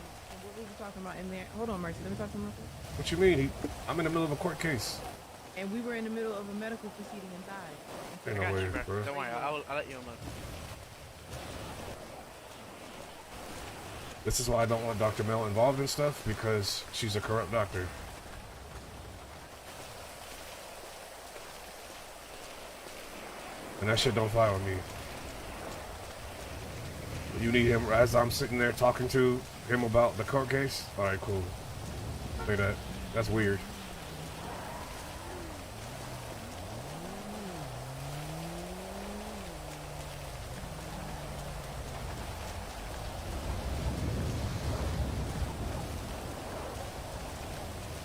were we talking about in there? Hold on, Mercy. Let me talk to him real quick. What you mean? I'm in the middle of a court case. And we were in the middle of a medical proceeding and died. Ain't no way, bro. Don't worry, I'll let you know. This is why I don't want Dr. Mel involved in stuff, because she's a corrupt doctor. And that shit don't fly with me. You need him as I'm sitting there talking to him about the court case? Alright, cool. Say that. That's weird.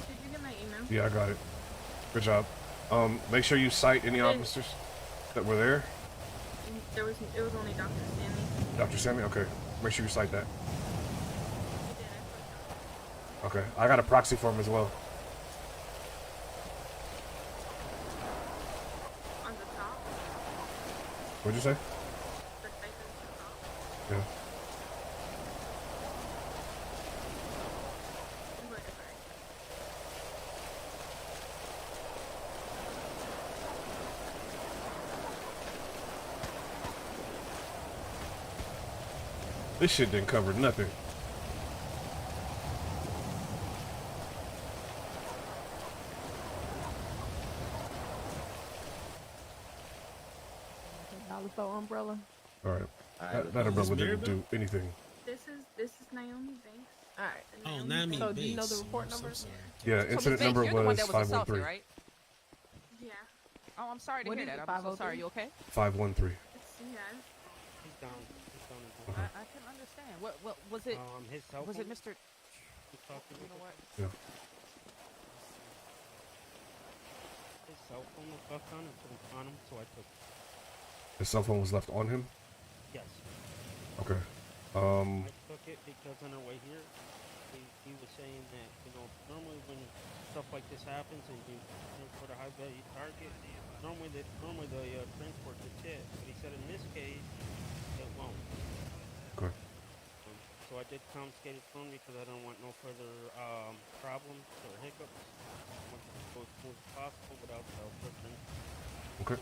Did you get my email? Yeah, I got it. Good job. Make sure you cite any officers that were there. It was only Dr. Stanley. Dr. Sammy? Okay. Make sure you cite that. Okay. I got a proxy for him as well. On the top? What'd you say? The stipends on top? Yeah. This shit didn't cover nothing. Dollar store umbrella. All right. That umbrella didn't do anything. This is Naomi Banks. All right. Oh, Naomi So do you know Banks. the report number? Yeah, incident number you're the one was that was 513. assaulted, right? Yeah. Oh, I'm sorry to What hear is that. it, I'm so sorry. You okay? 513. Yeah. He's down. I couldn't understand. What was it? His cell Was it phone? Mr. You know what? Yeah. His cell phone was left on him, so I took it. His cell phone was left on him? Yes. Okay. I took it because on our way here, he was saying that, normally when stuff like this happens and you put a high value target, normally the transport gets hit. But he said in this case, it won't. Okay. So I did confiscate his phone because I don't want no further problems or hiccups. I want to go as smooth as possible without friction. Okay.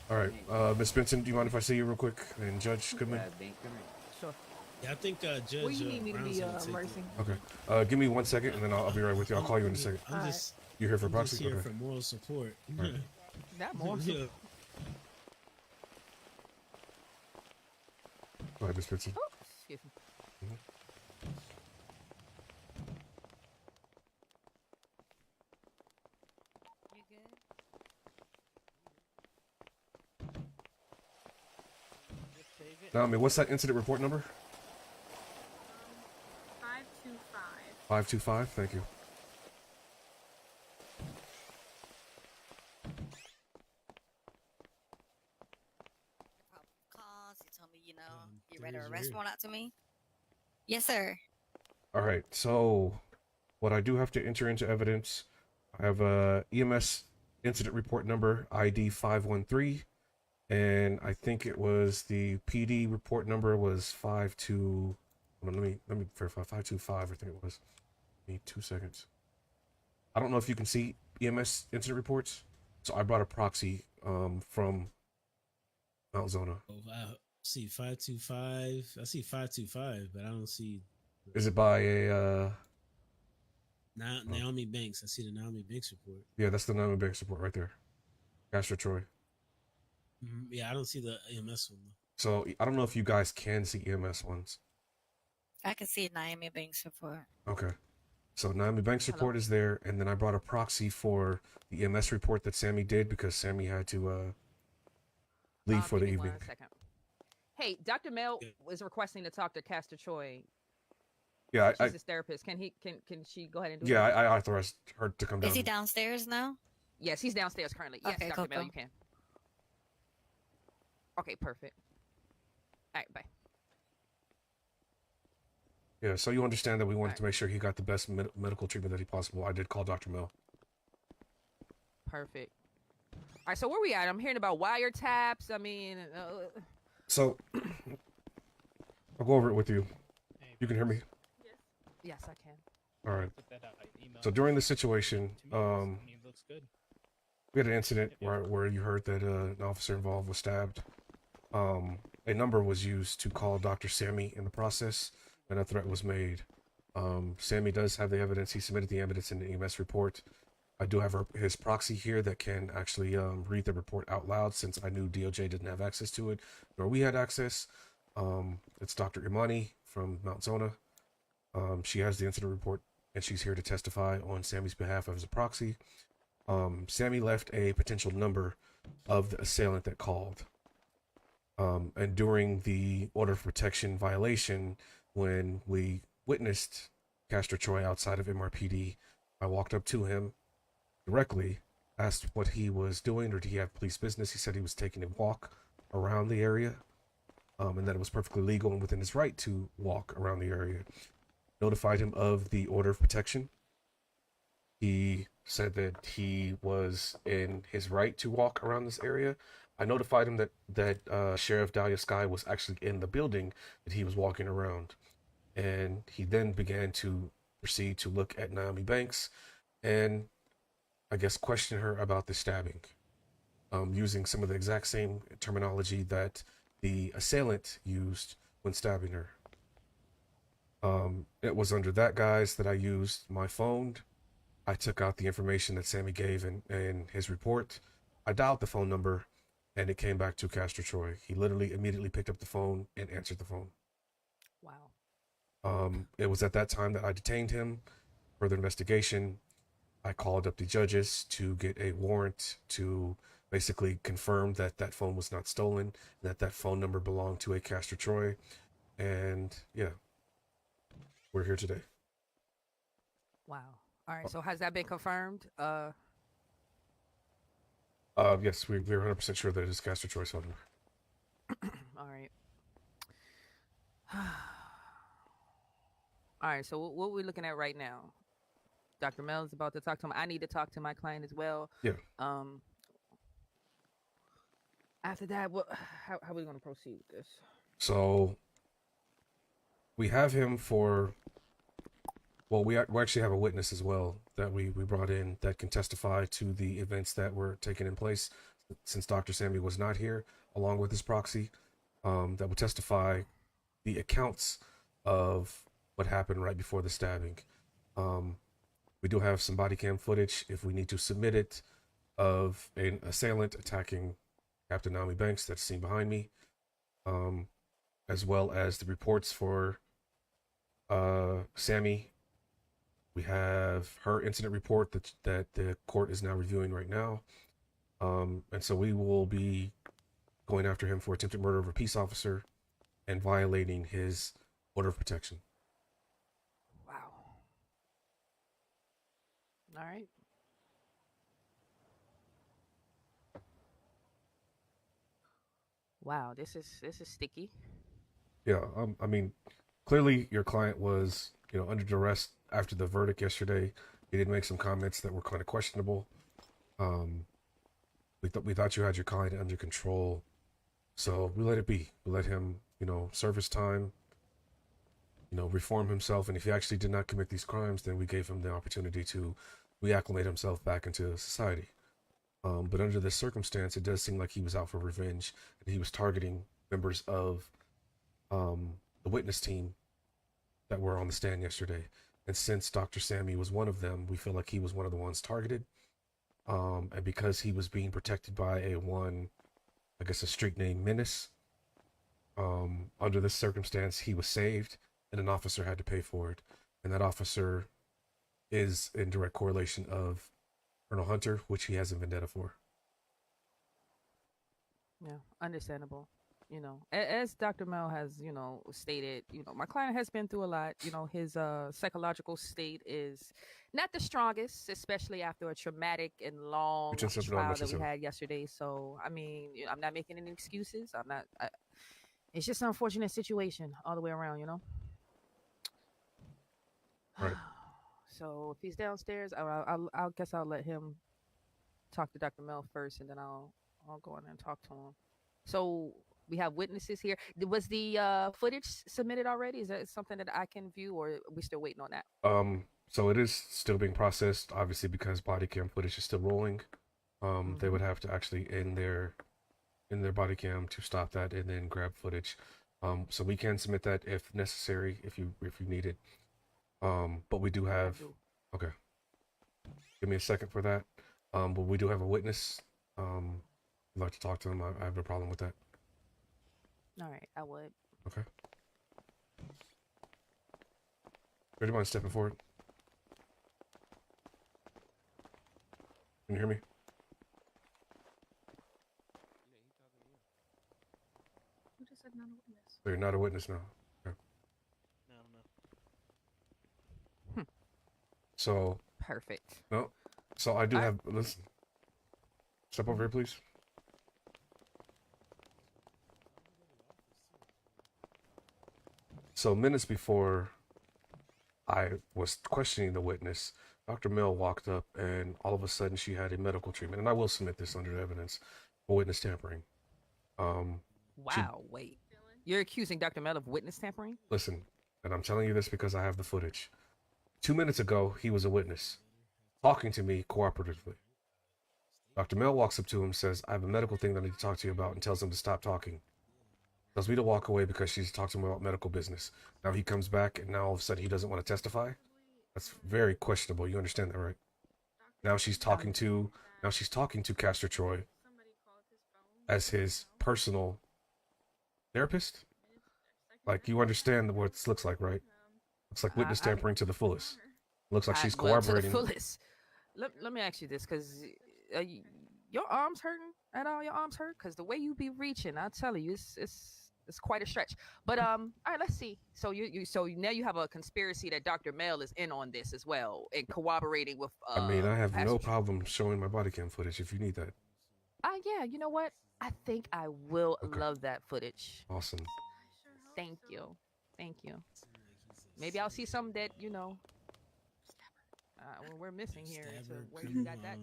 All right, Miss Benson, do you mind if I see you real quick? And Judge Goodman. Sure. Yeah, I think Judge. Where you need me to be, Mercy? Okay. Give me 1 second, and then I'll be right with you. I'll call you in a second. I'm just. You here for I'm proxy? just here Okay. for moral support. Right. That moral support. Go ahead, Miss Benson. Oh, excuse me. You good? Now, I mean, what's that incident report number? 525. 525. Thank you. Calls. He told me, you read a arrest warrant out to me. Yes, sir. All right. So, what I do have to enter into evidence, I have a EMS incident report number ID 513, and I think it was the PD report number was 52. Hold on, let me verify. 525. I think it was. Give me 2 seconds. I don't know if you can see EMS incident reports, so I brought a proxy from Mount Zona. Oh, wow. See 525. I see 525, but I don't see. Is it by a Naomi Banks? I see the Naomi Banks report. Yeah, that's the Naomi Banks report right there. Castro Troy. Yeah, I don't see the EMS one. So I don't know if you guys can see EMS ones. I can see Naomi Banks report. Okay. So Naomi Banks report is there, and then I brought a proxy for the EMS report that Sammy did because Sammy had to leave for the evening. 1 second. Hey, Dr. Mel was requesting to talk to Castor Troy. Yeah, She's his therapist. Can she go ahead and do it? Yeah, I authorized her to come down. Is he downstairs now? Yes, he's downstairs currently. Yes, Okay, Dr. cool, Mel, you can. Okay, perfect. All right, bye. Yeah, so you understand that we wanted to make sure he got the best medical treatment that he possible. I did call Dr. Mel. Perfect. All right, so where we at? I'm hearing about wiretaps. I mean, So I'll go over it with you. You can hear me? yes, I can. All right. So during the situation, looks good. we had an incident where you heard that an officer involved was stabbed. A number was used to call Dr. Sammy in the process, and a threat was made. Sammy does have the evidence. He submitted the evidence in the EMS report. I do have his proxy here that can actually read the report out loud, since I knew DOJ didn't have access to it, nor we had access. It's Dr. Imani from Mount Zona. She has the incident report, and she's here to testify on Sammy's behalf as a proxy. Sammy left a potential number of the assailant that called. And during the order of protection violation, when we witnessed Castro Troy outside of MRPD, I walked up to him directly, asked what he was doing, or did he have police business. He said he was taking a walk around the area, and that it was perfectly legal and within his right to walk around the area. Notified him of the order of protection. He said that he was in his right to walk around this area. I notified him that Sheriff Dahlia Sky was actually in the building that he was walking around. And he then began to proceed to look at Naomi Banks and, I guess, question her about the stabbing, using some of the exact same terminology that the assailant used when stabbing her. It was under that guise that I used my phone. I took out the information that Sammy gave in his report. I dialed the phone number, and it came back to Castro Troy. He literally immediately picked up the phone and answered the phone. Wow. It was at that time that I detained him. Further investigation, I called up the judges to get a warrant to basically confirm that that phone was not stolen, and that phone number belonged to a Castro Troy. And yeah, we're here today. Wow. All right. So has that been confirmed? Yes, we're 100% sure that it is Castro Troy's phone number. All right. All right. So what we're looking at right now? Dr. Mel is about to talk to him. I need to talk to my client as well. Yeah. After that, how are we going to proceed with this? So we have him for. Well, we actually have a witness as well that we brought in that can testify to the events that were taken in place. since Dr. Sammy was not here, along with his proxy, that will testify the accounts of what happened right before the stabbing. We do have some body cam footage, if we need to submit it, of an assailant attacking Captain Naomi Banks that's seen behind me, as well as the reports for Sammy. We have her incident report that the court is now reviewing right now. And so we will be going after him for attempted murder of a peace officer and violating his order of protection. Wow. All right. Wow, this is sticky. Yeah, I mean, clearly your client was, under duress after the verdict yesterday. He did make some comments that were kind of questionable. We thought you had your client under control, so we let it be. We let him, serve his time, reform himself, and if he actually did not commit these crimes, then we gave him the opportunity to reacclimate himself back into society. But under this circumstance, it does seem like he was out for revenge, and he was targeting members of the witness team that were on the stand yesterday. And since Dr. Sammy was one of them, we feel like he was one of the ones targeted. And because he was being protected by a street name Menace, under this circumstance, he was saved, and an officer had to pay for it. And that officer is in direct correlation of Colonel Hunter, which he has a vendetta for. Yeah, understandable. As Dr. Mel has, stated, my client has been through a lot. His psychological state is not the strongest, especially after a traumatic and long trial that we had yesterday. So, I mean, I'm not making any excuses. It's just an unfortunate situation all the way around, Right. So if he's downstairs, I'll guess I'll let him talk to Dr. Mel first, and then I'll go in and talk to him. So we have witnesses here. Was the footage submitted already? Is that something that I can view, or are we still waiting on that? So it is still being processed, obviously, because body cam footage is still rolling. They would have to actually end their body cam to stop that and then grab footage. So we can submit that if necessary, if you need it. But we do have, okay, give me a second for that. But we do have a witness. I'd like to talk to them. I have no problem with that. All right, I would. Okay. Would you mind stepping forward? Can you hear me? Who just said not a witness? So you're not a witness now. Okay. No. So. Perfect. No. So I do have. Listen. Step over here, please. So minutes before I was questioning the witness, Dr. Mel walked up, and all of a sudden she had a medical treatment, and I will submit this under evidence for witness tampering. Wow, wait. You're accusing Dr. Mel of witness tampering? Listen, and I'm telling you this because I have the footage. 2 minutes ago, he was a witness, talking to me cooperatively. Dr. Mel walks up to him, says, I have a medical thing that I need to talk to you about, and tells him to stop talking. Tells me to walk away because she's talked to him about medical business. Now he comes back, and now all of a sudden he doesn't want to testify? That's very questionable. You understand that, right? Now she's talking to Castor Troy as his personal therapist? Like, you understand what this looks like, right? Looks like witness tampering to the fullest. Looks like she's cooperating. To the fullest. Let me ask you this, because your arms hurting at all? Your arms hurt? Because the way you be reaching, I'll tell you, it's quite a stretch. But all right, let's see. So so now you have a conspiracy that Dr. Mel is in on this as well and cooperating with. I mean, I have no problem showing my body cam footage if you need that. Yeah, you know what? I think I will love that footage. Awesome. Thank you. Maybe I'll see something that we're missing here. Where you got that?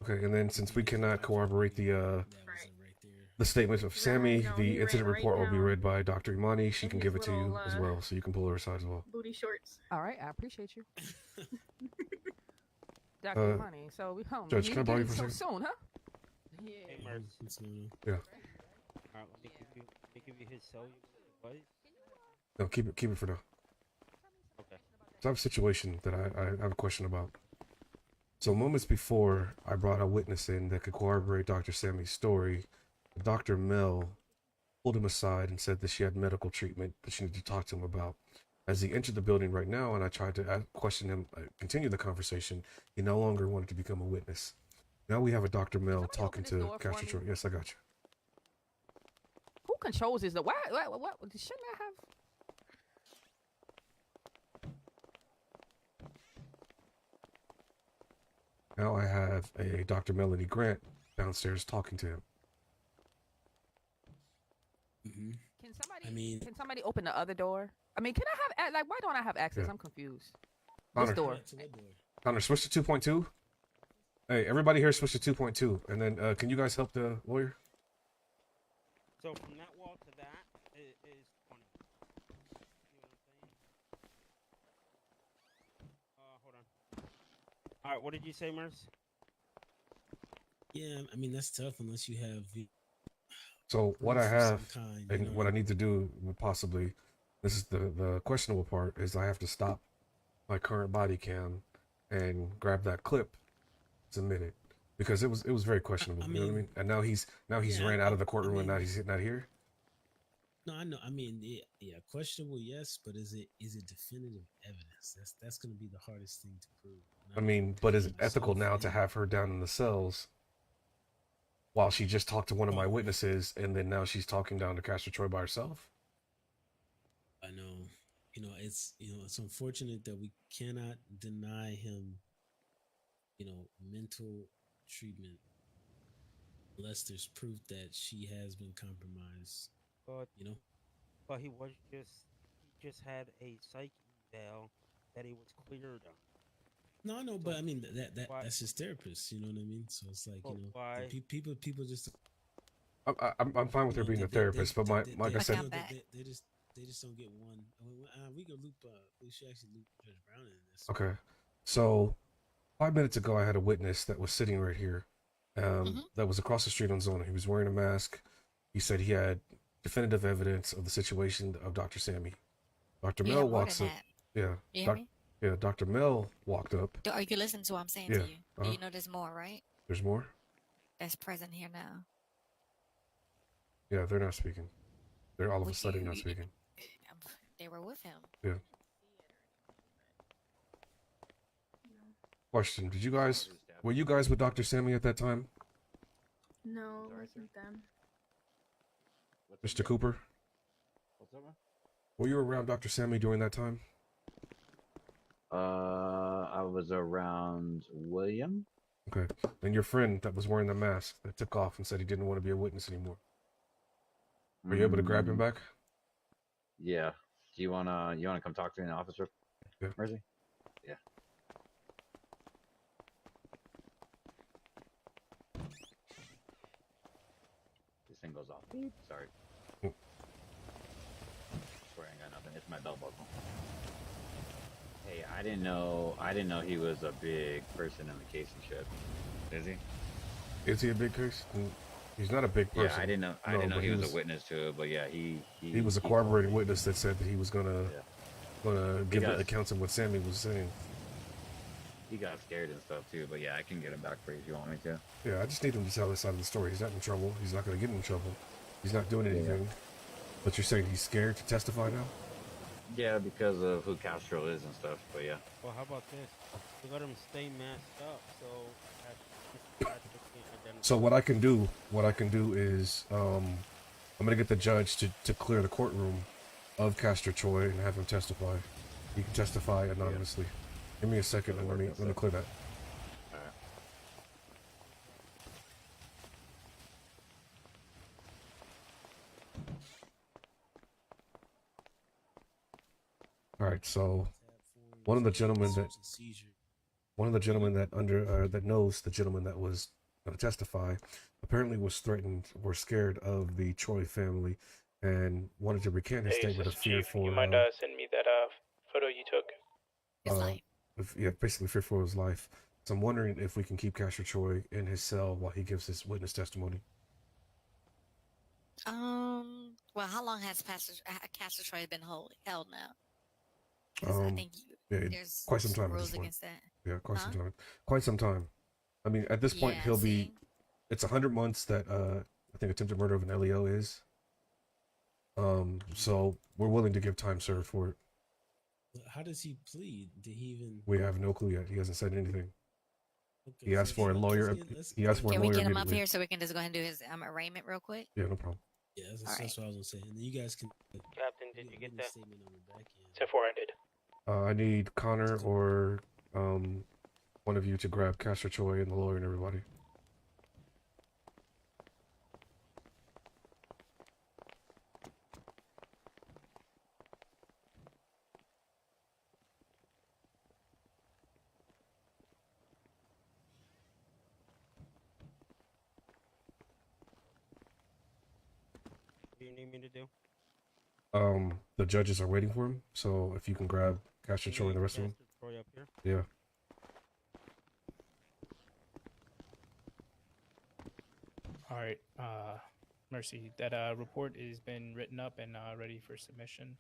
Okay, and then since we cannot corroborate the statements of Sammy, the incident report will be read by Dr. Imani. She can give it to you as well, so you can pull her aside as well. Booty shorts. All right, I appreciate you. Dr. Money. So we home. Judge, can I borrow you for a so second? soon, huh? Hey, Mercy. Yeah. Alright, let me give you his cell. What? No, keep it for now. Okay. So I have a situation that I have a question about. So moments before I brought a witness in that could corroborate Dr. Sammy's story, Dr. Mel pulled him aside and said that she had medical treatment that she needed to talk to him about. As he entered the building right now and I tried to question him, continue the conversation, he no longer wanted to become a witness. Now we have a Dr. Mel talking to Castro Troy. Yes, I got you. Who controls this? What? Shouldn't I have? Now I have a Dr. Melanie Grant downstairs talking to him. Can somebody open the other door? I mean, can I have why don't I have access? Yeah. I'm confused. Connor, This door. Connor, switch to 2.2. Hey, everybody here, switch to 2.2, and then can you guys help the lawyer? So from that wall to that is 20. You know what I'm saying? Hold on. All right, what did you say, Merce? Yeah, I mean that's tough unless you have. So what I have and you know, what I need to do possibly, this is the questionable part, is I have to stop my current body cam and grab that clip, submit it, because it was very questionable. You know what I mean? And now he's ran out of the courtroom and now he's not here. No, I know. I mean, yeah, questionable, yes, but is it definitive evidence? That's going to be the hardest thing to prove. I mean, but is it ethical now to have her down in the cells while she just talked to one of my witnesses, and then now she's talking down to Castro Troy by herself? I know. It's unfortunate that we cannot deny him, mental treatment unless there's proof that she has been compromised. But he just had a psych eval that he was cleared on. No, I know, but I mean that's his therapist. You know what I mean? So it's like people just. I'm fine with her being a therapist, but like I said, they just don't get one. We could loop. We should actually loop Judge Brown in this. Okay, so 5 minutes ago I had a witness that was sitting right here, that was across the street on Zona. He was wearing a mask. He said he had definitive evidence of the situation of Dr. Sammy. Dr. Mel walks up. Yeah. You hear me? Yeah, Dr. Mel walked up. Are you listening to what I'm saying to you? You know there's more, right? There's more? That's present here now. Yeah, they're not speaking. They're all of a sudden not speaking. They were with him. Yeah. Question, were you guys with Dr. Sammy at that time? No, it wasn't them. Mr. Cooper? What's up, man? Were you around Dr. Sammy during that time? I was around William. Okay. And your friend that was wearing the mask that took off and said he didn't want to be a witness anymore. Were you able to grab him back? Yeah. Do you wanna come talk to me in the office, yeah. Mercy? Yeah. This thing goes off. Sorry. Swear I ain't got nothing. It's my belt buckle. Hey, I didn't know he was a big person in the case and shit. Is he? Is he a big case? He's not a big person. Yeah, I didn't know he was a witness to it, but yeah, he was a corroborating witness that said that he was gonna give accounts of what Sammy was saying. He got scared and stuff too, but yeah, I can get him back for you if you want me to. Yeah, I just need him to tell his side of the story. He's not in trouble. He's not gonna get in trouble. He's not doing anything. Yeah. But you're saying he's scared to testify now? Yeah, because of who Castro is and stuff, but yeah. Well, how about this? We let him stay masked up, so So what I can do is I'm gonna get the judge to clear the courtroom of Castro Troy and have him testify. He can testify anonymously. Yeah. Give me a second and let me clear that. Alright. Alright, so one of the gentlemen that knows the gentleman that was going to testify apparently was threatened or scared of the Troy family and wanted to recant his statement of fear for. You mind sending me that photo you took? Yeah, basically fear for his life. So I'm wondering if we can keep Castor Troy in his cell while he gives his witness testimony. Well, how long has Castor Troy been held now? Because I think there's quite some time rules against that. Yeah, quite some time. Quite some time. I mean, at this point, he'll be. It's 100 months that I think attempted murder of an LEO is. So we're willing to give time served for it. How does he plead? Did he even? We have no clue yet. He hasn't said anything. Okay, He asked for a lawyer. He asked for a lawyer. Can we get him up here so we can just go ahead and do his arraignment real quick? Yeah, no problem. Yeah, that's what I was gonna say. And then you guys can. Captain, did you get that? Statement on the back end. 10-4 ended. I need Connor or one of you to grab Castor Troy and the lawyer and everybody. What do you need me to do? The judges are waiting for him, so if you can grab Castor Troy and the rest of them. Troy up here? Yeah. All right, Mercy, that report has been written up and ready for submission.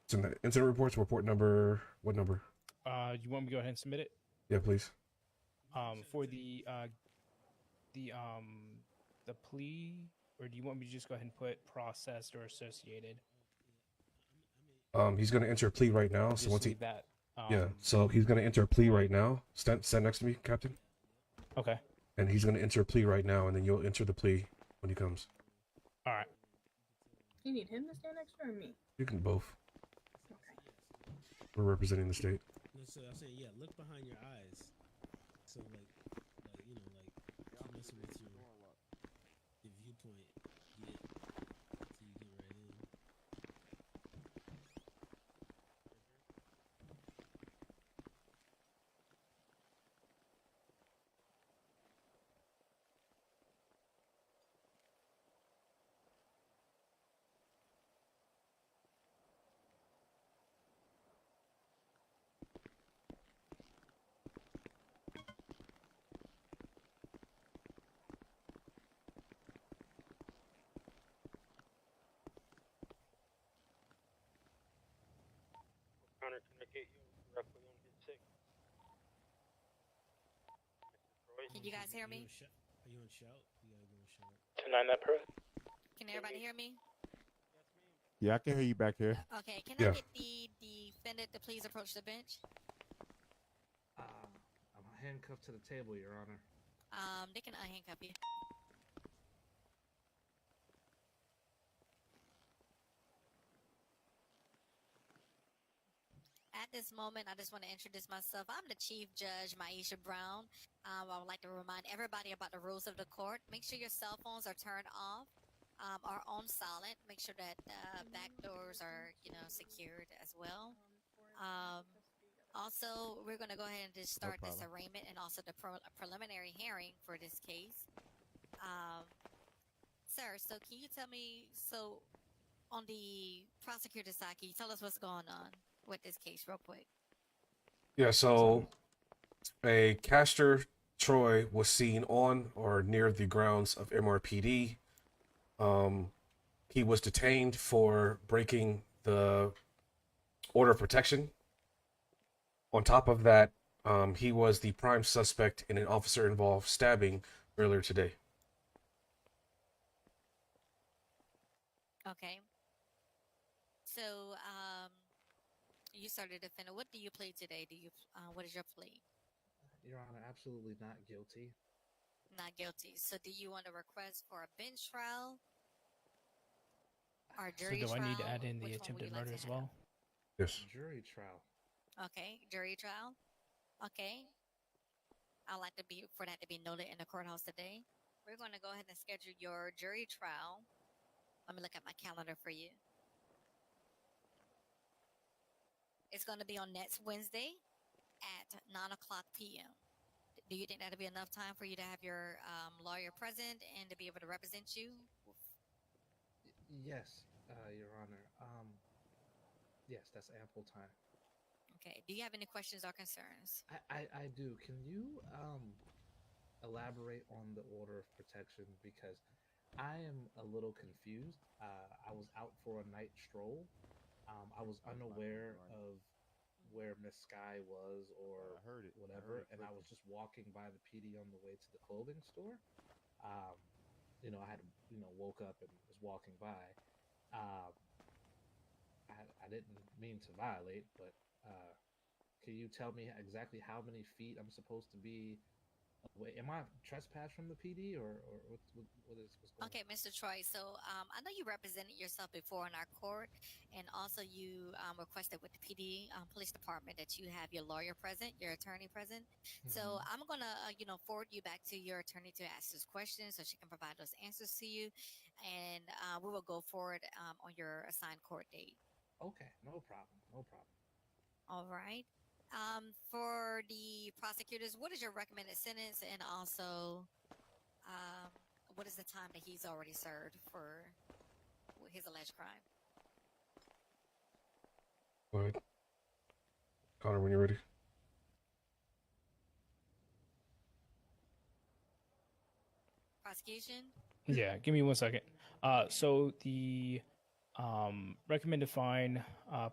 It's in the incident reports, report number, what number? You want me to go ahead and submit it? Yeah, please. For the plea, or do you want me to just go ahead and put processed or associated? He's gonna enter a plea right now. Just So once he, leave that. yeah, so he's gonna enter a plea right now. Stand next to me, Captain. Okay. And he's gonna enter a plea right now, and then you'll enter the plea when he comes. All right. You need him to stand next to or me? You can both. We're representing the state. No, so I'm saying, yeah, look behind your eyes. So like you know, keep messing with your viewpoint. Get so you get right in. Connor, can I get you directly on his 6? Can you guys hear me? Are you on shout? You gotta go on shout. 10-9 that per. Can everybody hear me? Yeah, I can hear you back here. Okay, can I get the defendant to please approach the bench? I'm handcuffed to the table, Your Honor. They can unhandcuff you. At this moment, I just want to introduce myself. I'm the Chief Judge, Maisha Brown. I would like to remind everybody about the rules of the court. Make sure your cell phones are turned off, are on silent. Make sure that back doors are, secured as well. Also, we're going to go ahead and just start this arraignment and also the preliminary hearing for this case. Sir, so can you tell me, on the prosecutor's side, can you tell us what's going on with this case real quick? Yeah, so a Castor Troy was seen on or near the grounds of MRPD. He was detained for breaking the order of protection. On top of that, he was the prime suspect in an officer-involved stabbing earlier today. Okay. So, you started to defend. What do you plead today? What is your plea? Your Honor, absolutely not guilty. Not guilty. So, do you want to request for a bench trial or jury trial? So, do I need to add in the attempted murder as well? Yes. Jury trial. Okay, jury trial. Okay. I'd like for that to be noted in the courthouse today. We're going to go ahead and schedule your jury trial. Let me look at my calendar for you. It's going to be on next Wednesday at 9:00 p.m. Do you think that'll be enough time for you to have your lawyer present and to be able to represent you? Yes, Your Honor. Yes, that's ample time. Okay. Do you have any questions or concerns? I do. Can you elaborate on the order of protection, because I am a little confused. I was out for a night stroll. I was unaware of where Miss Sky was or whatever, and I was just walking by the PD on the way to the clothing store. I had woke up and was walking by. I didn't mean to violate, but can you tell me exactly how many feet I'm supposed to be away? Am I trespassed from the PD, or what's going on? Okay, Mr. Troy. So I know you represented yourself before in our court, and also you requested with the PD police department that you have your lawyer present, your attorney present. So I'm gonna forward you back to your attorney to ask those questions so she can provide those answers to you, and we will go forward on your assigned court date. Okay, no problem. All right. For the prosecutors, what is your recommended sentence, and also what is the time that he's already served for his alleged crime? Go ahead. Connor, when you're ready. Prosecution? Yeah, give me 1 second. So the recommended fine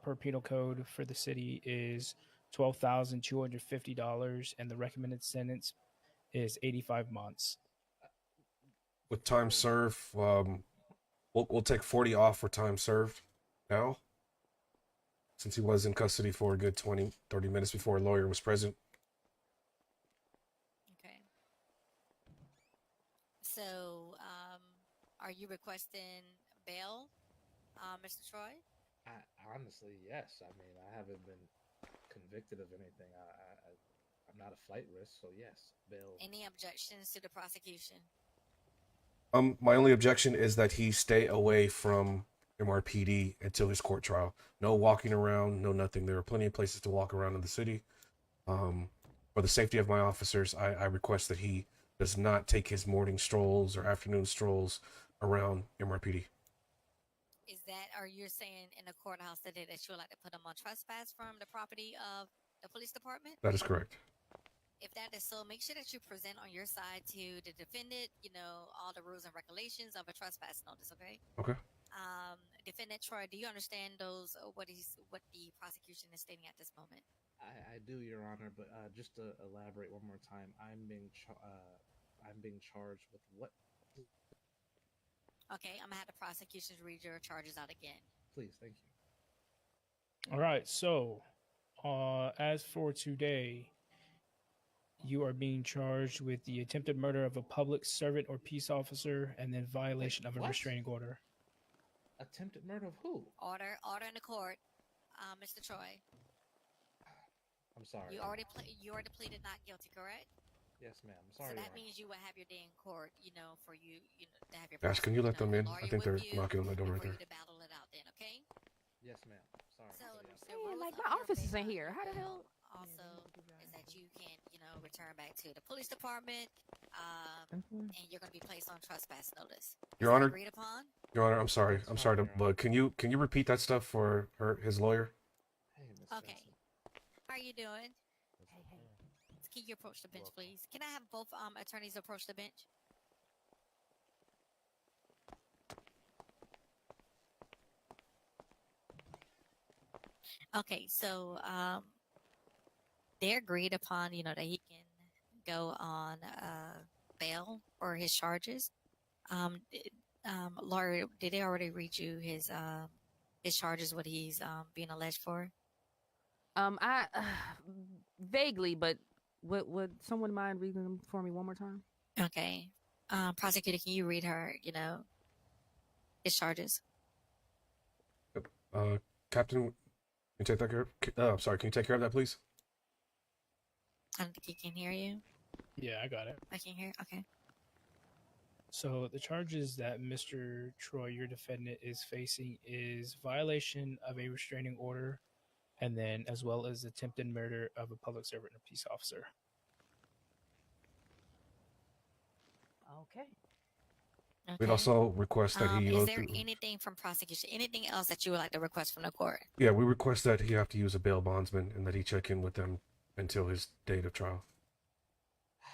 per penal code for the city is $12,250, and the recommended sentence is 85 months. With time served, we'll take 40 off for time served now, since he was in custody for a good 20-30 minutes before a lawyer was present. Okay. So, are you requesting bail, Mr. Troy? Honestly, yes. I mean, I haven't been convicted of anything. I'm not a flight risk, so yes, bail. Any objections to the prosecution? My only objection is that he stay away from MRPD until his court trial. No walking around, no nothing. There are plenty of places to walk around in the city. For the safety of my officers, I request that he does not take his morning strolls or afternoon strolls around MRPD. Is that, or you're saying in the courthouse today that you would like to put him on trespass from the property of the police department? That is correct. If that is so, make sure that you present on your side to the defendant, all the rules and regulations of a trespass notice, okay? Okay. Defendant Troy, do you understand what the prosecution is stating at this moment? I do, Your Honor, but just to elaborate one more time, I'm being charged with what? Okay, I'm gonna have the prosecution read your charges out again. Please, thank you. All right, so as for today, you are being charged with the attempted murder of a public servant or peace officer, and then violation of a restraining order. Attempted murder of who? Order in the court, Mr. Troy. I'm sorry. You already pleaded not guilty, correct? Yes, ma'am. I'm sorry. So that means you will have your day in court, for you, to have your. Ash, can you let them in? I think they're knocking on the door right there. To battle it out, then, okay? Yes, ma'am. Sorry. So, my office isn't here. How the hell? Also, is that you can't, return back to the police department, and you're going to be placed on trespass notice. Your Honor. Agreed upon? Your Honor, I'm sorry, but can you repeat that stuff for his lawyer? Okay. How are you doing? Hey. Can you approach the bench, please? Can I have both attorneys approach the bench? Okay, so they agreed upon, that he can go on bail for his charges. Laurie, did they already read you his charges, what he's being alleged for? I vaguely, but would someone mind reading them for me one more time? Okay. Prosecutor, can you read her, his charges? Captain, can you take that care? Sorry, can you take care of that, please? I don't think he can hear you. Yeah, I got it. I can hear. Okay. So the charges that Mr. Troy, your defendant, is facing is violation of a restraining order, and then as well as attempted murder of a public servant or peace officer. Okay. We'd also request that he Is go there through. anything from prosecution, anything else that you would like to request from the court? Yeah, we request that he have to use a bail bondsman and that he check in with them until his date of trial.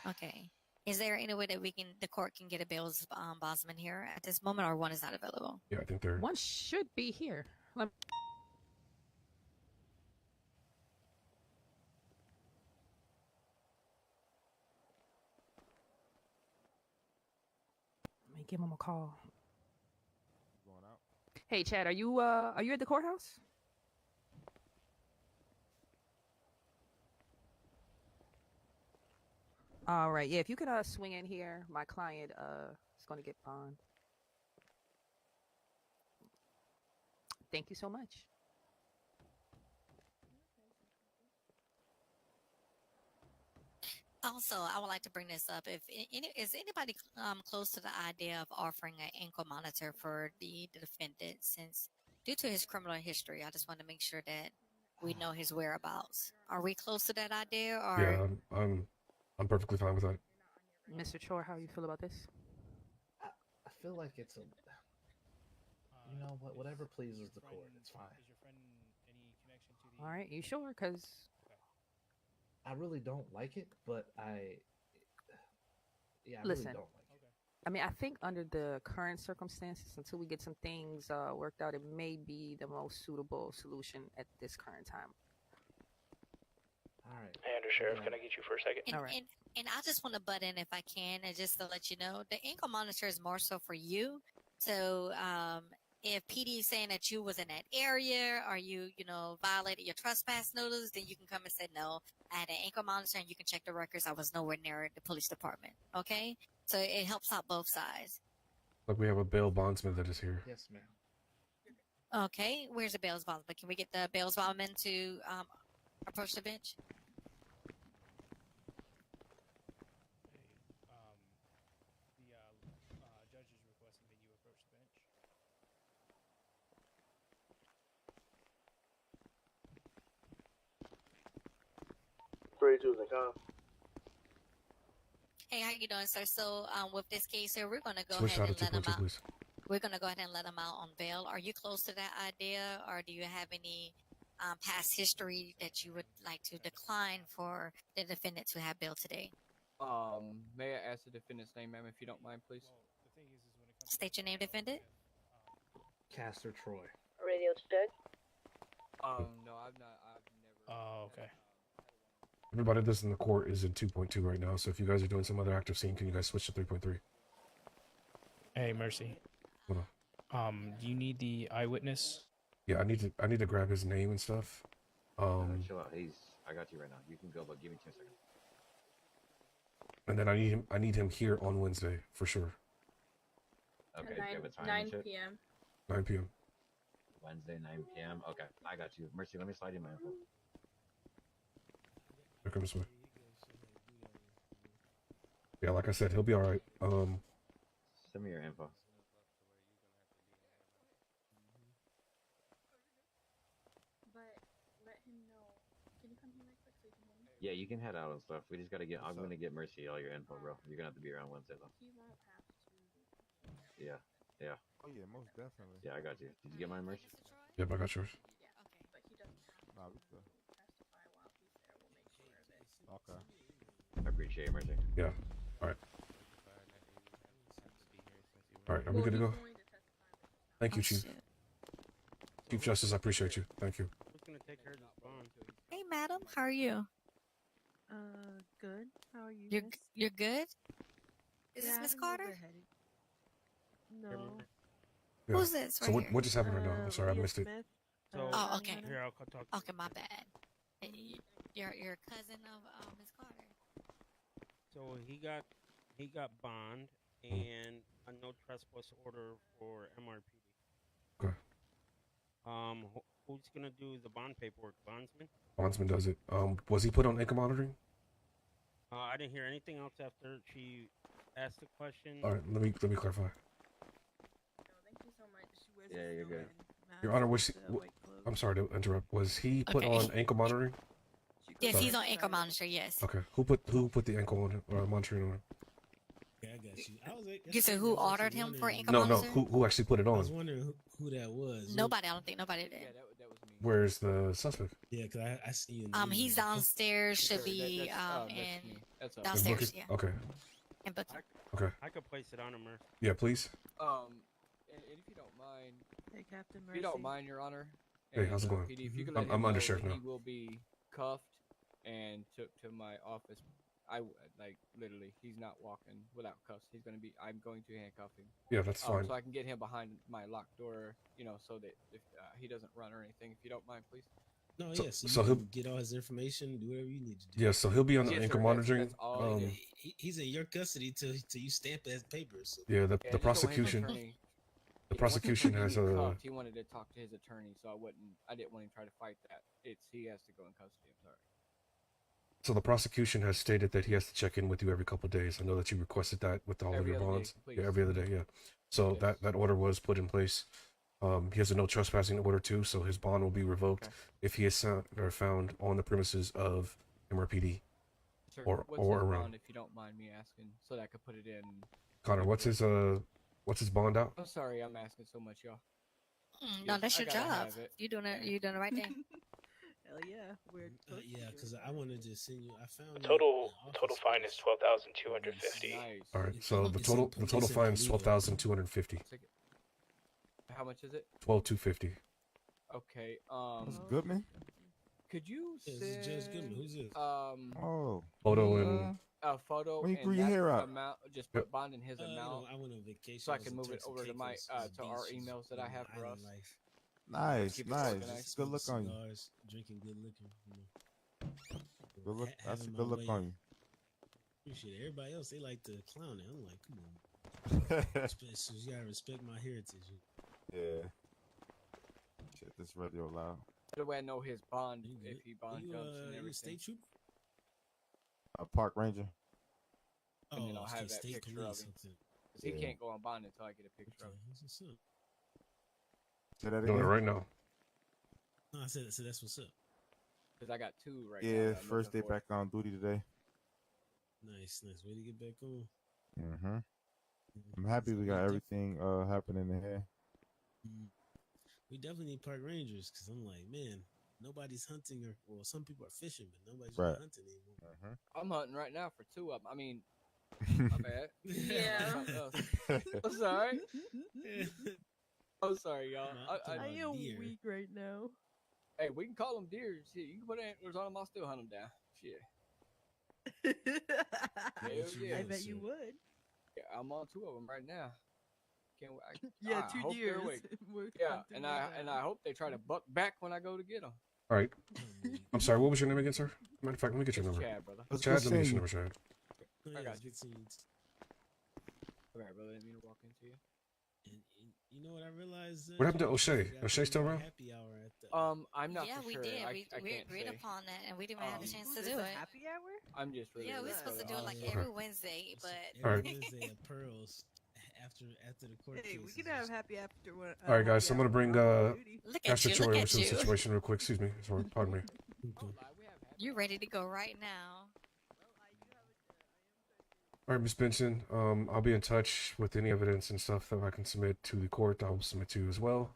Okay. Is there any way that the court can get a bail bondsman here at this moment, or one is not available? Yeah, I think they're. One should be here. Let me give him a call. Hey, Chad, are you at the courthouse? All right. Yeah, if you could swing in here, my client is going to get bond. Thank you so much. Also, I would like to bring this up. Is anybody close to the idea of offering an ankle monitor for the defendant, since due to his criminal history, I just want to make sure that we know his whereabouts. Are we close to that idea? Or Yeah, I'm perfectly fine with that. Mr. Chor, how you feel about this? I feel like it's a, you know, whatever pleases the court, it's fine. All right, you sure? Because I really don't like it, but I really listen. don't like it. I mean, I think under the current circumstances, until we get some things worked out, it may be the most suitable solution at this current time. All right. Hey, Undersheriff, can I get you for a second? All right. And I just want to butt in if I can, and just to let you know, the ankle monitor is more so for you. So if PD is saying that you was in that area, or you violated your trespass notice, then you can come and say, no, I had an ankle monitor, and you can check the records. I was nowhere near the police department. Okay? So it helps out both sides. Like we have a bail bondsman that is here. Yes, ma'am. Okay, where's the bail bondsman? Can we get the bail bondsman to approach the bench? Judge is requesting that you approach the bench. Three, two, and come. Hey, how you doing, sir? So, with this case here, we're going to go Switch ahead out and of let him 2.2, out. please. We're going to go ahead and let him out on bail. Are you close to that idea, or do you have any past history that you would like to decline for the defendant to have bail today? May I ask the defendant's name, ma'am, if you don't mind, please? State your name, defendant. Castor Troy. Radio check. No, I've never. Oh, okay. Everybody that's in the court is in 2.2 right now, so if you guys are doing some other active scene, can you guys switch to 3.3? Hey, Mercy. Hold on. Do you need the eyewitness? Yeah, I need to grab his name and stuff. Chill out. I got you right now. You can go, but give me 2 seconds. And then I need him here on Wednesday for sure. Okay, do you have a time 9 and shit? p.m. 9 p.m. Wednesday, 9 p.m. Okay, I got you. Mercy, let me slide you my info. Here comes this way. Yeah, like I said, he'll be all right. Send me your info. But let him know. Can you come here real quick so you can hear me? Yeah, you can head out and stuff. We just gotta get. I'm gonna get Mercy all your info, bro. You're gonna have to be around Wednesday though. He won't have to. Yeah, yeah. Oh yeah, most definitely. Yeah, I got you. Did you get my Mercy? Yep, I got yours. Yeah, okay. But he doesn't have to Nah, we good. testify while he's there. We'll make sure that. Okay. I appreciate it, Mercy. Yeah. All right. All right, are we good to go? Thank you, Chief. Chief Justice, I appreciate you. Thank you. Who's gonna take care of this bond? Hey, madam, how are you? Good. How are you? You're good. Is Yeah, this Miss I'm a little Carter? bit headache. No. Yeah. Who's this So right what, here? what just happened right now? I'm sorry, I Leah missed it. Smith. So, Oh, okay. Here, I'll talk. Okay, my bad. You're a cousin of Miss Carter. So he got bond and a no trespass order for MRPD. Okay. Who's gonna do the bond paperwork? Bondsman? Bondsman does it. Was he put on ankle monitoring? I didn't hear anything else after she asked the question. All right, let me clarify. Thank you so much. Yeah, you're good. Your Honor, was he, I'm sorry to interrupt. Was he put Okay. on ankle monitoring? Yes, Sorry. he's on ankle monitor. Yes. Okay. Who put the ankle monitoring on him? Yeah, I got You said who ordered him for income No, officer? who actually put it I was on? wondering who that was. Nobody. I don't think nobody did. That was me. Where's the suspect? Yeah, because I see you. He's downstairs. Should be me. That's downstairs. Yeah. Okay. And but Okay. I could place it on him, or Yeah, please. And if you don't mind, Hey, Captain if Mercy. you don't mind, Your Honor. Hey, how's it going? PD, if you could I'm let him know Undersheriff that now. he will be cuffed and took to my office. Like literally, he's not walking without cuffs. I'm going to handcuff him. Yeah, that's fine. So I can get him behind my locked door, so that if he doesn't run or anything. If you don't mind, please. No, So- yeah. So, so you he'll- can get all his information, do whatever you need to do. Yeah, so he'll be on the Yes, ankle sir, monitoring. that's all it is. He's in your custody till you stamp his papers. So. Yeah, the just so his prosecution. attorney- The once prosecution he has gets a. cuffed, he wanted to talk to his attorney, so I didn't want him to try to fight that. He has to go in custody. I'm sorry. So the prosecution has stated that he has to check in with you every couple of days. I know that you requested that with all of Every your other day, bonds. please. Yeah, every other day. Yeah. So Yes. that order was put in place. He has a no trespassing order too, so his bond will be revoked if he is found on the premises of MRPD Sir, or what's his around. bond, if you don't mind me asking, so that I could put it in. Connor, what's his bond out? I'm sorry, I'm asking so much, y'all. no, that's I your gotta job. have it. You doing it? You doing the right thing. Hell yeah, we're Yeah, because I wanted to send you. I found Total fine is 12,250. Nice. All right. So the total fine is 12,250. How much is it? 12,250. Okay. That's good, man. Could you Yeah, this is Judge send Goodman. Who's this? Oh. Photo and a photo When you and grew your that hair out. amount? Just put bond in his amount. I went on vacation. So I was can in move it Turks and over to my Caicos, to our beaches, emails that I have for us. island life. Nice, Keep it nice. organized. Good look on you. Cigars, drinking good liquor. Good look. That's a having good my look way. on you. Appreciate it. Everybody else, they like to clown it. I'm like, come on. So you gotta respect my heritage. Yeah. Shit, this radio loud. The way I know his bond, if he bond You, jumps and you a everything. state trooper? A park ranger. And then I'll okay, have that state picture police. of him. Okay. 'Cause he Yeah. can't go on bond until I get a picture of him. That's what's up. Say that doing it again. right now. No, I said that's what's up. Because I got two right now. Yeah, that I'm first day looking for. back on duty today. Nice. Way to get back on. Mm-hmm. I'm happy we got everything happening in here. We definitely need park rangers because I'm like, man, nobody's hunting or well, some people are fishing, but nobody's Right. hunting anymore. I'm hunting right now for two of them. I mean, my bad. Yeah. I'm sorry. I'm sorry, y'all. I am weak right now. Hey, we can call them deer. Shit, you can put antlers on them. I'll still hunt them down. Shit. Hell yeah. I bet you would. Yeah, I'm on two of them right now. Yeah, I two hope they're deers. awake. We're Yeah, hunting and right I now. hope they try to buck back when I go to get them. All right. I'm sorry. What was your name again, sir? Matter of fact, let me get your It's number. Chad, brother. Chad, let me get your number, Chad. I got you. Alright, brother. Didn't mean to walk into you. And you know what I realized? What happened to O'Shea? O'Shea still around? Happy hour at the. I'm not Yeah, for we sure. did. I We can't agreed say. upon that, and we didn't even have a chance to Is do this it. a happy hour? I'm just really. Yeah, we were supposed to do it like Okay. every Wednesday, but All right. Wednesday at Pearls after the court Hey, we cases. can have happy after one. All right, guys. So I'm gonna bring Look at Pastor you, Troy look over at to the you. situation real quick. Excuse me. Sorry, pardon me. you're ready to go right now. All right, Miss Benson. I'll be in touch with any evidence and stuff that I can submit to the court. I'll submit to you as well.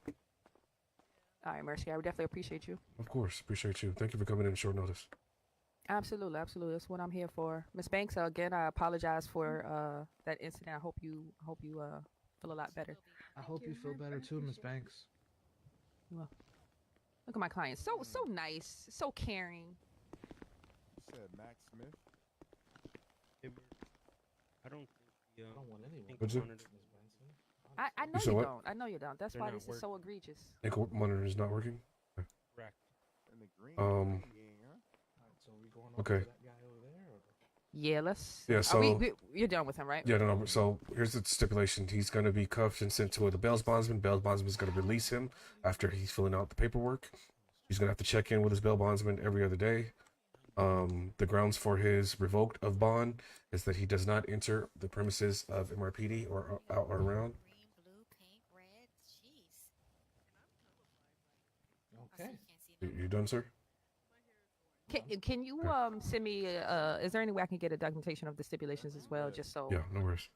All right, Mercy, I would definitely appreciate you. Of course, appreciate you. Thank you for coming in short notice. Absolutely, absolutely. That's what I'm here for. Miss Banks, again, I apologize for that incident. I hope you feel a lot better. I hope you feel better too, Miss Banks. Well, look at my client. So nice, so caring. You said Max Smith? I don't think. I don't want anyone. What's it? I know You said you what? don't. I know you don't. That's They're why not this is so egregious. Ankle monitor is not working. Okay. Correct. So we going over Okay. to that guy over there? Or? Yeah, let's. Yeah, so you're done with him, right? Yeah, no. So here's the stipulation: he's going to be cuffed and sent to the bail bondsman. Bail bondsman is going to release him after he's filling out the paperwork. He's going to have to check in with his bail bondsman every other day. The grounds for his revoked of bond is that he does not enter the premises of MRPD or out or around. Okay. You done, sir? Can you send me? Is there any way I can get a documentation of the stipulations as well, just so? Yeah, no worries.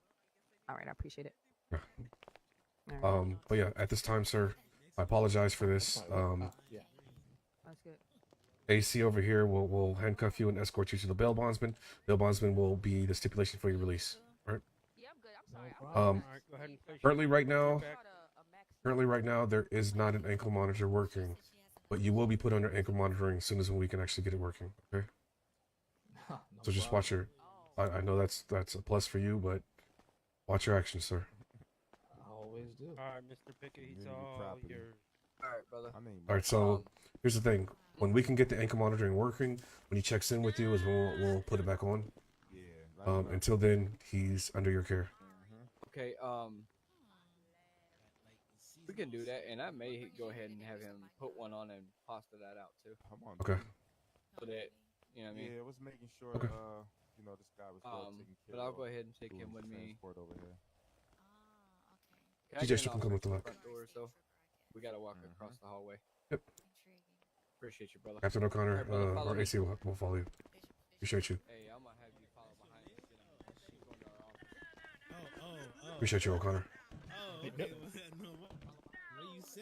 All right, I appreciate it. Yeah. All right. But yeah, at this time, sir, I apologize for this. Yeah. That's good. AC over here will handcuff you and escort you to the bail bondsman. Bail bondsman will be the stipulation for your release. All right. Yeah, I'm good. I'm sorry. All right, go ahead and place Currently, your right now, back. there is not an ankle monitor working, but you will be put under ankle monitoring as soon as we can actually get it working. Okay. No So just problem. watch your. I know that's a plus for you, but watch your actions, sir. I always do. All right, Mr. Pickett, he's all yours. All right, brother. All right. So here's the thing: when we can get the ankle monitoring working, when he checks in with you, is when we'll put it back on. Yeah. Until then, he's under your care. Okay. We can do that, and I may go ahead and have him put one on and pasta that out too. Come on. Okay. So that you know what I mean. Yeah, I was making sure. Okay. This guy was well taken care But I'll of go ahead and take through him his with me. transport over here. Can I TJ, get you an can come with the officer lock. front door, so we gotta walk across the hallway. Yep. Appreciate you, brother. Captain O'Connor, All right, brother, follow or me. AC will follow you. Appreciate you. Hey, I'm gonna have you follow behind me. She's going to our office. Oh. Appreciate you, O'Connor. Oh, okay. No,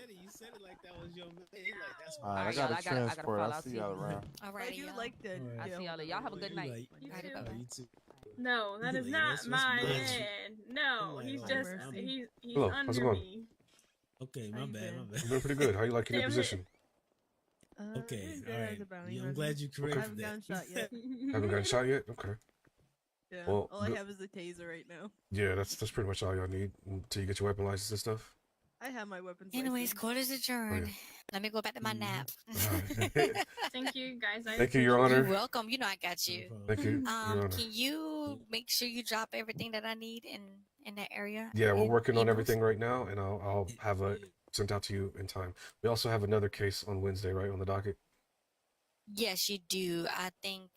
when you said it like that was your man. Like that's All right, I got a transport. I'll see y'all around. All right, you like that. I see y'all. Y'all have a good night. You too. No, that is not my man. No, he's just he's Hello, how's it under going? me. Okay, my bad. I'm doing pretty good. How you liking your Damn it. position? Okay, it's all good right. as a bounty Yeah, I'm hunter. glad you I corrected haven't that. gotten shot yet. Haven't gotten shot yet? Okay. Yeah. Well, all I have is a taser right now. Yeah, that's pretty much all y'all need until you get your weapon license and stuff. I have my weapons. Anyways, license. court is adjourned. Let me go back to my nap. Thank you, guys. I Thank you, Your appreciate Honor. You're welcome. You know I got you. Thank you, Your Honor. Can you make sure you drop everything that I need in that area? Yeah, we're in working on emails? everything right now, and I'll have it sent out to you in time. We also have another case on Wednesday, right, on the docket? Yes, you do. I think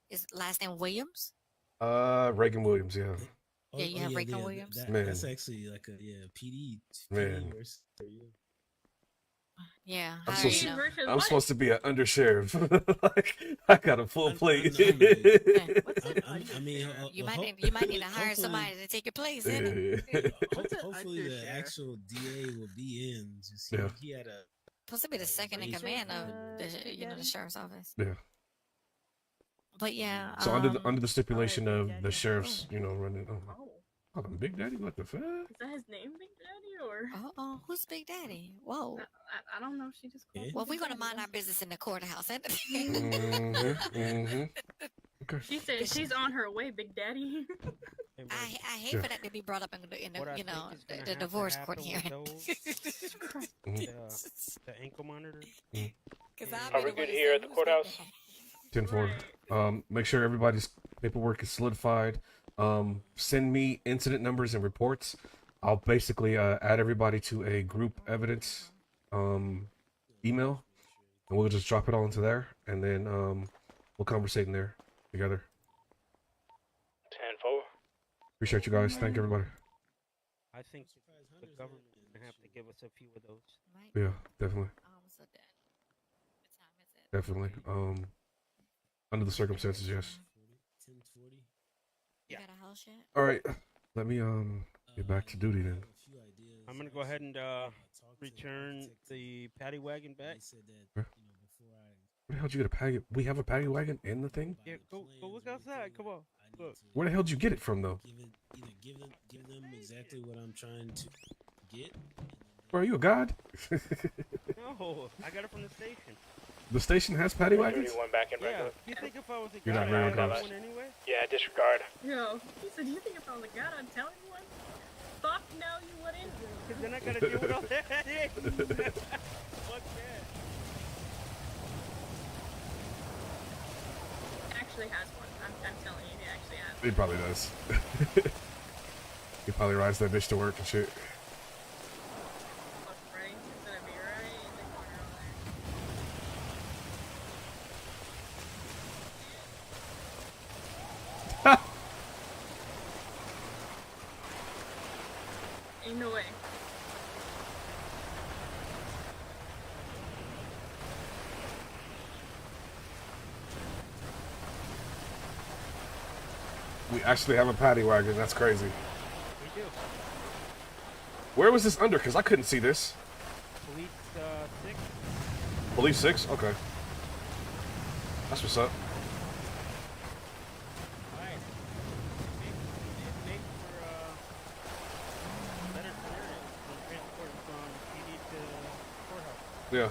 is last name Williams. Reagan Williams, yeah. Yeah, you have Reagan Williams. That's actually like a PD. Man. Yeah. I'm, how supposed, you know? I'm supposed to be an undersheriff. Like, I got a full plate. I mean, You might need to hire somebody to take your place. Hopefully, the actual DA will be in. Just, Yeah. He had a Supposed to be the second in command of the sheriff's office. Yeah. But yeah. So under the stipulation of the sheriff's, running. Oh, Big Daddy, what the fuck? Is that his name, Big Daddy, or? Who's Big Daddy? Whoa. I don't know. She just called. Well, we're gonna mind our business in the courthouse. Okay. She said she's on her way, Big Daddy. I hate for that to be brought up in the divorce court hearing. The ankle monitor. Are we good here at the courthouse? 10-4. Make sure everybody's paperwork is solidified. Send me incident numbers and reports. I'll basically add everybody to a group evidence email, and we'll just drop it all into there, and then we'll conversate in there together. 10-4. Appreciate you guys. Thank you, everybody. I think the government gonna have to give us a few of those. Yeah, definitely. Definitely. Under the circumstances, yes. You got a house yet? All right. Let me get back to duty then. I'm gonna go ahead and return the paddy wagon back. Where the hell did you get a paddy? We have a paddy wagon in the thing? Yeah, go look outside. Come on, look. Where the hell did you get it from, though? Give them exactly what I'm trying to get. Bro, are you a god? No, I got it from the station. The station has paddy wagons? 31 back in regular. You think if I was a You're guy, not very I'd have close. one anyway? Yeah, disregard. Yo, he said, "You think if I was a god, I'd tell anyone?" Fuck no, you wouldn't. Because then I gotta deal with all that. Fuck that. He actually has one. I'm telling you, he actually has. He probably does. He probably rides that bitch to work and shit. Right? It's gonna be right in the corner over there. Ain't no way. We actually have a paddy wagon. That's crazy. too. Where was this under? Because I couldn't see this. Police 6. Police 6? Okay. That's what's up. Alright. Make for better scenarios when transporting from PD to courthouse. Yeah.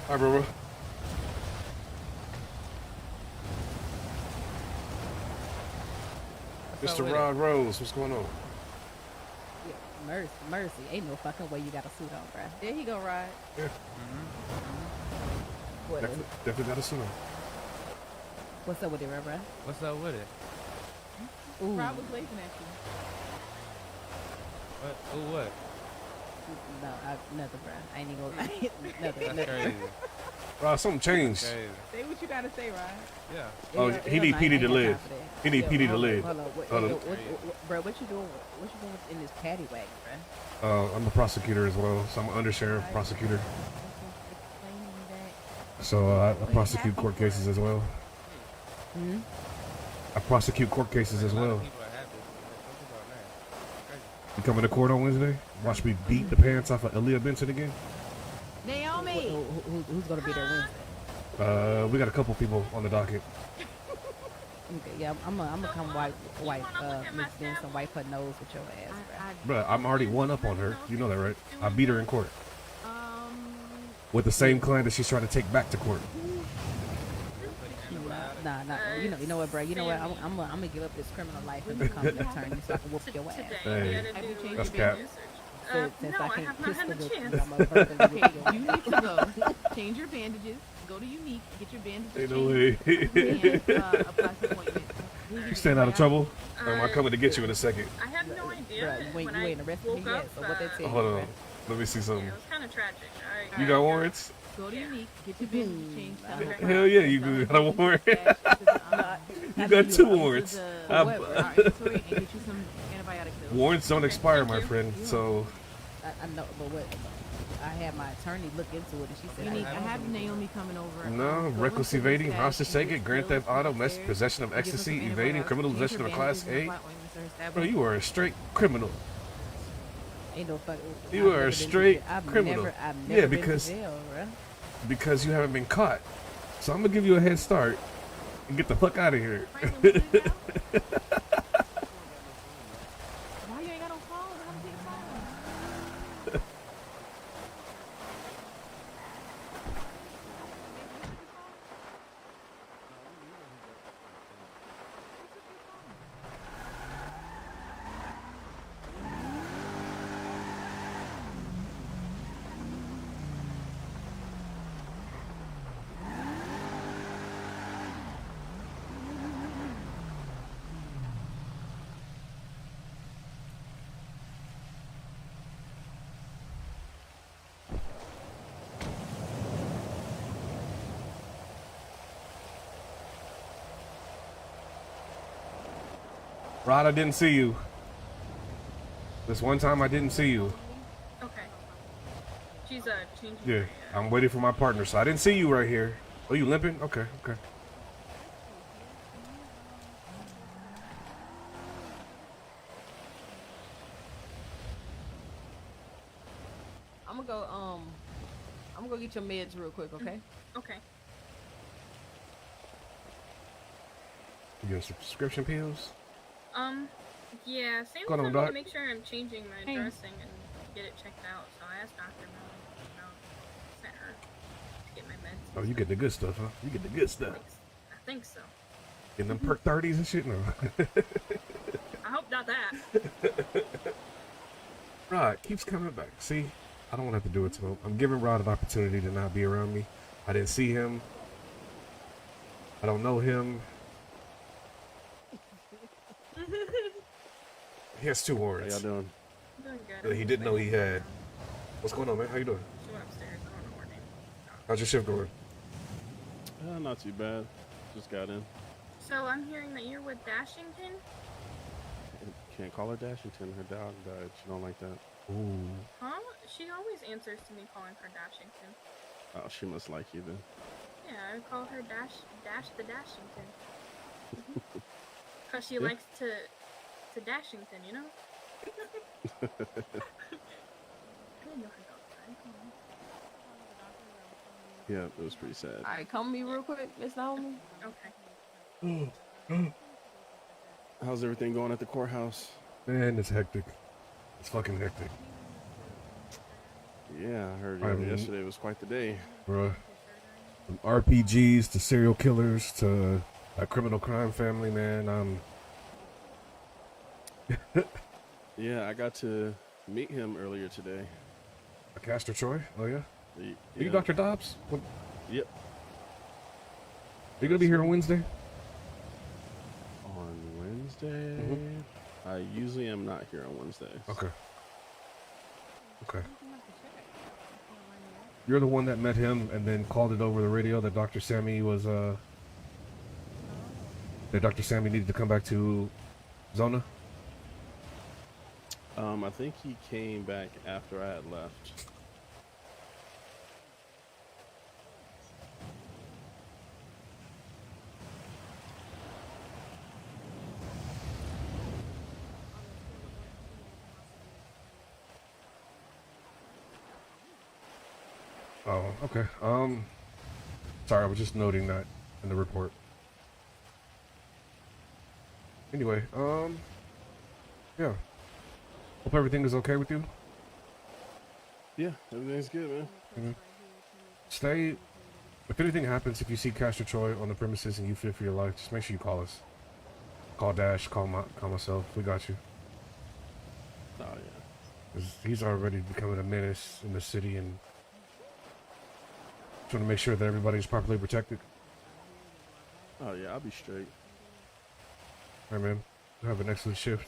Alright, bro. Mr. Rod Rose, what's going on? Mercy. Ain't no fucking way you got a suit on, bruh. There he go, Rod. Yeah. What Definitely got a suit on. What's up with it, bruh? What's up with it? Ooh. Rod was waving at you. What? Ooh, what? No, nothing, bruh. I ain't even gonna. Nothing. That's crazy. Rod, something changed. Crazy. Say what you gotta say, Rod. Yeah. Oh, he need PD to live. He need PD to live. Hold on. Bro, what you doing? What you doing in this paddy wagon, bruh? I'm a prosecutor as well, so I'm an undersheriff prosecutor. So I prosecute court cases as well. Hmm? I prosecute court cases as well. You coming to court on Wednesday? Watch me beat the pants off of Aaliyah Benson again? Naomi! Who's gonna be there Wednesday? We got a couple people on the docket. Okay, yeah, I'm gonna come wipe Miss Benson, wipe her nose with your ass, Bruh, I'm already one up on her. You know that, right? I beat her in court. With the same client that she's trying to take back to court. Nah. You know what, bro? You know what? I'm gonna give up this criminal life and become an attorney so I can whoop your ass. Hey, that's cap. Since I can't kiss the chance. I'm verbally whip your You need to go change your bandages. Go to Unique, get your bandages Ain't no way. changed, and apply for appointment. You staying out of trouble? Or am I coming to get you in a second? I had no idea. Bruh, you ain't arrested me yet, so what they tell you, Hold on. bruh? Let me see something. It was kind of tragic. You got warrants? Go to Unique, get your bandages changed. Tell them Hell yeah, you got a warrant. You got 2 warrants. Warrants don't expire, my friend, so... I know, but what? I had my attorney look into it, and she said Unique, I have Naomi coming over. No, reckless evading, hostage taking, grand theft auto, possession of ecstasy, evading, criminal possession of class A. Bro, you are a straight criminal. Ain't no fucking. You are a straight criminal. I've never Yeah, been because to jail, bruh. because you haven't been caught. So I'm gonna give you a head start and get the fuck out of here. Why you ain't got no phone? How to take a phone? Rod, I didn't see you. This one time I didn't see you. Okay. She's changing. Yeah, I'm waiting for my partner, so I didn't see you right here. Oh, you limping? Okay. I'm gonna go get your meds real quick, okay? Okay. You got some prescription pills? Yeah, same Going on, time Doc? to make sure I'm changing my dressing and get it checked out. So I asked Dr. Mel, sent her to get my meds. Oh, you get the good stuff, huh? You get the good stuff. I think so. Getting them perk 30s and shit? No. I hope not that. Rod keeps coming back. See, I don't want to have to do it to him. I'm giving Rod an opportunity to not be around me. I didn't see him. I don't know him. He has 2 warrants. How y'all doing? Doing That he didn't know he had. What's going on, man? How you doing? She went upstairs. I don't know her name. How's your shift going? Not too bad. Just got in. So I'm hearing that you're with Dashington? Can't call her Dashington. Her dog died. She don't like that. Ooh. Huh? She always answers to me calling her Dashington. Oh, she must like you then. Yeah, I call her Dash the Dashington. Because she Yeah. likes to to Dashington, you know? Yeah, it was pretty sad. All right, come to me real quick, Miss Naomi. Okay. How's everything going at the courthouse? Man, it's hectic. It's fucking hectic. Yeah, I heard yesterday was quite the day. Bruh. From RPGs to serial killers to a criminal crime family, man. Yeah, I got to meet him earlier today. Castor Troy? Oh, yeah? Are you Yeah. Dr. Dobbs? What? Yep. Are you going to be here on Wednesday? On Wednesday? I usually am not here on Wednesdays. Okay. Okay. You're the one that met him and then called it over the radio that Dr. Sammy was, that Dr. Sammy needed to come back to Zona? I think he came back after I had left. Oh, okay. Sorry, I was just noting that in the report. Anyway, yeah. Hope everything is okay with you. Yeah, everything's good, man. Stay. If anything happens, if you see Castor Troy on the premises and you fear for your life, just make sure you call us. Call Dash, call myself. We got you. Oh, yeah. 'Cause he's already becoming a menace in the city and trying to make sure that everybody's properly protected. Oh, yeah, I'll be straight. All right, man. Have an excellent shift.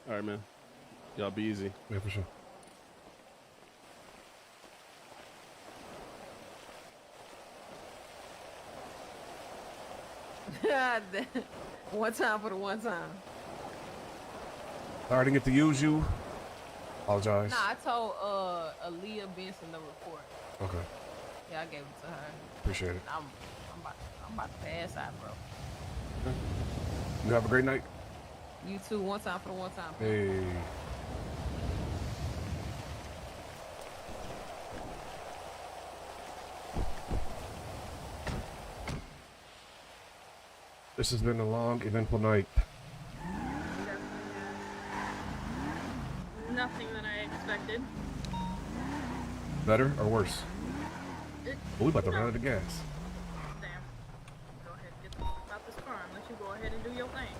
All right, man. Y'all be easy. Yeah, for sure. One time for the one time. Sorry to get to use you. Apologize. Nah, I told Aaliyah Benson the report. Okay. Yeah, I gave it to her. Appreciate it. I'm about to pass out, bro. You have a great night. You too. One time for the one time. Hey. This has been a long, eventful night. Nothing that I expected. Better or worse? We about to run out of gas. Damn. Go ahead and get about this car and let you go ahead and do your thing.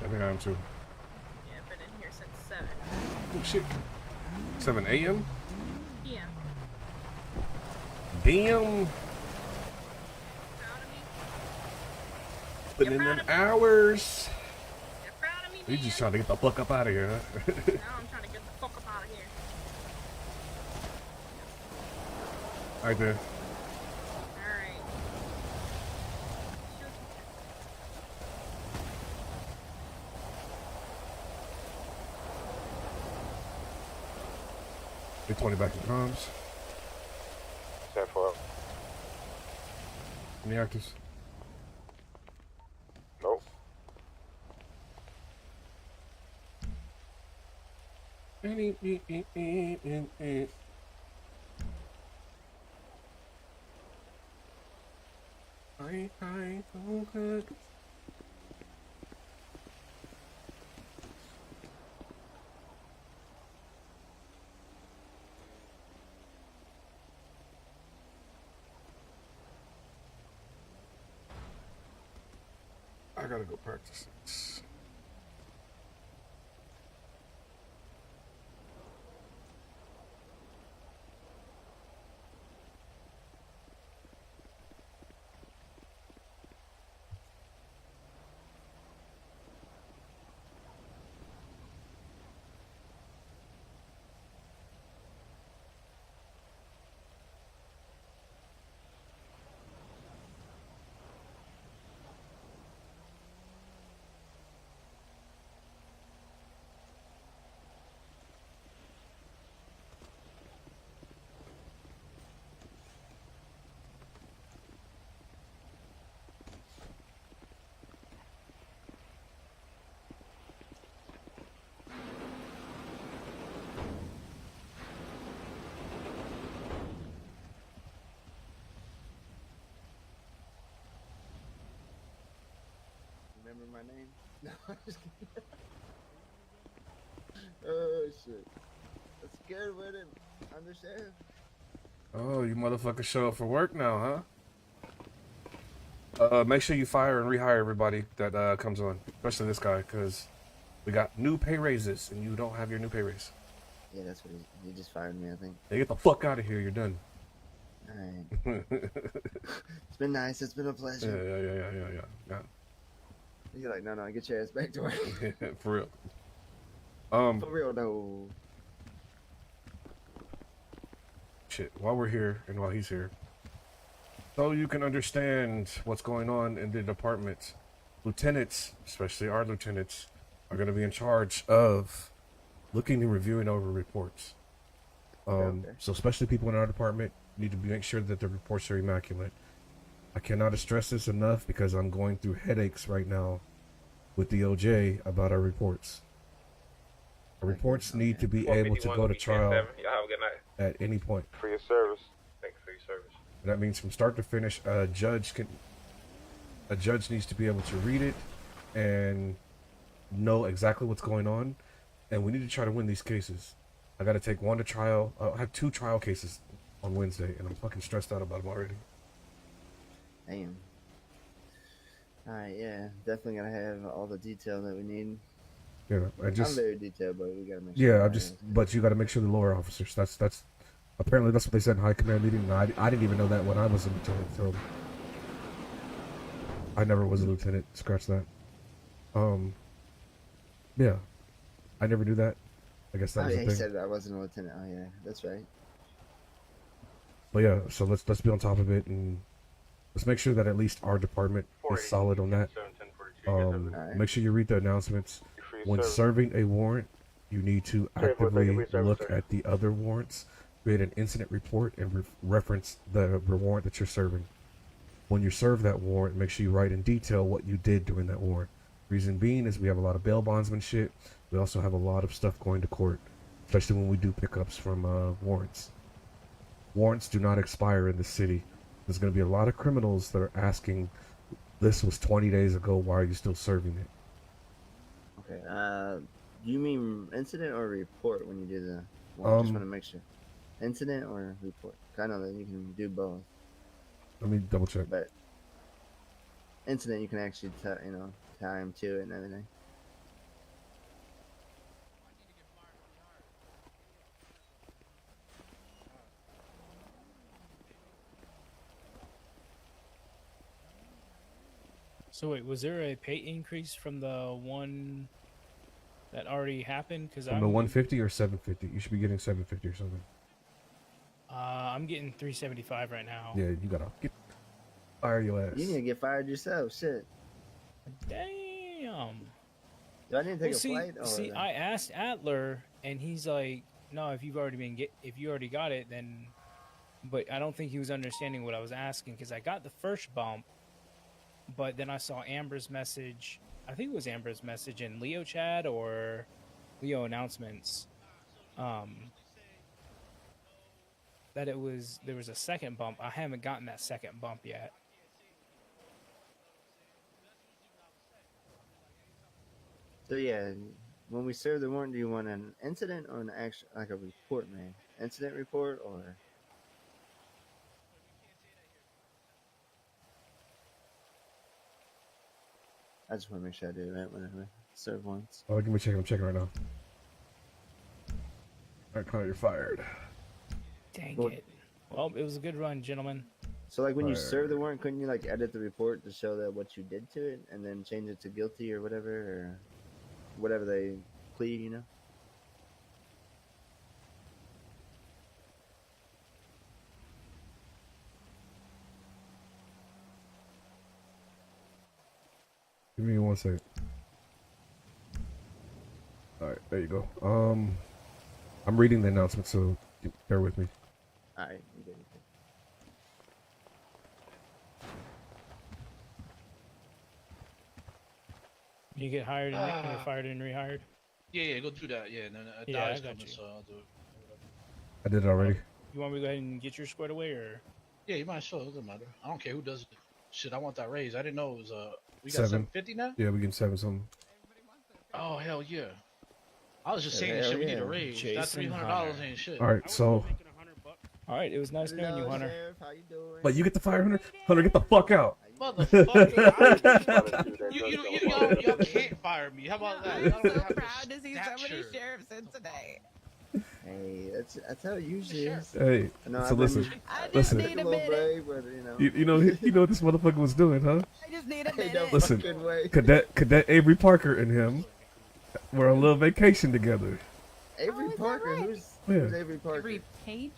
I think I am too. Yeah, I've been in here since 7. Oh shit. 7 a.m. Yeah. Damn. Putting in them hours. You're proud of me, You just trying to get the fuck up out of here, huh? Now I'm trying to get the fuck up out of here. Right there. Alright. Get 20 back to comms. 10-4. Any actors? Nope. Hi, okay. I gotta go practice this. Remember my name? No, I'm just kidding. Oh shit. That's good with him. Undersheriff. Oh, you motherfuckers show up for work now, huh? Make sure you fire and rehire everybody that comes on, especially this guy, because we got new pay raises and you don't have your new pay raise. Yeah, that's what he just fired me, I think. Hey, get the fuck out of here. You're done. Alright. It's been nice. It's been a pleasure. Yeah. You're like, no, get your ass back to work. For real. For real, though. Shit, while we're here and while he's here, so you can understand what's going on in the department, lieutenants, especially our lieutenants, are going to be in charge of looking and reviewing over reports. So especially people in our department need to make sure that the reports are immaculate. I cannot stress this enough because I'm going through headaches right now with DOJ about our reports. Our reports need to be able to go to trial Y'all have a good night. at any point. For your service. Thank you for your service. And that means from start to finish, a judge needs to be able to read it and know exactly what's going on. And we need to try to win these cases. I got to take one to trial. I have 2 trial cases on Wednesday, and I'm fucking stressed out about them already. Damn. Alright, yeah. Definitely gotta have all the detail that we need. Yeah, I'm very detailed, but we gotta make sure. Yeah, but you got to make sure the lower officers. That's apparently that's what they said in high command meeting. And I didn't even know that when I was a lieutenant. So I never was a lieutenant. Scratch that. Yeah, I never knew that. I guess that was the he thing. said I wasn't a lieutenant. Oh yeah, that's right. But yeah, so let's be on top of it and let's make sure that at least our department is solid on that. Make sure you read the announcements. When serving a warrant, you need to actively look at the other warrants, create an incident report, and reference the warrant that you're serving. When you serve that warrant, make sure you write in detail what you did during that warrant. Reason being is we have a lot of bail bondsman shit. We also have a lot of stuff going to court, especially when we do pickups from warrants. Warrants do not expire in the city. There's going to be a lot of criminals that are asking, this was 20 days ago, why are you still serving it? Okay. Do you mean incident or report when you do the? Well, I just want to make sure. Incident or report? I know that you can do both. Let me double check. But incident, you can actually time to it and everything. So wait, was there a pay increase from the one that already happened? Because From the 150 or 750? You should be getting 750 or something. I'm getting 375 right now. Yeah, you gotta fire your ass. You need to get fired yourself. Shit. Damn. Do I need to take a see, flight? Or see, I asked Adler, and he's like, "No, if you already got it, then." But I don't think he was understanding what I was asking because I got the first bump, but then I saw Amber's message. I think it was Amber's message in Leo chat or Leo announcements. That there was a second bump. I haven't gotten that second bump yet. So yeah, when we serve the warrant, do you want an incident or an actual, like a report, man? Incident report or? I just want to make sure I do that whenever I serve warrants. Oh, give me a check. I'm checking right now. Alright, Connor, you're fired. Dang it. Well, it was a good run, gentlemen. So like when you serve the warrant, couldn't you like edit the report to show that what you did to it, and then change it to guilty or whatever they plead, you know? Give me 1 second. Alright, there you go. I'm reading the announcement, so bear with me. Alright, you good. You get hired and fired and rehired. Yeah, go do that. Yeah, no, Yeah, I Dolly's got coming, you. so I'll do it. I did it already. You want me to go ahead and get your squared away, or? Yeah, you might as well. It doesn't matter. I don't care who does it. Shit, I want that raise. I didn't know it was we got 750 now. Yeah, we getting 7 something. Oh hell yeah! I was just saying Hell shit. We need yeah. a raise. That Jason $300 Hunter. ain't shit. Alright, so. Alright, it was nice knowing you, Hunter. Sheriff, how you doing? But you get the fire, Hunter? Hunter, get the fuck out. Motherfucker! Y'all can't fire me. How about that? I'm so proud to see so many sheriffs in today. Hey, that's how it usually is. Hey, No, so I've listen, been- I just listen. need a minute. Brave, but, you know. You know what this motherfucker was doing, huh? I just need a Hey, minute. don't Listen, fucking wait. Cadet Avery Parker and him were on a little vacation together. Avery Parker, right? who's Yeah. Avery Parker? Every page?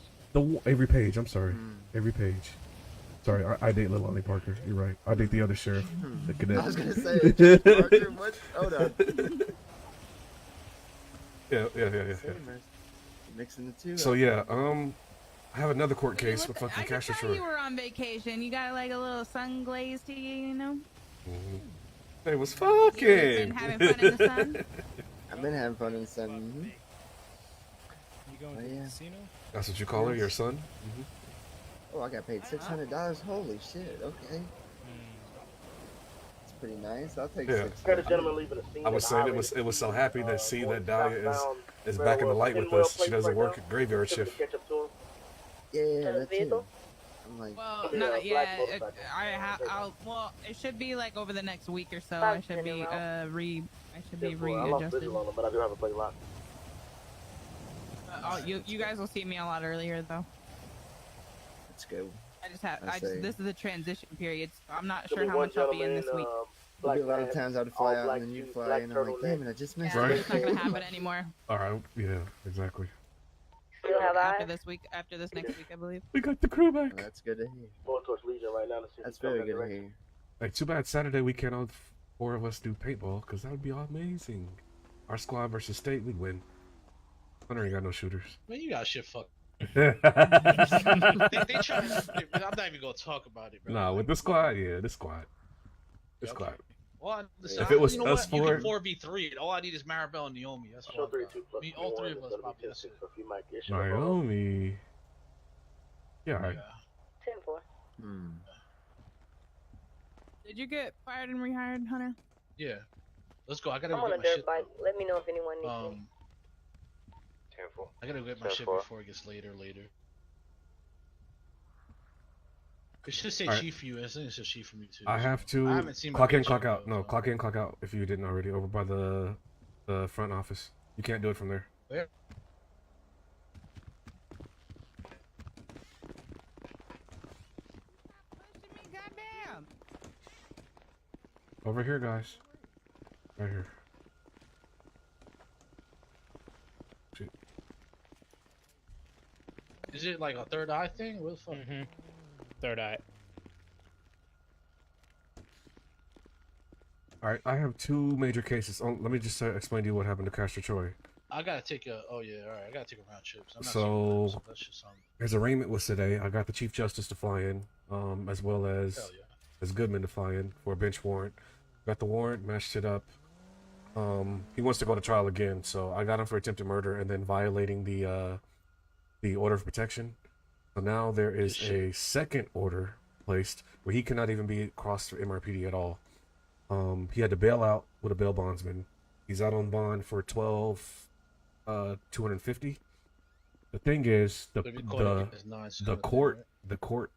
Avery Page, I'm sorry. Avery Page. Sorry, I date Lilani Parker. You're right. I date the other sheriff, the cadet. I was gonna say Parker. What? Hold on. Yeah. Mixing the two. So up. yeah, I have another court case with I fucking could cash tell assured. you were on vacation. You got like a little sun glaze to you, you know? It was You been fucking. having fun in the sun? I've been having fun in the sun. Mm-hmm. You going Oh, to yeah. the casino? That's what you call her, your son? Oh, I got paid $600. Holy shit. Okay. It's pretty nice. I'll take Yeah. $600. Got a gentleman leaving the scene. I was saying it was so happy to see that Dahlia is back in the light with us. She doesn't work a graveyard shift. Catch up to him. Yeah, that's it. I'm like, Well, Yeah, not black yet. motorcycle. Well, it should be like over the next week or so. I should be I lost readjusted. visual on him, but I do have a plate lock. You guys will see me a lot earlier though. let's go. This is a transition period, so I'm not There'll sure be how one much I'll be in this gentleman, week. There'll be a lot of pants, times I'd all fly out black and then you suit, fly black and I'm like, turtleneck. damn it, I just missed Yeah, it. it's not gonna happen anymore. Alright, yeah, exactly. After this next week, I believe. We got the crew back. Well, that's good to hear. Going towards Legion right now to see if That's he's coming very that good to direction. hear. Like, too bad Saturday we can't all 4 of us do paintball, because that would be amazing. Our squad versus state, we'd win. Hunter ain't got no shooters. Man, you got shit fucked. they try. I'm not even gonna talk about it, bro. Nah, with the squad, yeah, this squad. This squad. Well, listen, If it was you know us what? You can 4, 4v3. All I need is Maribel and Naomi. That's Show all. I 32 plus all 3 one of us is gonna probably. be That's 10-6, it. so if you might issue a ball. Naomi. Yeah, alright. 10-4. Did you get fired and rehired, Hunter? Yeah. Let's go. I gotta I'm go on a get my dirt shit. bike. Let me know if anyone needs me. 10-4. I gotta go get my shit 10-4. before it gets later. It should say Alright. chief for you. I think it says chief for me too. I have to I haven't seen my clock in, paycheck, clock out. though, No, so- clock in, clock out if you didn't already, over by the front office. You can't do it from there. Where? Goddamn. Over here, guys. Right here. Shit. Is it like a third eye thing? What the fuck? Third eye. All right, I have two major cases. Oh, let me just explain to you what happened to Castor Troy. I gotta take a. Oh yeah, all right. I gotta take a round trip. I'm not So that's just something. his arraignment was today. I got the Chief Justice to fly in, as well as Hell yeah. Goodman to fly in for a bench warrant. Got the warrant, matched it up. He wants to go to trial again, so I got him for attempted murder and then violating the order of protection. So now there is a second order placed where he cannot even be crossed through MRPD at all. He had to bail out with a bail bondsman. He's out on bond for $12,250. The thing is, the court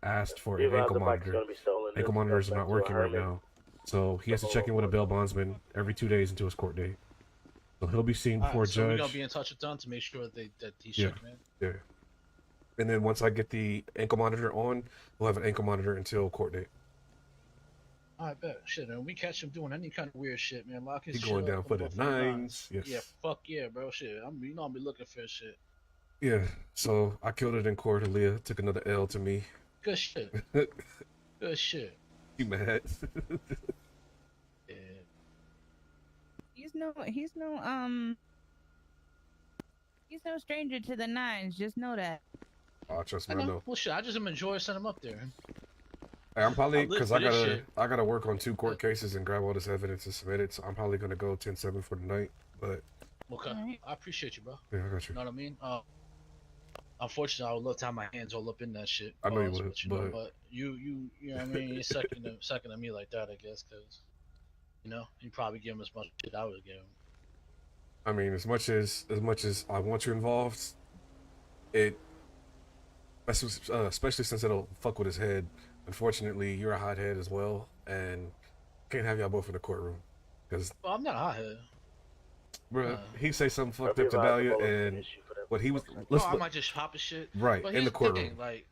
asked for an ankle monitor. Ankle monitors are not working right now, so he has to check in with a bail bondsman every 2 days until his court date. So he'll be seen before a so we're judge. gonna be in touch with them to make sure that he's Yeah, checking in. yeah. And then once I get the ankle monitor on, we'll have an ankle monitor until court date. I bet. Shit, man. We catch him doing any kind of weird shit, man. Lock his He shit going up, down for the motherfucking nines. Yes. Yeah, fuck yeah, bro. Shit. You know I'll be looking for shit. Yeah. So I killed it in court. Aaliyah took another L to me. Good shit. Good shit. You mad? Yeah. He's no stranger to the nines. Just know that. Oh, trust me, I I know. know. Well, shit. I just am enjoying sending him up there. Hey, I'm probably I live because for I this gotta shit. I gotta work on 2 court cases and grab all this evidence and submit it. So I'm probably gonna go 10-7 for the night. But Okay. I appreciate you, bro. yeah, I got you. You know what I mean? Unfortunately, I would love to have my hands all up in that shit. I know you Pause, would, know, but- you know what I mean? You're second to me like that, I guess, because you probably give him as much shit I would give him. I mean, as much as I want you involved, especially since it'll fuck with his head. Unfortunately, you're a hothead as well, and can't have y'all both in the courtroom because. Well, I'm not a hothead. Bro, he say something fucked up to Dahlia, and what he was. I might just hop his shit. Right, but in here's the courtroom. Thing, like,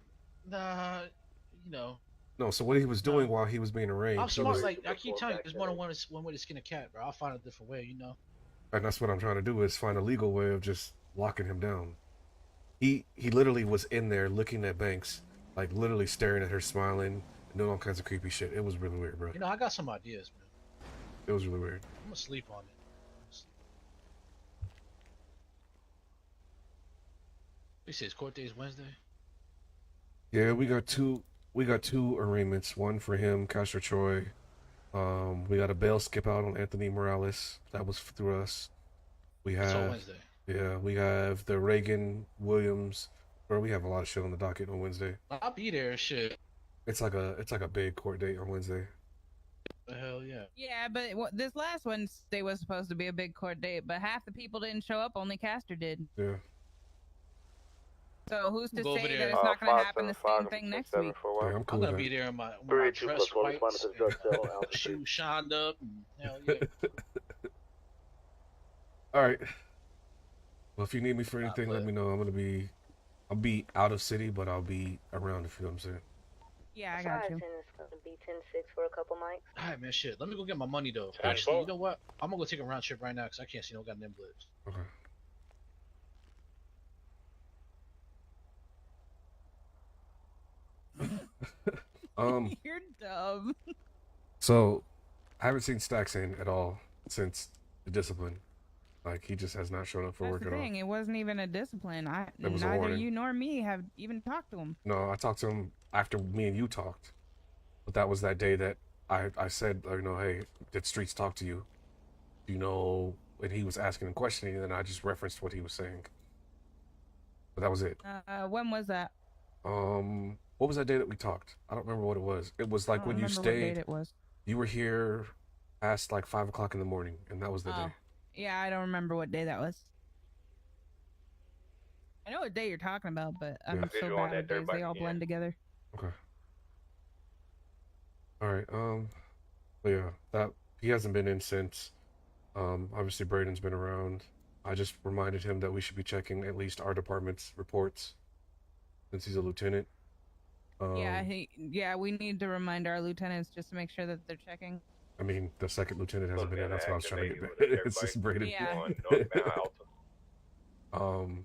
nah, No, so what he was doing while he was being arraigned. I'm so smart. was- Like I keep telling you, there's more than one way to skin a cat, bro. I'll find a different way, And that's what I'm trying to do is find a legal way of just locking him down. He literally was in there looking at Banks, like literally staring at her, smiling, and doing all kinds of creepy shit. It was really weird, bro. I got some ideas, man. It was really weird. I'm gonna sleep on it. He says court day is Wednesday. Yeah, we got two arraignments. One for him, Castro Troy. We got a bail skip out on Anthony Morales. That was through us. We That's on have Wednesday. Yeah, we have the Reagan Williams. Bro, we have a lot of shit on the docket on Wednesday. I'll be there. Shit. It's like a big court date on Wednesday. Hell yeah. Yeah, but this last Wednesday was supposed to be a big court date, but half the people didn't show up. Only Castor did. Yeah. So who's to Go over say that there. it's not going to happen the same thing next week? Yeah, I'm cool I'm gonna with be that. there in my dress whites, shoes shined up. And hell yeah. All right. Well, if you need me for anything, let me know. I'll be out of city, but I'll be around if you know what I'm saying. Yeah, I got you. It's going to be 10-6 for a couple nights. All right, man. Shit. Let me go get my money though. Actually, you know what? I'm gonna go take a round trip right now because I can't see no goddamn blips. Okay. You're dumb. So, I haven't seen Stacks in at all since the discipline. Like, he just has not shown up for That's work the at all. thing. It wasn't even a discipline. That was a Neither warning. you nor me have even talked to him. No, I talked to him after me and you talked. But that was that day that I said, hey, did Streets talk to you? And he was asking and questioning, and then I just referenced what he was saying. But that was it. When was that? What was that day that we talked? I don't remember what it was. It was like when you remember what date stayed. it was. You were here past like 5 o'clock in the morning, and that was the day. Yeah, I don't remember what day that was. I know what day you're talking about, but I'm Yeah. so bad with days. They all blend together. Okay. All right. But yeah, that he hasn't been in since. Obviously Braden's been around. I just reminded him that we should be checking at least our department's reports since he's a lieutenant. Yeah, we need to remind our lieutenants just to make sure that they're checking. I mean, the second lieutenant hasn't been in. That's why I was trying to get back. Activate It's just Braden. Yeah. on northbound Alta.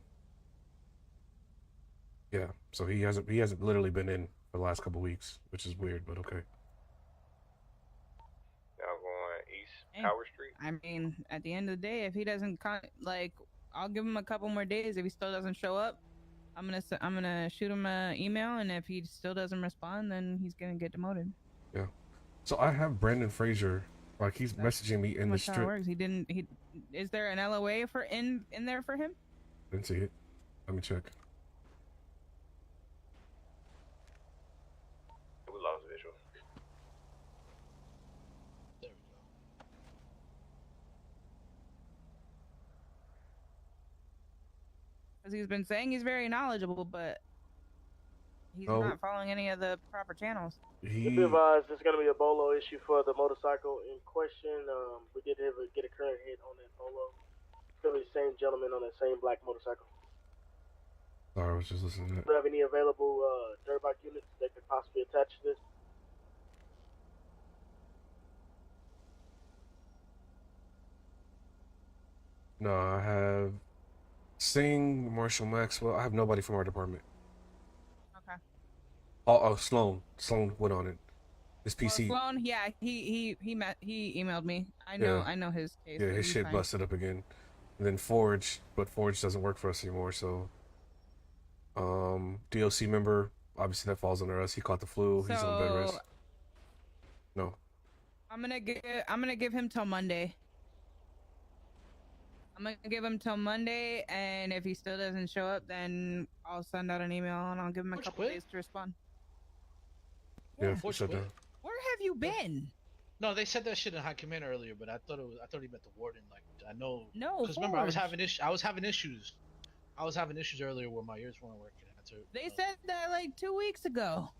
Yeah. So he hasn't literally been in for the last couple weeks, which is weird, but okay. Now going east Hey, Howard Street. I mean, at the end of the day, if he doesn't I'll give him a couple more days. If he still doesn't show up, I'm gonna shoot him an email, and if he still doesn't respond, then he's gonna get demoted. Yeah. So I have Brandon Frazier, like he's messaging me in the That's how it strip. works. Is there an LOA for in there for him? Didn't see it. Let me check. We lost visual. There we go. Because he's been saying he's very knowledgeable, but he's Oh. not following any of the proper channels. Be advised, there's going to be a bolo issue for the motorcycle in question. We did get a current hit on that bolo. It's going to be the same gentleman on that same black motorcycle. Sorry, I was just listening to that. Do you have any available dirt bike units that could possibly attach to this? No, I have Singh, Marshall Maxwell. I have nobody from our department. Okay. Oh, Sloan. Sloan went on it. His PC. Well, Sloan, yeah, he emailed me. I know his case. Yeah, so his he's shit fine. busted up again. And then Forge, but Forge doesn't work for us anymore, so DOC member, obviously that falls under us. He caught the flu, he's on bed rest. So- No. I'm gonna give him till Monday. I'm gonna give him till Monday, and if he still doesn't show up, then I'll send out an email and I'll give him a couple days to respond. Yeah, Forge shut quit. down. Where have you been? No, they said that shit in high command earlier, but I thought he meant the warden. Like I know. No, Because remember, I was Forge. having issues. I was having issues earlier where my ears weren't working. I had to, They said that like 2 weeks ago.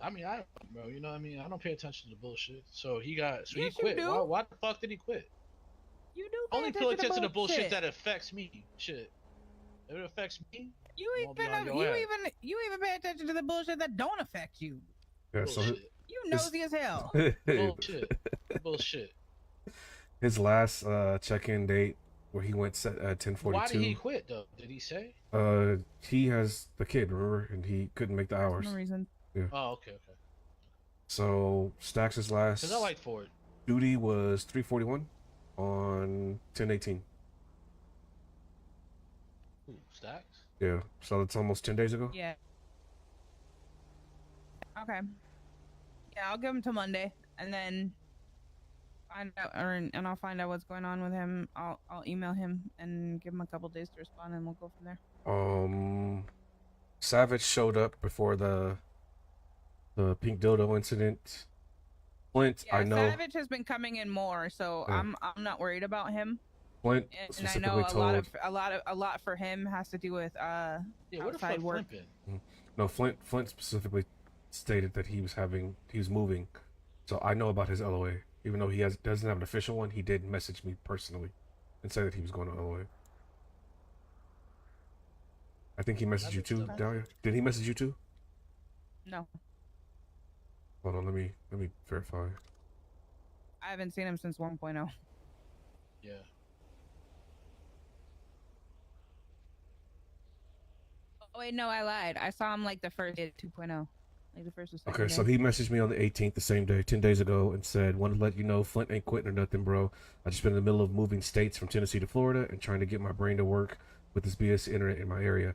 I mean, bro, you know what I mean? I don't pay attention to the bullshit. So he Yes, he you quit. do. Why the fuck did he quit? You do Only pay attention to the bullshit that affects me. Shit. If it affects me, You I'm even gonna be on your ass. you even pay attention to the bullshit that don't affect you. Yeah, so You nosy as hell. Bullshit. Bullshit. his last check-in date where he went at 10:42. Why did he quit though? Did he say? He has the kid, remember, and he couldn't make the hours. No reason. Yeah. Oh, okay. So Stax's last Because I like Ford. duty was 3:41 on 10:18. Ooh, Stacks? Yeah, so it's almost 10 days ago. Yeah. Okay. Yeah, I'll give him till Monday, and then find out, and I'll find out what's going on with him. I'll email him and give him a couple days to respond, and we'll go from there. Savage showed up before the pink dildo incident. Flint, Yeah, I know. Savage has been coming in more, so Yeah. I'm not worried about him. Flint And I specifically know told. a lot for him has to do with where the outside fuck work. Flint No, Flint specifically stated that he was moving. So I know about his LOA. Even though he doesn't have an official one, he did message me personally and say that he was going to LOA. I think he messaged you too, Dahlia. Did he message you too? No, Hold on, let me verify. I haven't seen him since 1.0. Yeah. Oh wait, no, I lied. I saw him like the first day of 2.0, like the first or second. Okay, so day. he messaged me on the 18th, the same day, 10 days ago, and said, "Want to let you know Flint ain't quitting or nothing, bro. I just been in the middle of moving states from Tennessee to Florida and trying to get my brain to work with this BS internet in my area.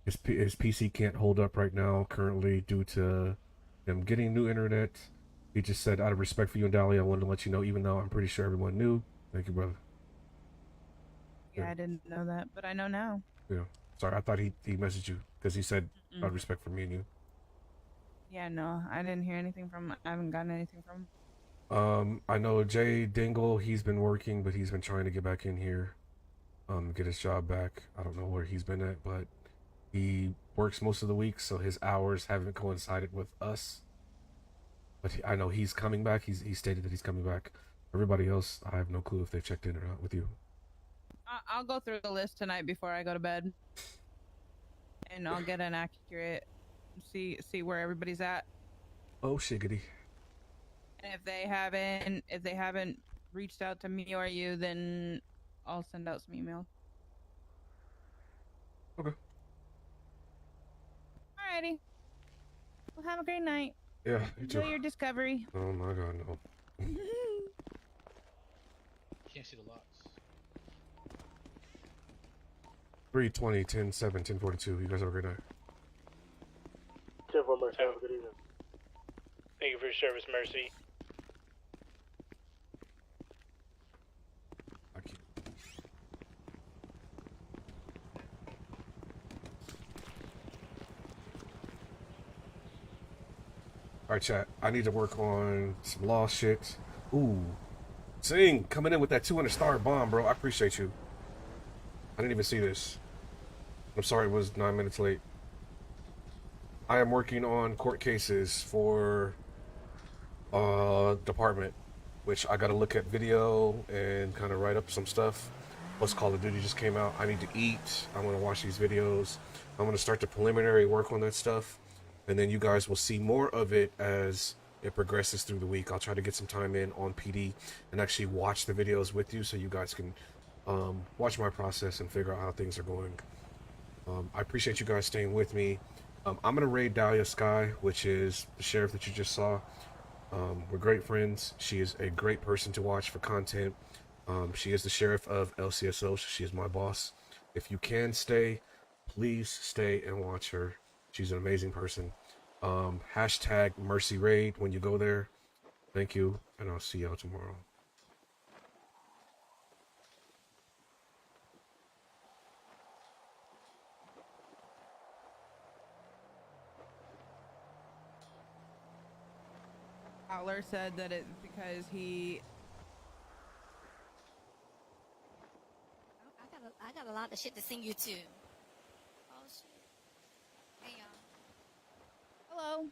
His PC can't hold up right now currently due to him getting new internet. He just said, out of respect for you and Dahlia, I wanted to let you know, even though I'm pretty sure everyone knew. Thank you, brother." Yeah, I didn't know that, but I know now. Yeah. Sorry, I thought he messaged you because he said, out of respect for me and you. Yeah, no, I didn't hear anything from. I haven't gotten anything from him. I know Jay Dingle, he's been working, but he's been trying to get back in here, get his job back. I don't know where he's been at, but he works most of the week, so his hours haven't coincided with us. But I know he's coming back. He stated that he's coming back. Everybody else, I have no clue if they've checked in or not with you. I'll go through the list tonight before I go to bed, and I'll get an accurate see where everybody's at. Oh shiggity. And if they haven't reached out to me or you, then I'll send out some emails. Okay. Alrighty. Well, have a great night. Yeah, you Enjoy too. your discovery. Oh my god, no. Can't see the locks. 3:20, 10:07, 10:42. You guys have a great night. 10-4 Mercy, have a good evening. Thank you for your service, Mercy. Alright, chat. I need to work on some law shit. Ooh. Sing, coming in with that 200-star bomb, bro. I appreciate you. I didn't even see this. I'm sorry it was 9 minutes late. I am working on court cases for department, which I gotta look at video and kind of write up some stuff. Plus Call of Duty just came out. I need to eat. I'm gonna watch these videos. I'm gonna start the preliminary work on that stuff, and then you guys will see more of it as it progresses through the week. I'll try to get some time in on PD and actually watch the videos with you so you guys can watch my process and figure out how things are going. I appreciate you guys staying with me. I'm going to raid Dahlia Sky, which is the sheriff that you just saw. We're great friends. She is a great person to watch for content. She is the sheriff of LCSO, so she is my boss. If you can stay, please stay and watch her. She's an amazing person. Hashtag Mercy Raid when you go there. Thank you, and I'll see y'all tomorrow. Fowler said that it's because he. I got a lot of shit to sing you to. Oh shit. Hey y'all. Hello.